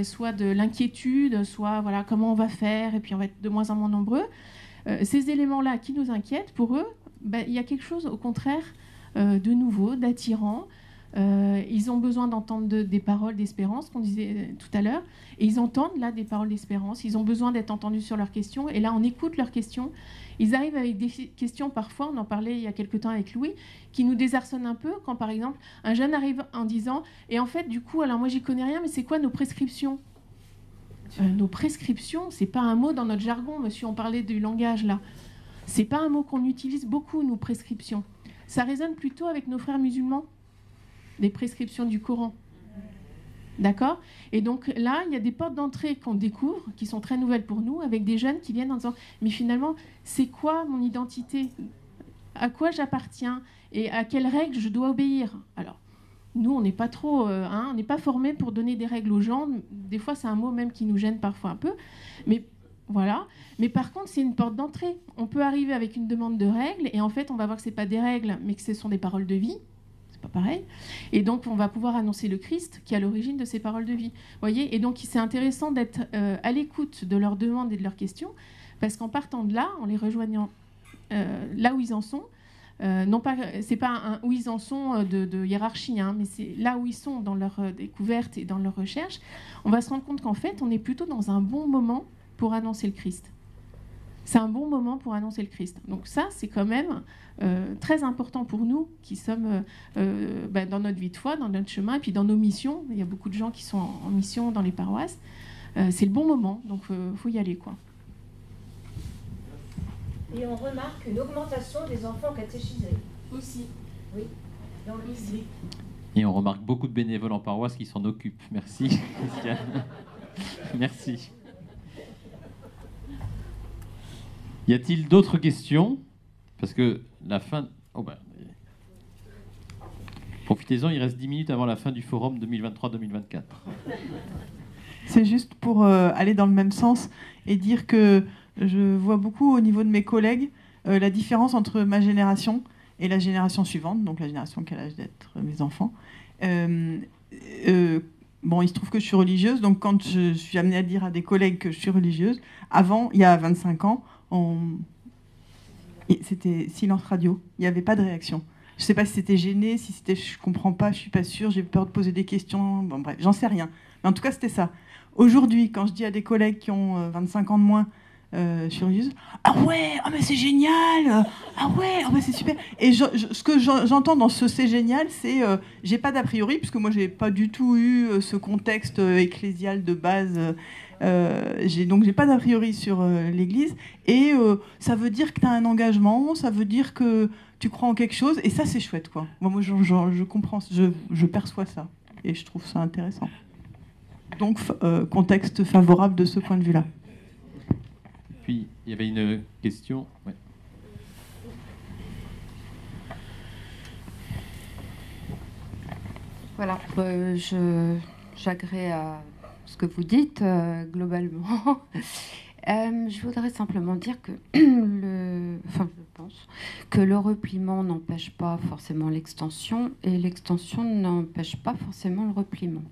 soit de l'inquiétude, soit voilà comment on va faire, et puis on va être de moins en moins nombreux. Ces éléments-là qui nous inquiètent, pour eux, il y a quelque chose au contraire de nouveau, d'attirant. Ils ont besoin d'entendre des paroles d'espérance, qu'on disait tout à l'heure, et ils entendent là des paroles d'espérance. Ils ont besoin d'être entendus sur leurs questions, et là on écoute leurs questions. Ils arrivent avec des questions parfois, on en parlait il y a quelque temps avec Louis, qui nous désarçonnent un peu quand par exemple un jeune arrive en disant « Et en fait du coup, alors moi j'y connais rien, mais c'est quoi nos prescriptions ?» Nos prescriptions, c'est pas un mot dans notre jargon, monsieur, on parlait du langage là. C'est pas un mot qu'on utilise beaucoup, nos prescriptions. Ça résonne plutôt avec nos frères musulmans, des prescriptions du Coran. D'accord ? Et donc là, il y a des portes d'entrée qu'on découvre, qui sont très nouvelles pour nous, avec des jeunes qui viennent en disant « Mais finalement, c'est quoi mon identité ? À quoi j'appartiens ? Et à quelles règles je dois obéir ?» Alors, nous, on n'est pas trop... on n'est pas formés pour donner des règles aux gens. Des fois, c'est un mot même qui nous gêne parfois un peu. Mais voilà. Mais par contre, c'est une porte d'entrée. On peut arriver avec une demande de règles, et en fait, on va voir que ce n'est pas des règles, mais que ce sont des paroles de vie. Pas pareil. Et donc, on va pouvoir annoncer le Christ qui est à l'origine de ces paroles de vie. Voyez. Et donc, c'est intéressant d'être à l'écoute de leurs demandes et de leurs questions, parce qu'en partant de là, en les rejoignant là où ils en sont, non pas, c'est pas un où ils en sont de hiérarchie, mais c'est là où ils sont dans leur découverte et dans leur recherche, on va se rendre compte qu'en fait, on est plutôt dans un bon moment pour annoncer le Christ. C'est un bon moment pour annoncer le Christ. Donc ça, c'est quand même très important pour nous qui sommes dans notre vie de foi, dans notre chemin, et puis dans nos missions. Il y a beaucoup de gens qui sont en mission dans les paroisses. C'est le bon moment, donc il faut y aller, quoi. Et on remarque une augmentation des enfants catéchisés. Aussi. Oui, dans le lycée. Et on remarque beaucoup de bénévoles en paroisse qui s'en occupent. Merci, Christiane. Merci. Y a-t-il d'autres questions ? Parce que la fin... Profitez-en, il reste 10 minutes avant la fin du forum 2023-2024. C'est juste pour aller dans le même sens et dire que je vois beaucoup au niveau de mes collègues la différence entre ma génération et la génération suivante, donc la génération qui a l'âge d'être mes enfants. Bon, il se trouve que je suis religieuse, donc quand je suis amenée à dire à des collègues que je suis religieuse, avant, il y a 25 ans, c'était silence radio, il n'y avait pas de réaction. Je ne sais pas si c'était gêné, si c'était je ne comprends pas, je ne suis pas sûre, j'ai peur de poser des questions, bon bref, j'en sais rien. Mais en tout cas, c'était ça. Aujourd'hui, quand je dis à des collègues qui ont 25 ans de moins, je suis religieuse, ah ouais, ah mais c'est génial, ah ouais, ah bah c'est super. Et ce que j'entends dans ce c'est génial, c'est j'ai pas d'a priori, puisque moi j'ai pas du tout eu ce contexte ecclésial de base. Donc j'ai pas d'a priori sur l'Église, et ça veut dire que tu as un engagement, ça veut dire que tu crois en quelque chose, et ça c'est chouette quoi. Moi je comprends, je perçois ça, et je trouve ça intéressant. Donc contexte favorable de ce point de vue-là. Puis il y avait une question. Ouais. Voilà, j'agrée à ce que vous dites globalement. Je voudrais simplement dire que je pense que le repliement n'empêche pas forcément l'extension, et l'extension n'empêche pas forcément le repliement.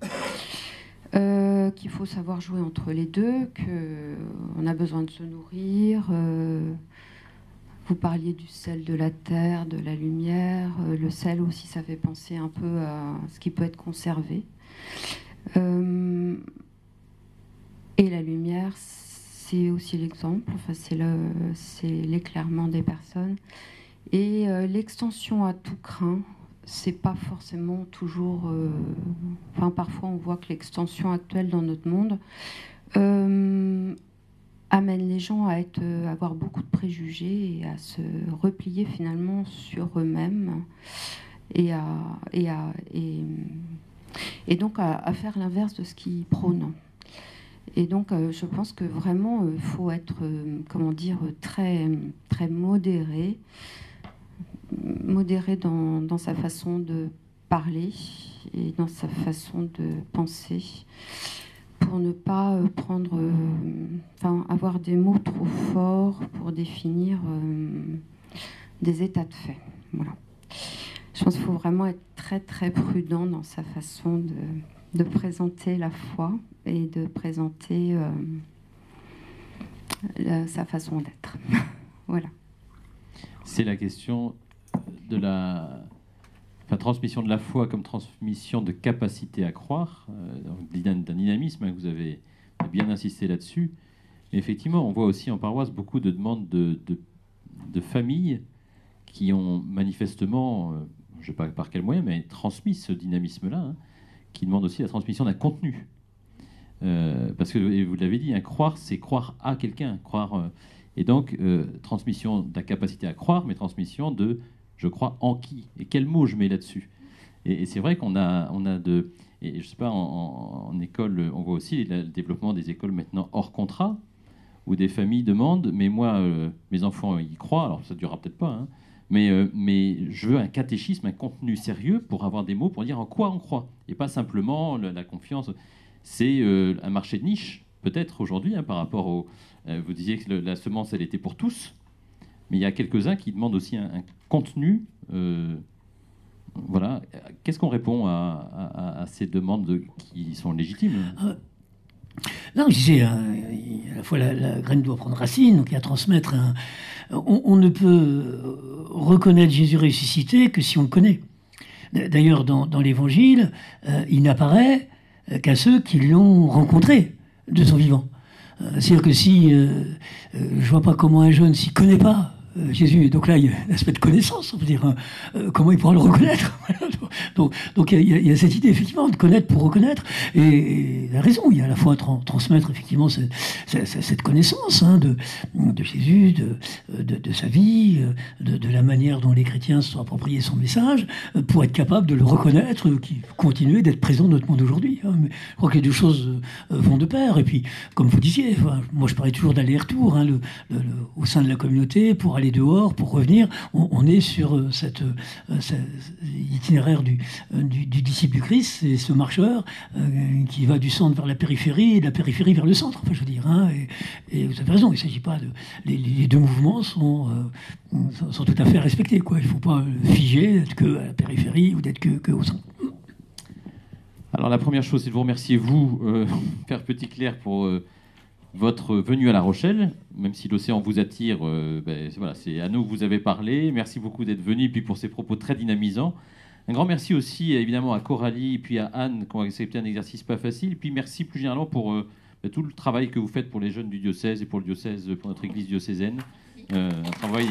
Qu'il faut savoir jouer entre les deux, qu'on a besoin de se nourrir. Vous parliez du sel de la terre, de la lumière. Le sel aussi, ça fait penser un peu à ce qui peut être conservé. Et la lumière, c'est aussi l'exemple, enfin, c'est l'éclairement des personnes. Et l'extension à tout crin, c'est pas forcément toujours... parfois, on voit que l'extension actuelle dans notre monde amène les gens à avoir beaucoup de préjugés et à se replier finalement sur eux-mêmes et donc à faire l'inverse de ce qu'ils prônent. Et donc, je pense que vraiment, il faut être, très, très modéré dans sa façon de parler et dans sa façon de penser, pour ne pas avoir des mots trop forts pour définir des états de fait. Voilà. Je pense qu'il faut vraiment être très très prudent dans sa façon de présenter la foi et de présenter sa façon d'être. Voilà. C'est la question de la transmission de la foi comme transmission de capacité à croire, d'un dynamisme, hein, vous avez bien insisté là-dessus. Mais effectivement, on voit aussi en paroisse beaucoup de demandes de familles qui ont manifestement, je ne sais pas par quel moyen, mais transmis ce dynamisme-là, hein, qui demandent aussi la transmission d'un contenu. Parce que, et vous l'avez dit, hein, croire, c'est croire à quelqu'un. Et donc, transmission de la capacité à croire, mais transmission de je crois en qui et quel mot je mets là-dessus. Et c'est vrai qu'on a et je sais pas, en école, on voit aussi le développement des écoles maintenant hors contrat, où des familles demandent, mais moi, mes enfants y croient, alors ça ne durera peut-être pas, hein, mais je veux un catéchisme, un contenu sérieux pour avoir des mots pour dire en quoi on croit, et pas simplement la confiance. C'est un marché de niche, peut-être aujourd'hui, hein, par rapport au... vous disiez que la semence, elle était pour tous, mais il y a quelques-uns qui demandent aussi un contenu. Voilà. Qu'est-ce qu'on répond à ces demandes qui sont légitimes? Non, je disais, à la fois la graine doit prendre racine, donc il y a à transmettre. On ne peut reconnaître Jésus ressuscité que si on le connaît. D'ailleurs, dans l'Évangile, il n'apparaît qu'à ceux qui l'ont rencontré de son vivant. C'est-à-dire que si je vois pas comment un jeune s'y connaît pas Jésus, donc là il y a l'aspect de connaissance, on peut dire, comment il pourra le reconnaître. Donc il y a cette idée effectivement de connaître pour reconnaître, et la raison, il y a à la fois transmettre effectivement cette connaissance, hein, de Jésus, de sa vie, de la manière dont les chrétiens se sont appropriés son message, pour être capable de le reconnaître, qui continuer d'être présent dans notre monde aujourd'hui. Hein. Mais je crois que les deux choses vont de pair. Et puis, comme vous disiez, moi je parlais toujours d'aller-retour, hein, au sein de la communauté, pour aller dehors, pour revenir, on est sur cet itinéraire du disciple du Christ, c'est ce marcheur qui va du centre vers la périphérie et de la périphérie vers le centre. Enfin, je veux dire, hein, et vous avez raison, il ne s'agit pas de... Les deux mouvements sont tout à fait respectés, quoi. Il ne faut pas figer, d'être que à la périphérie ou d'être que au centre. Alors la première chose, c'est de vous remercier, vous, Père Petitclerc, pour votre venue à La Rochelle, même si l'océan vous attire, voilà, c'est à nous que vous avez parlé. Merci beaucoup d'être venu, et puis pour ces propos très dynamisants. Un grand merci aussi, évidemment, à Coralie et puis à Anne, qui ont accepté un exercice pas facile. Et puis merci plus généralement pour tout le travail que vous faites pour les jeunes du diocèse et pour le diocèse, pour notre église diocésaine. Un travail...